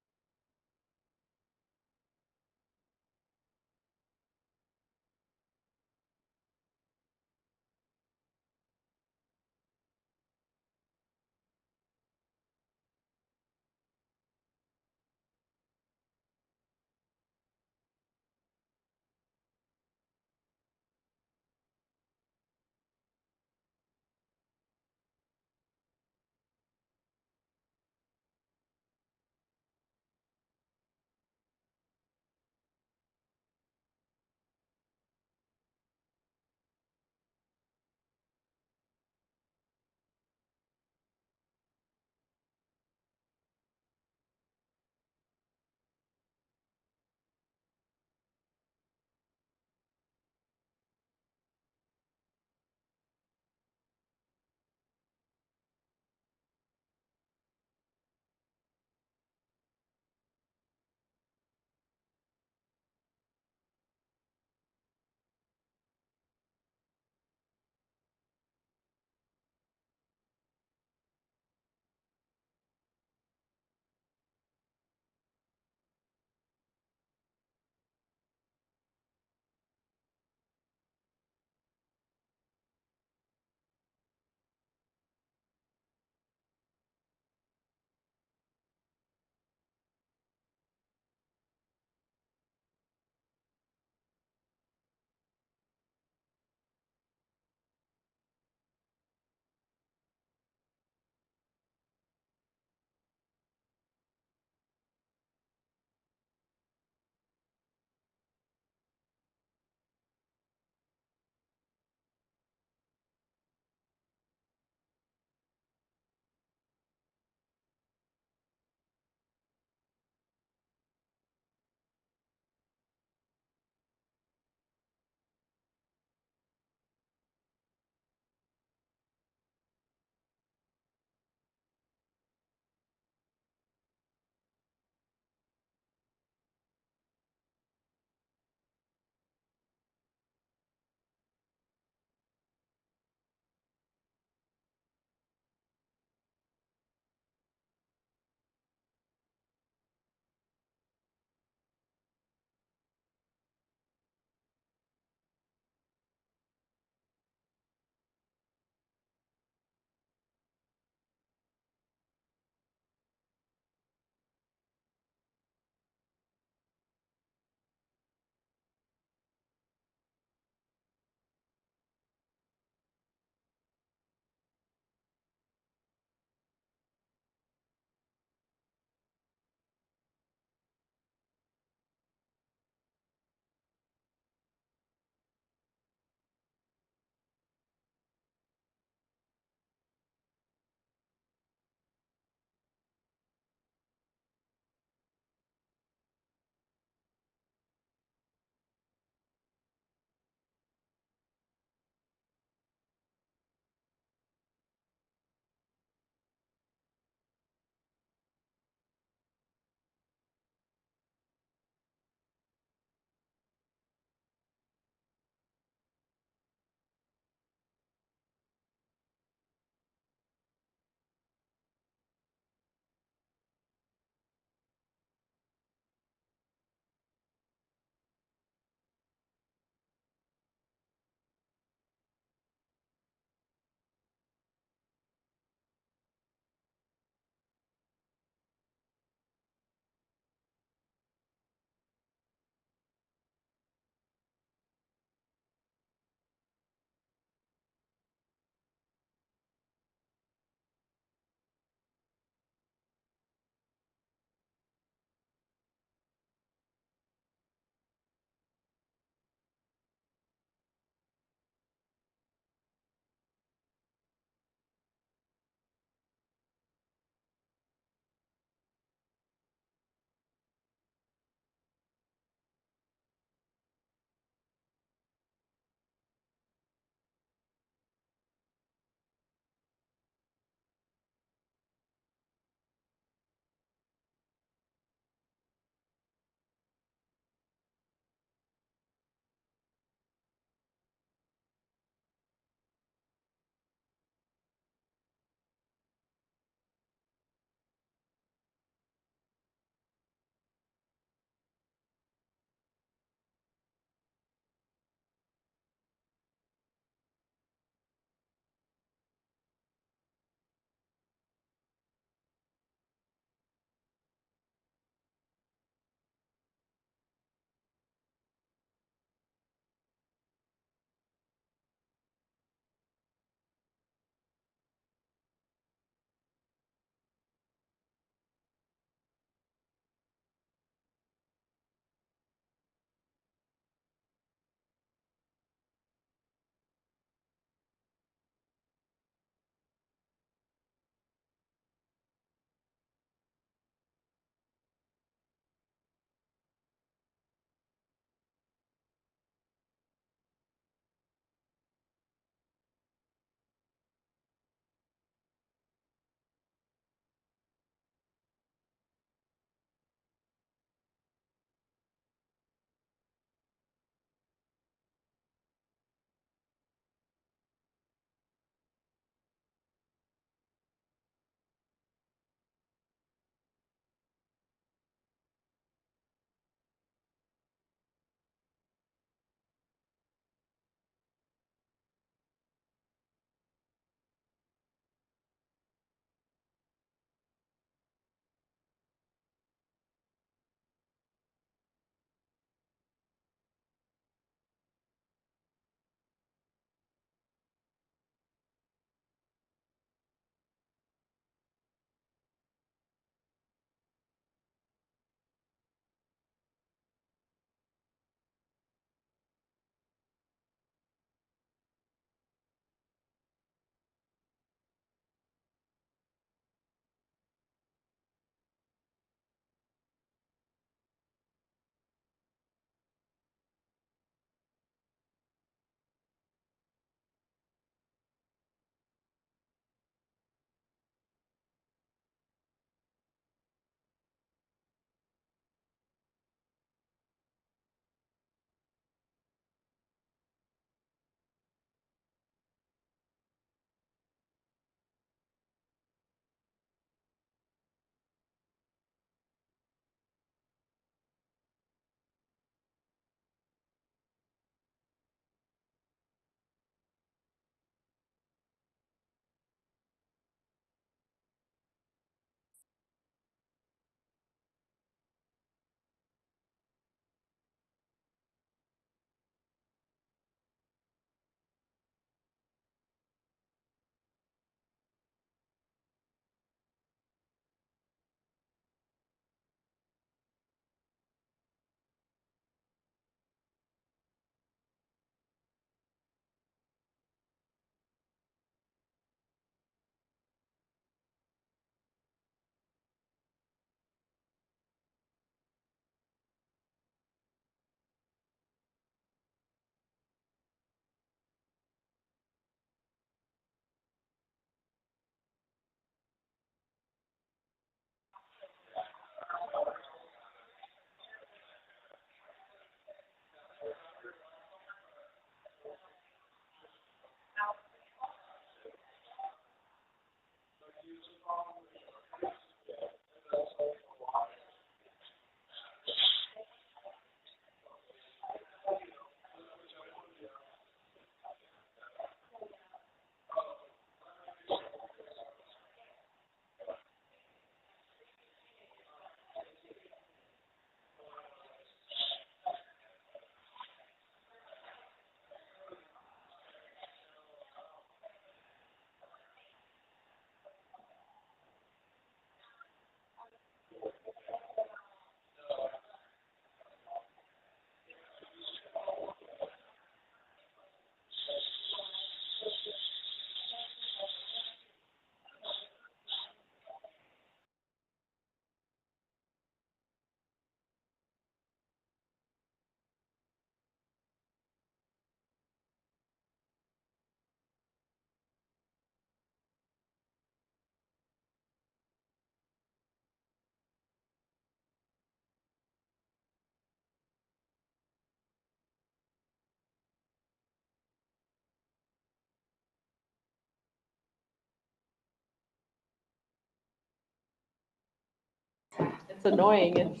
It's annoying. It's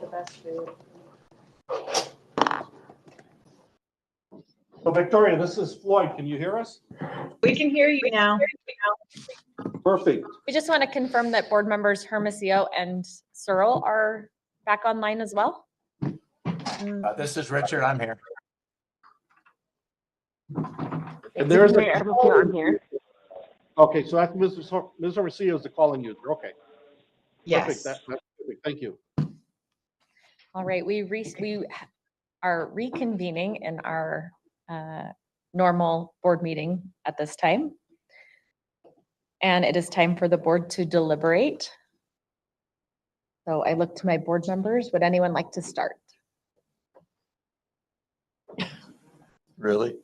the best food. So Victoria, this is Floyd. Can you hear us? We can hear you now. Perfect. We just want to confirm that board members Hermosillo and Searle are back online as well. This is Richard. I'm here. And there's I'm here. Okay, so that's Ms. Arceo is the calling user. Okay. Yes. Perfect. That's perfect. Thank you. All right, we are reconvening in our normal board meeting at this time. And it is time for the board to deliberate. So I look to my board members. Would anyone like to start? Really?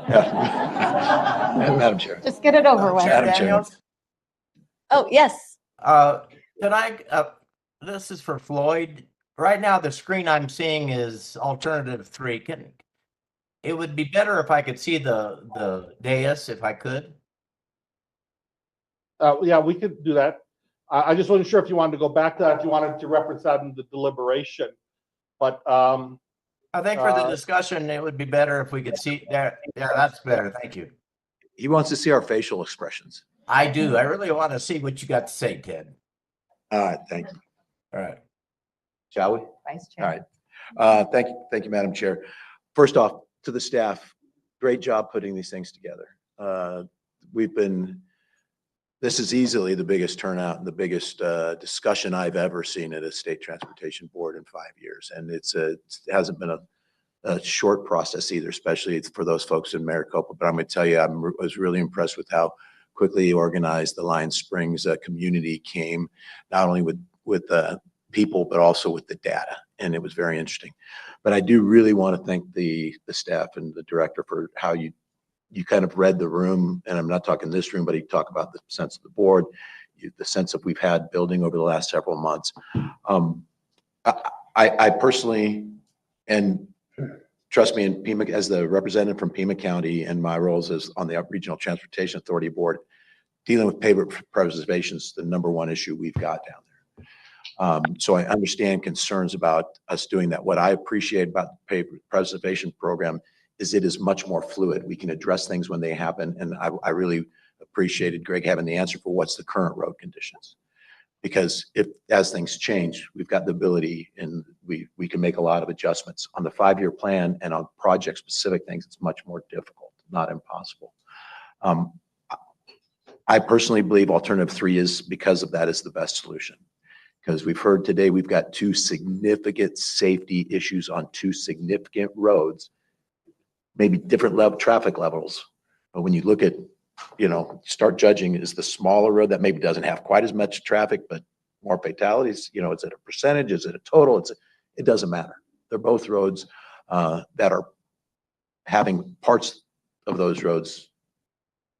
Yeah. Madam Chair. Just get it over with. Madam Chair. Daniels? Oh, yes. This is for Floyd. Right now, the screen I'm seeing is alternative 3. It would be better if I could see the dais if I could. Yeah, we could do that. I just wasn't sure if you wanted to go back to that, if you wanted to reference that in the deliberation. But I think for the discussion, it would be better if we could see there. Yeah, that's better. Thank you. He wants to see our facial expressions. I do. I really want to see what you got to say, Ted. All right, thank you. All right. Shall we? Vice Chair. All right. Thank you, Madam Chair. First off, to the staff, great job putting these things together. This is easily the biggest turnout and the biggest discussion I've ever seen at a state transportation board in 5 years. And it hasn't been a short process either, especially for those folks in Maricopa. But I'm going to tell you, I was really impressed with how quickly organized the Lion Springs community came, not only with people, but also with the data. And it was very interesting. But I do really want to thank the staff and the director for how you kind of read the room, and I'm not talking this room, but you talk about the sense of the board, the sense that we've had building over the last several months. I personally, and trust me, in Pima, as the representative from Pima County and my roles as on the Regional Transportation Authority Board, dealing with pavement preservation is the #1 issue we've got down there. So I understand concerns about us doing that. What I appreciate about the pavement preservation program is it is much more fluid. We can address things when they happen. And I really appreciated Greg having the answer for what's the current road conditions. Because as things change, we've got the ability and we can make a lot of adjustments. On the 5-year plan and on project specific things, it's much more difficult, not impossible. I personally believe alternative 3 is, because of that, is the best solution. Because we've heard today, we've got 2 significant safety issues on 2 significant roads, maybe different traffic levels. But when you look at, start judging, is the smaller road that maybe doesn't have quite as much traffic, but more fatalities, is it a percentage? Is it a total? It doesn't matter. They're both roads that are having parts of those roads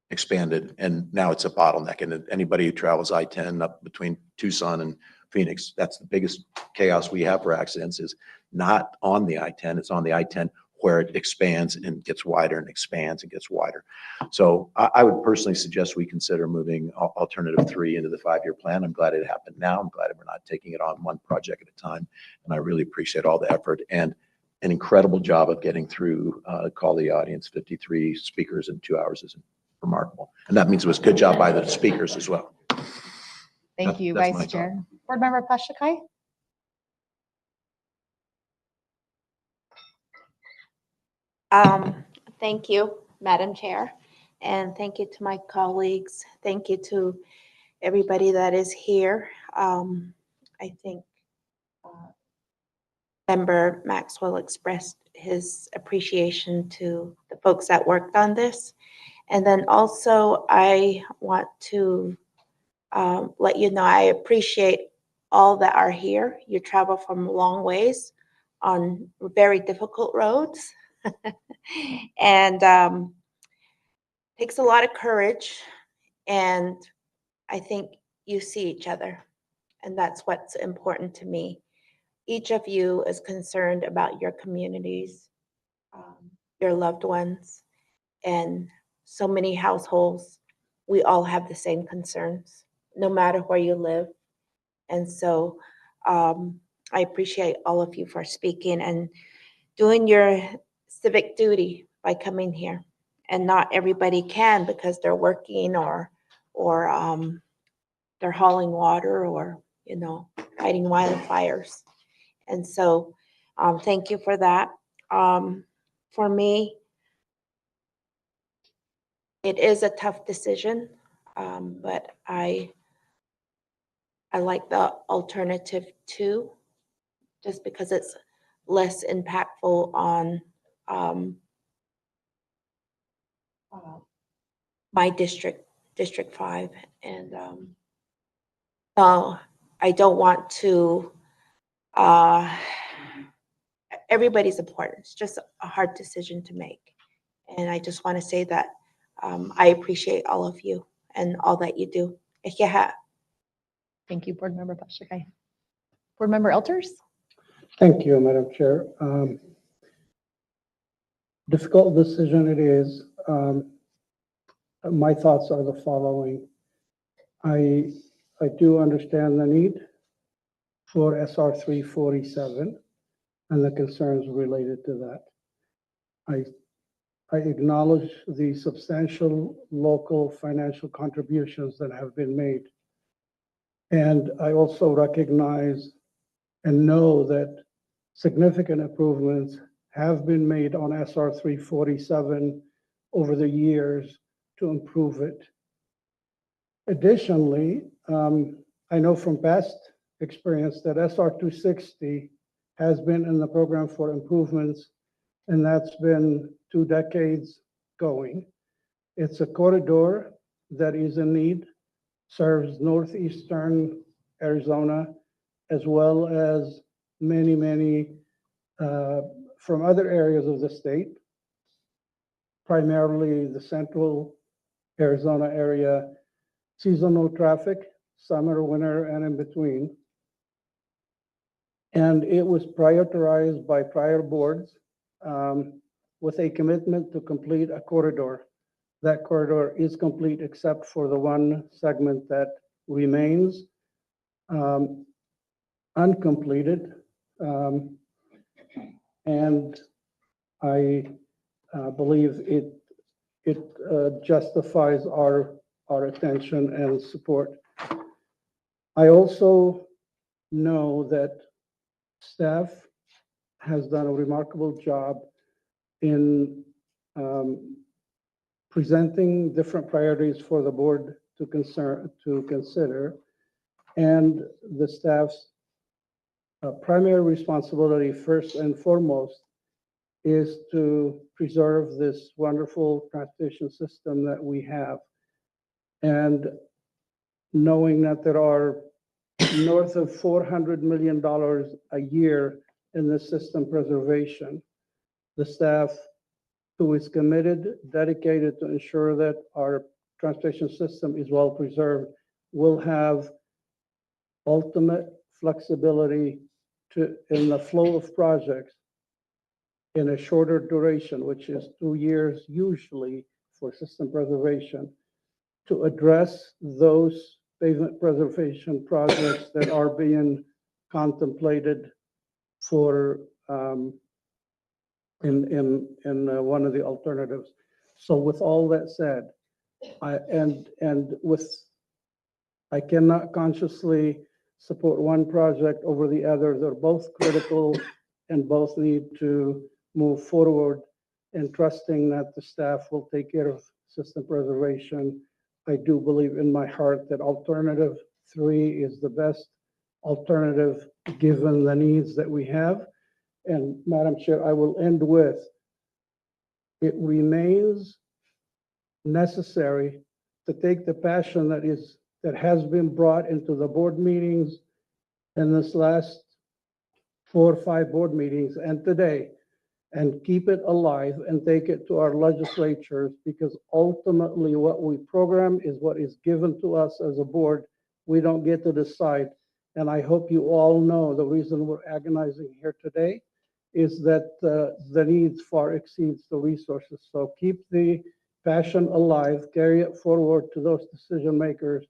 expanded. And now it's a bottleneck. And anybody who travels I-10 up between Tucson and Phoenix, that's the biggest chaos we have for accidents, is not on the I-10. It's on the I-10 where it expands and gets wider and expands and gets wider. So I would personally suggest we consider moving alternative 3 into the 5-year plan. I'm glad it happened now. I'm glad we're not taking it on one project at a time. And I really appreciate all the effort and an incredible job of getting through, call the audience, 53 speakers in 2 hours is remarkable. And that means it was a good job by the speakers as well. Thank you, That's my Vice Chair. thought. Board Member Pashakai? Thank you, Madam Chair, and thank you to my colleagues. Thank you to everybody that is here. I think Member Maxwell expressed his appreciation to the folks that worked on this. And then also, I want to let you know I appreciate all that are here. You travel from long ways on very difficult roads. And takes a lot of courage, and I think you see each other, and that's what's important to me. Each of you is concerned about your communities, your loved ones, and so many households. We all have the same concerns, no matter where you live. And so I appreciate all of you for speaking and doing your civic duty by coming here. And not everybody can because they're working or they're hauling water or, fighting wildfires. And so, thank you for that. For me, it is a tough decision, but I like the alternative two, just because it's less impactful on my district, District 5. And I don't want to, everybody's important. It's just a hard decision to make. And I just want to say that I appreciate all of you and all that you do. Thank you, Board Member Pacheco. Board Member Elters? Thank you, Madam Chair. Difficult decision it is. My thoughts are the following. I do understand the need for SR 347 and the concerns related to that. I acknowledge the substantial local financial contributions that have been made. And I also recognize and know that significant improvements have been made on SR 347 over the years to improve it. Additionally, I know from past experience that SR 260 has been in the program for improvements, and that's been 2 decades going. It's a corridor that is in need, serves northeastern Arizona, as well as many from other areas of the state, primarily the central Arizona area, seasonal traffic, summer, winter, and in between. And it was prioritized by prior boards with a commitment to complete a corridor. That corridor is complete except for the one segment that remains uncompleted. And I believe it justifies our attention and support. I also know that staff has done a remarkable job in presenting different priorities for the board to consider, and the staff's primary responsibility, first and foremost, is to preserve this wonderful transportation system that we have. And knowing that there are north of $400 million a year in the system preservation, the staff who is committed, dedicated to ensure that our transportation system is well preserved will have ultimate flexibility in the flow of projects in a shorter duration, which is 2 years usually for system preservation, to address those pavement preservation projects that are being contemplated for in one of the alternatives. So with all that said, I cannot consciously support one project over the other. They're both critical and both need to move forward, and trusting that the staff will take care of system preservation. I do believe in my heart that alternative 3 is the best alternative given the needs that we have. And Madam Chair, I will end with, it remains necessary to take the passion that has been brought into the board meetings in this last 4 or 5 board meetings and today, and keep it alive and take it to our legislatures, because ultimately what we program is what is given to us as a board. We don't get to decide. And I hope you all know the reason we're agonizing here today is that the needs far exceeds the resources. So keep the passion alive, carry it forward to those decision makers,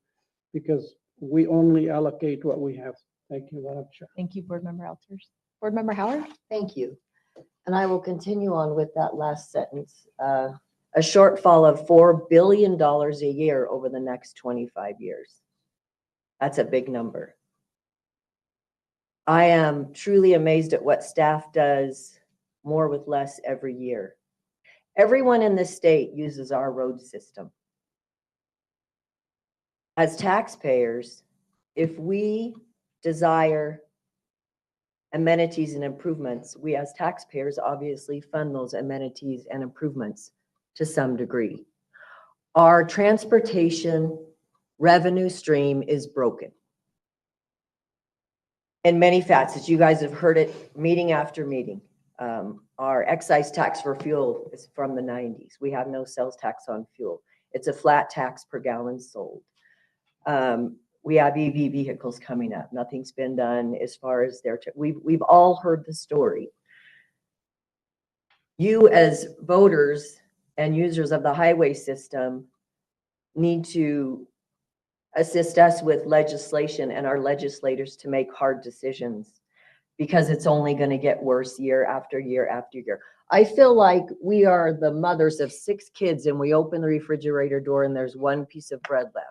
because we only allocate what we have. Thank you, Madam Chair. Thank you, Board Member Alters. Board Member Howard? Thank you. And I will continue on with that last sentence. A shortfall of $4 billion a year over the next 25 years. That's a big number. I am truly amazed at what staff does more with less every year. Everyone in this state uses our road system. As taxpayers, if we desire amenities and improvements, we as taxpayers obviously fund those amenities and improvements to some degree. Our transportation revenue stream is broken in many facets. You guys have heard it meeting after meeting. Our excise tax for fuel is from the 90s. We have no sales tax on fuel. It's a flat tax per gallon sold. We have EV vehicles coming up. Nothing's been done as far as we've all heard the story. You as voters and users of the highway system need to assist us with legislation and our legislators to make hard decisions, because it's only going to get worse year after year after year. I feel like we are the mothers of 6 kids and we open the refrigerator door and there's one piece of bread left.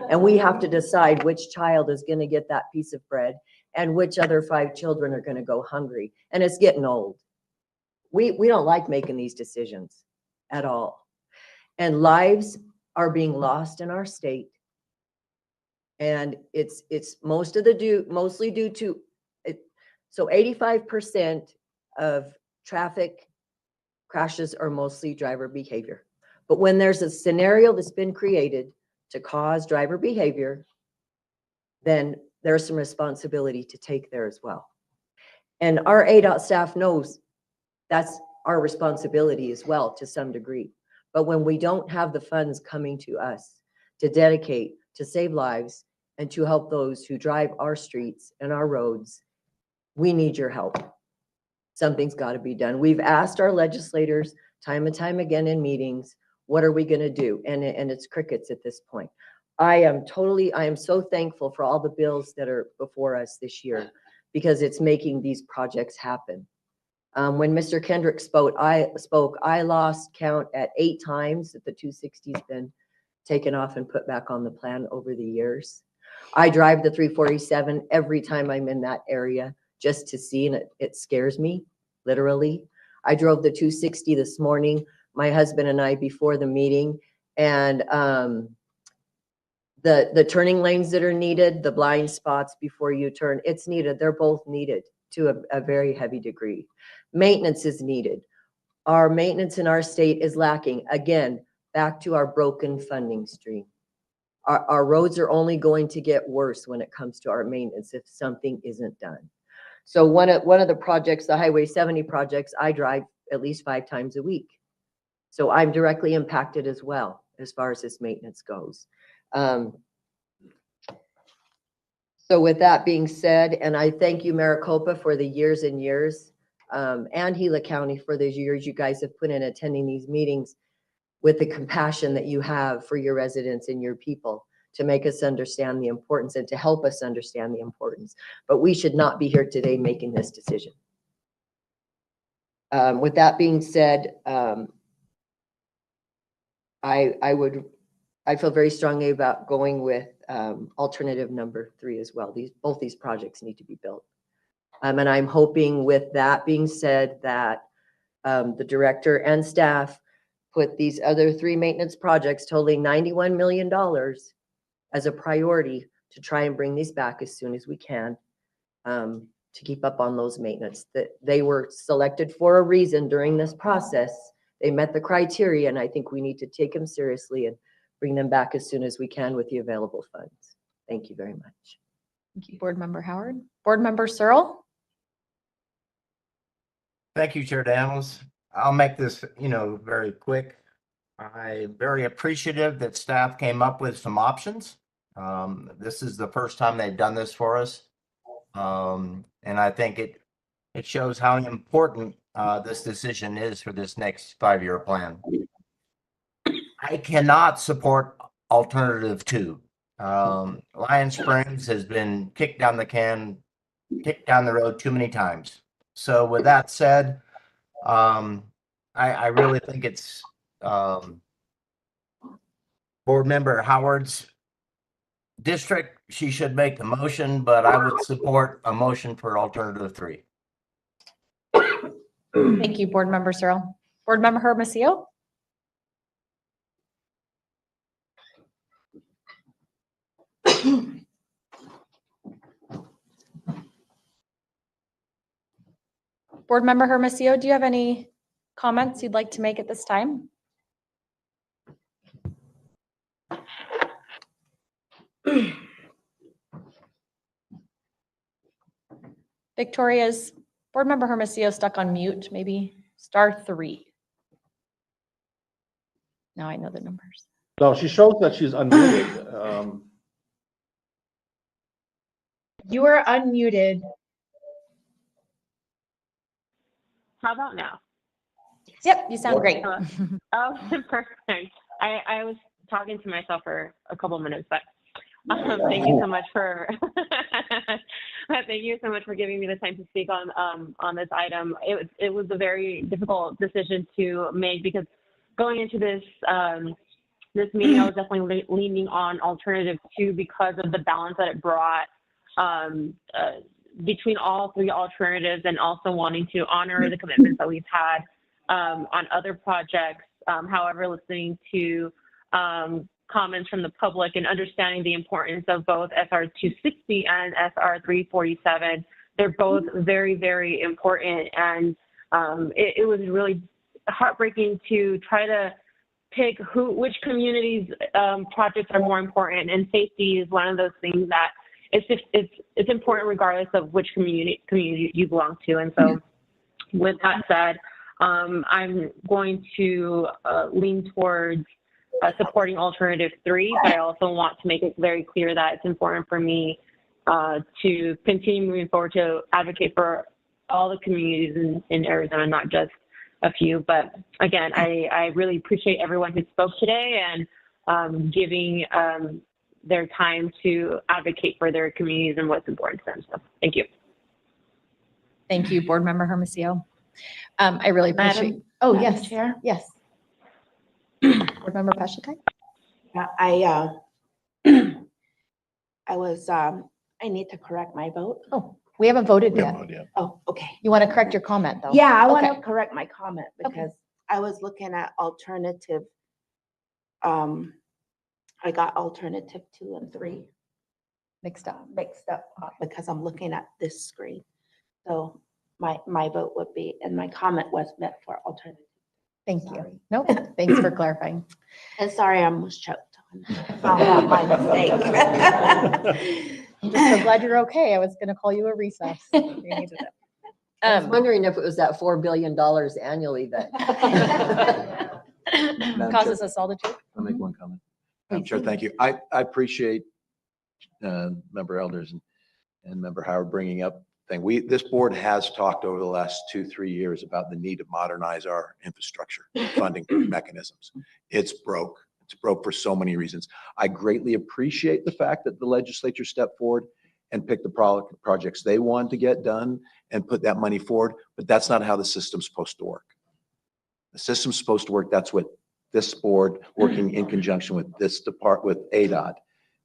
And we have to decide which child is going to get that piece of bread and which other 5 children are going to go hungry. And it's getting old. We don't like making these decisions at all. And lives are being lost in our state. And it's mostly due to it. So 85% of traffic crashes are mostly driver behavior. But when there's a scenario that's been created to cause driver behavior, then there's some responsibility to take there as well. And our ADOT staff knows that's our responsibility as well to some degree. But when we don't have the funds coming to us to dedicate to save lives and to help those who drive our streets and our roads, we need your help. Something's got to be done. We've asked our legislators time and time again in meetings, what are we going to do? And it's crickets at this point. I am so thankful for all the bills that are before us this year, because it's making these projects happen. When Mr. Kendrick spoke, I lost count at 8 times that the 260's been taken off and put back on the plan over the years. I drive the 347 every time I'm in that area just to see, and it scares me, literally. I drove the 260 this morning, my husband and I, before the meeting, and the turning lanes that are needed, the blind spots before you turn, it's needed. They're both needed to a very heavy degree. Maintenance is needed. Our maintenance in our state is lacking. Again, back to our broken funding stream. Our roads are only going to get worse when it comes to our maintenance if something isn't done. So one of the projects, the Highway 70 projects, I drive at least 5 times a week. So I'm directly impacted as well as far as this maintenance goes. So with that being said, and I thank you, Maricopa, for the years and years, and Gila County for those years you guys have put in attending these meetings with the compassion that you have for your residents and your people to make us understand the importance and to help us understand the importance. But we should not be here today making this decision. With that being said, I feel very strongly about going with alternative number 3 as well. Both these projects need to be built. And I'm hoping, with that being said, that the director and staff put these other 3 maintenance projects totaling $91 million as a priority to try and bring these back as soon as we can, to keep up on those maintenance. That they were selected for a reason during this process. They met the criteria, and I think we need to take them seriously and bring them back as soon as we can with the available funds. Thank you very much. Thank you, Board Member Howard. Board Member Searle? Thank you, Chair Daniels. I'll make this, very quick. I'm very appreciative that staff came up with some options. This is the first time they've done this for us. And I think it shows how important this decision is for this next 5-year plan. I cannot support alternative 2. Lion Springs has been kicked down the road too many times. So with that said, I really think it's Board Member Howard's district. She should make the motion, but I would support a motion for alternative 3. Thank you, Board Member Searle. Board Member Hermosillo? Board Member Hermosillo, do you have any comments you'd like to make at this time? Victoria's Board Member Hermosillo stuck on mute, maybe *3. Now I know the numbers. No, she shows that she's unmuted. You are unmuted. How about now? Yep, you sound great. Oh, perfect. I was talking to myself for a couple minutes, but thank you so much for thank you so much for giving me the time to speak on this item. It was a very difficult decision to make because going into this this meeting, I was definitely leaning on alternative 2 because of the balance that it brought between all 3 alternatives, and also wanting to honor the commitments that we've had on other projects. However, listening to comments from the public and understanding the importance of both SR 260 and SR 347, they're both very, very important. And it was really heartbreaking to try to pick which communities projects are more important, and safety is one of those things that it's important regardless of which community you belong to. And so with that said, I'm going to lean towards supporting alternative 3, but I also want to make it very clear that it's important for me to continue moving forward to advocate for all the communities in Arizona, not just a few. But again, I really appreciate everyone who spoke today and giving their time to advocate for their communities and what's important to them. So thank you. Thank you, Board Member Hermosillo. I really appreciate. Madam Chair? Yes. Board Member Peshikai? I need to correct my vote. Oh, we haven't voted yet. Oh, okay. You want to correct your comment, though? Yeah, I want Okay. to correct my comment because I was looking at alternative. I got alternative 2 and 3 mixed up because I'm looking at this screen. So my vote would be, and my comment was meant for alternative. Thank you. No, thanks for clarifying. And sorry, I almost choked on my mistake. I'm just so glad you're okay. I was going to call you a recess. You needed it. I was wondering if it was that $4 billion annually that causes us all to choke. I'll make one comment. I'm sure. Thank you. I appreciate Member Elders and Member Howard bringing up thing. This board has talked over the last 2-3 years about the need to modernize our infrastructure funding mechanisms. It's broke. It's broke for so many reasons. I greatly appreciate the fact that the legislature stepped forward and picked the projects they wanted to get done and put that money forward, but that's not how the system's supposed to work. The system's supposed to work. That's what this board, working in conjunction with this department, with ADOT,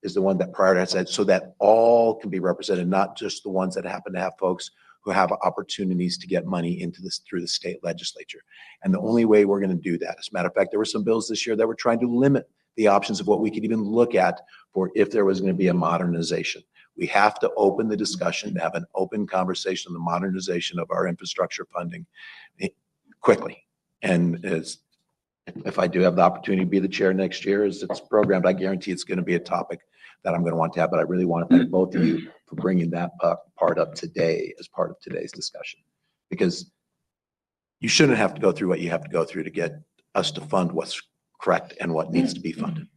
is the one that prioritizes that, so that all can be represented, not just the ones that happen to have folks who have opportunities to get money into this through the state legislature. And the only way we're going to do that, as a matter of fact, there were some bills this year that were trying to limit the options of what we could even look at for if there was going to be a modernization. We have to open the discussion, to have an open conversation on the modernization of our infrastructure funding quickly. And if I do have the opportunity to be the chair next year, as it's programmed, I guarantee it's going to be a topic that I'm going to want to have. But I really want to thank both of you for bringing that part up today as part of today's discussion, because you shouldn't have to go through what you have to go through to get us to fund what's correct and what needs to be funded.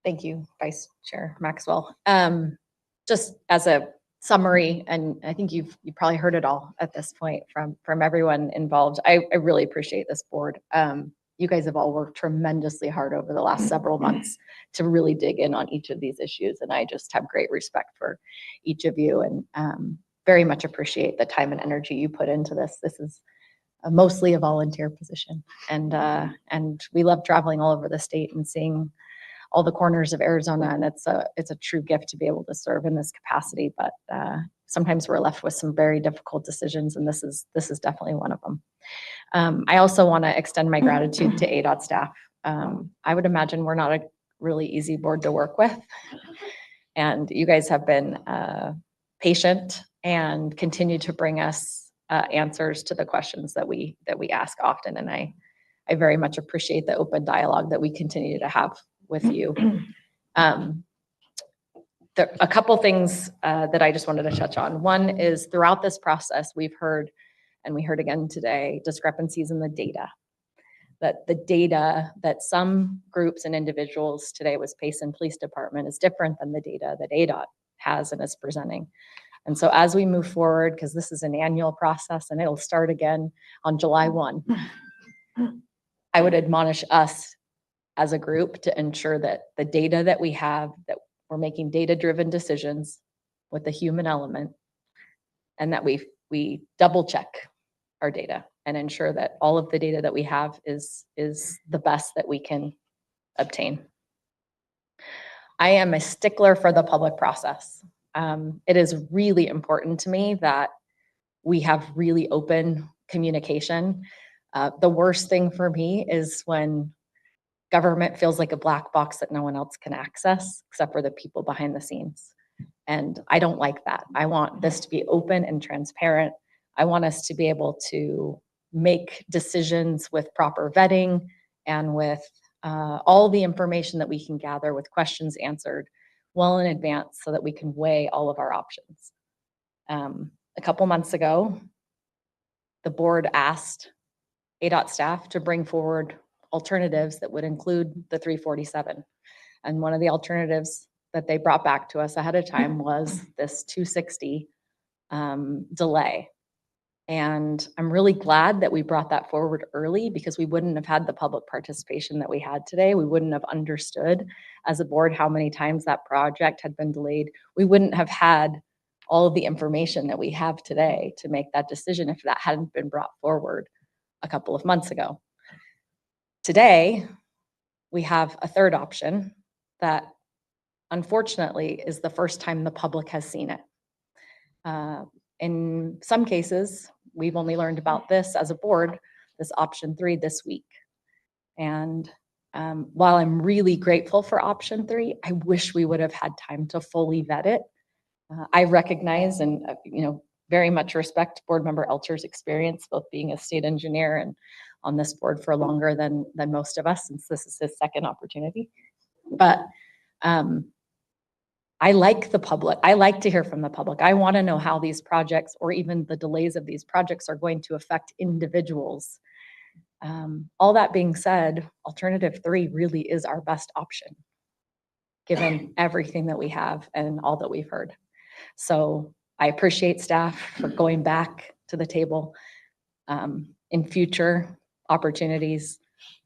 Thank you, Vice Chair Maxwell. Just as a summary, and I think you've probably heard it all at this point from everyone involved. I really appreciate this board. You guys have all worked tremendously hard over the last several months to really dig in on each of these issues. And I just have great respect for each of you and very much appreciate the time and energy you put into this. This is mostly a volunteer position. And we love traveling all over the state and seeing all the corners of Arizona. And it's a true gift to be able to serve in this capacity. But sometimes we're left with some very difficult decisions. And this is definitely one of them. I also want to extend my gratitude to ADOT staff. I would imagine we're not a really easy board to work with. And you guys have been patient and continue to bring us answers to the questions that we ask often. And I very much appreciate the open dialogue that we continue to have with you. A couple things that I just wanted to touch on. One is throughout this process, we've heard, and we heard again today, discrepancies in the data. That the data that some groups and individuals, today was Payson Police Department, is different than the data that ADOT has and is presenting. And so as we move forward, because this is an annual process and it'll start again on July 1, I would admonish us as a group to ensure that the data that we have, that we're making data-driven decisions with the human element, and that we double check our data and ensure that all of the data that we have is the best that we can obtain. I am a stickler for the public process. It is really important to me that we have really open communication. The worst thing for me is when government feels like a black box that no one else can access except for the people behind the scenes. And I don't like that. I want this to be open and transparent. I want us to be able to make decisions with proper vetting and with all the information that we can gather with questions answered well in advance so that we can weigh all of our options. A couple months ago, the board asked ADOT staff to bring forward alternatives that would include the 347. And one of the alternatives that they brought back to us ahead of time was this 260 delay. And I'm really glad that we brought that forward early, because we wouldn't have had the public participation that we had today. We wouldn't have understood as a board how many times that project had been delayed. We wouldn't have had all of the information that we have today to make that decision if that hadn't been brought forward a couple of months ago. Today, we have a third option that unfortunately is the first time the public has seen it. In some cases, we've only learned about this as a board, this option 3 this week. And while I'm really grateful for option 3, I wish we would have had time to fully vet it. I recognize and very much respect board member Elcher's experience, both being a state engineer and on this board for longer than most of us, since this is his second opportunity. But I like the public. I like to hear from the public. I want to know how these projects, or even the delays of these projects, are going to affect individuals. All that being said, alternative 3 really is our best option, given everything that we have and all that we've heard. So I appreciate staff for going back to the table. In future opportunities,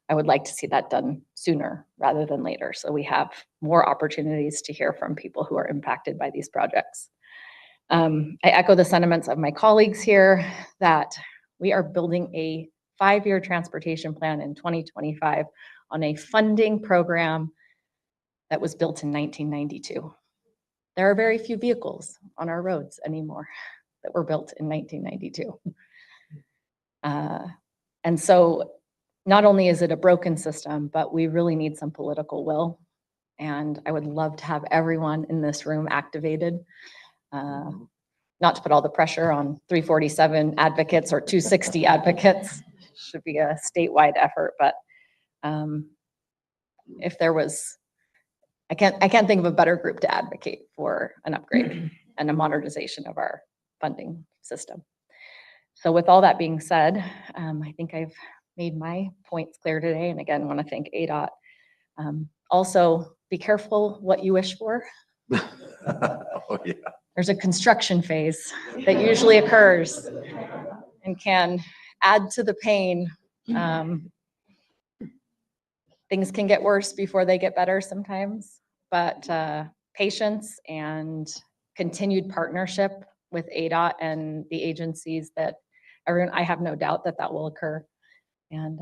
I would like to see that done sooner rather than later, so we have more opportunities to hear from people who are impacted by these projects. I echo the sentiments of my colleagues here that we are building a 5-year transportation plan in 2025 on a funding program that was built in 1992. There are very few vehicles on our roads anymore that were built in 1992. And so not only is it a broken system, but we really need some political will. And I would love to have everyone in this room activated. Not to put all the pressure on 347 advocates or 260 advocates. Should be a statewide effort, but if there was, I can't think of a better group to advocate for an upgrade and a modernization of our funding system. So with all that being said, I think I've made my points clear today. And again, I want to thank ADOT. Also, be careful what you wish for. Oh, yeah. There's a construction phase that usually occurs and can add to the pain things can get worse before they get better sometimes, but patience and continued partnership with ADOT and the agencies that everyone, I have no doubt that that will occur. And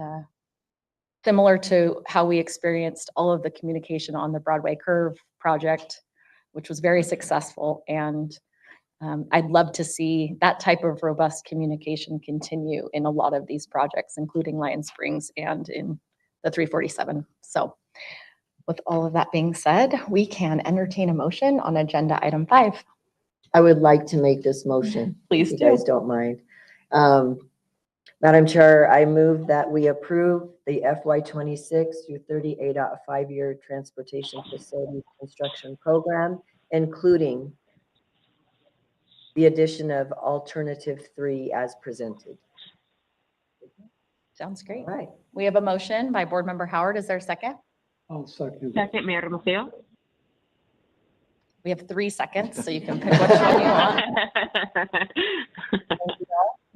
similar to how we experienced all of the communication on the Broadway Curve project, which was very successful. And I'd love to see that type of robust communication continue in a lot of these projects, including Lion Springs and in the 347. So with all of that being said, we can entertain a motion on agenda item 5. I would like to make this motion. Please if you guys don't mind. Madam Chair, I move that we approve the FY26 through 30 ADOT 5-year transportation facility construction program, including the addition of alternative 3 as presented. Sounds great. All right. We have a motion by Board Member Howard. Is there a second? I'll second. Second, Mayor Macio. We have 3 seconds, so you can pick which one you want.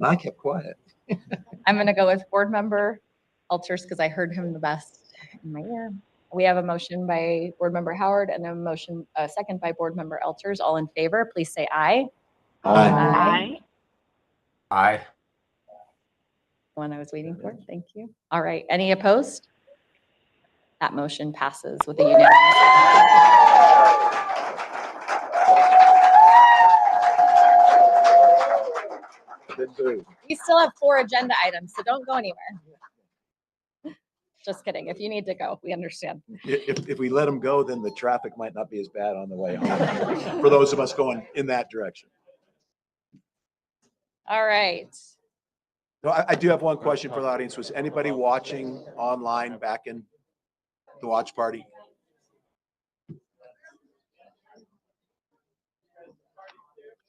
I kept quiet. I'm going to go with Board Member Alters because I heard him the best in my ear. We have a motion by Board Member Howard and a second by Board Member Alters. All in favor, please say aye. Aye. Aye. One I was waiting for. Thank you. All right. Any opposed? That motion passes with a unanimous. We still have 4 agenda items, so don't go anywhere. Just kidding. If you need to go, we understand. If we let them go, then the traffic might not be as bad on the way home for those of us going in that direction. All right. No, I do have one question for the audience. Was anybody watching online back in the watch party?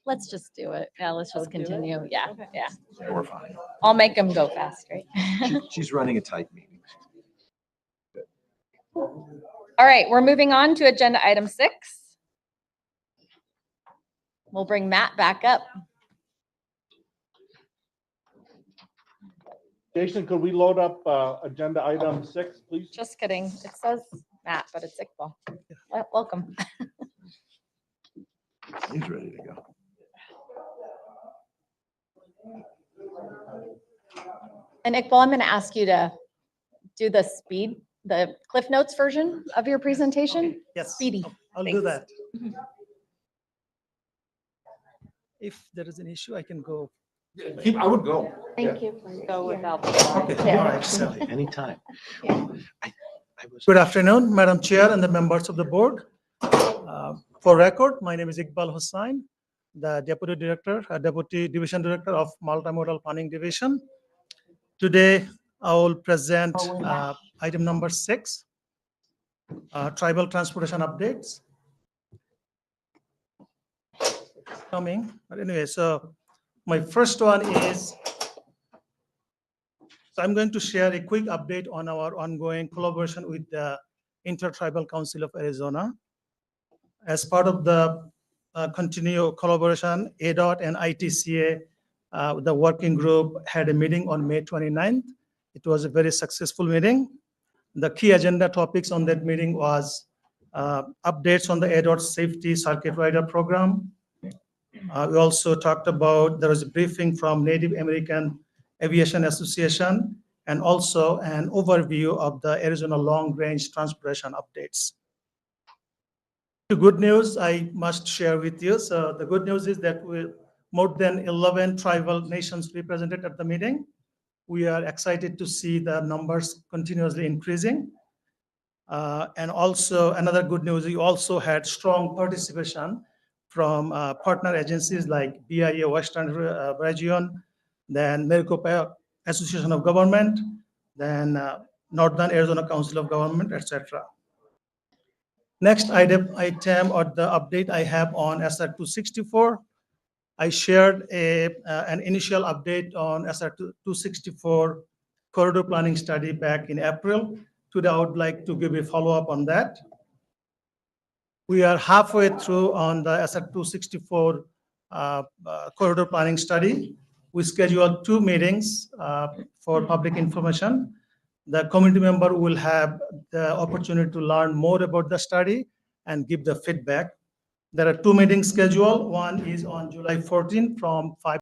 Let's just do it. Yeah, let's just continue. Yeah, yeah. We're fine. I'll make them go fast, right? She's running a tight meeting. All right, we're moving on to agenda item 6. We'll bring Matt back up. Jason, could we load up agenda item 6, please? Just kidding. It says Matt, but it's Iqbal. Welcome. He's ready to go. And Iqbal, I'm going to ask you to do the Cliff Notes version of your presentation. Yes. Speedy. I'll Thanks. do that. If there is an issue, I can go. I would go. Thank you. Go without the Okay, all right, so. Anytime. Good afternoon, Madam Chair and the members of the board. For record, my name is Iqbal Hussain, the Deputy Division Director of Multimodal Planning Division. Today, I will present item number 6, tribal transportation updates. Coming, but anyway, so my first one is, so I'm going to share a quick update on our ongoing collaboration with the Intertribal Council of Arizona. As part of the continued collaboration, ADOT and ITCA, the working group had a meeting on May 29th. It was a very successful meeting. The key agenda topics on that meeting was updates on the ADOT safety circuit rider program. We also talked about, there was a briefing from Native American Aviation Association and also an overview of the Arizona long-range transportation updates. The good news I must share with you. So the good news is that we more than 11 tribal nations represented at the meeting. We are excited to see the numbers continuously increasing. And also another good news, we also had strong participation from partner agencies like BIA Western Region, then Maricopa Association of Government, then Northern Arizona Council of Government, etc. Next item or the update I have on SR 264. I shared an initial update on SR 264 corridor planning study back in April. Today, I would like to give a follow-up on that. We are halfway through on the SR 264 corridor planning study. We scheduled 2 meetings for public information. the community member will have the opportunity to learn more about the study and give the feedback. There are two meetings scheduled. One is on July 14 from 5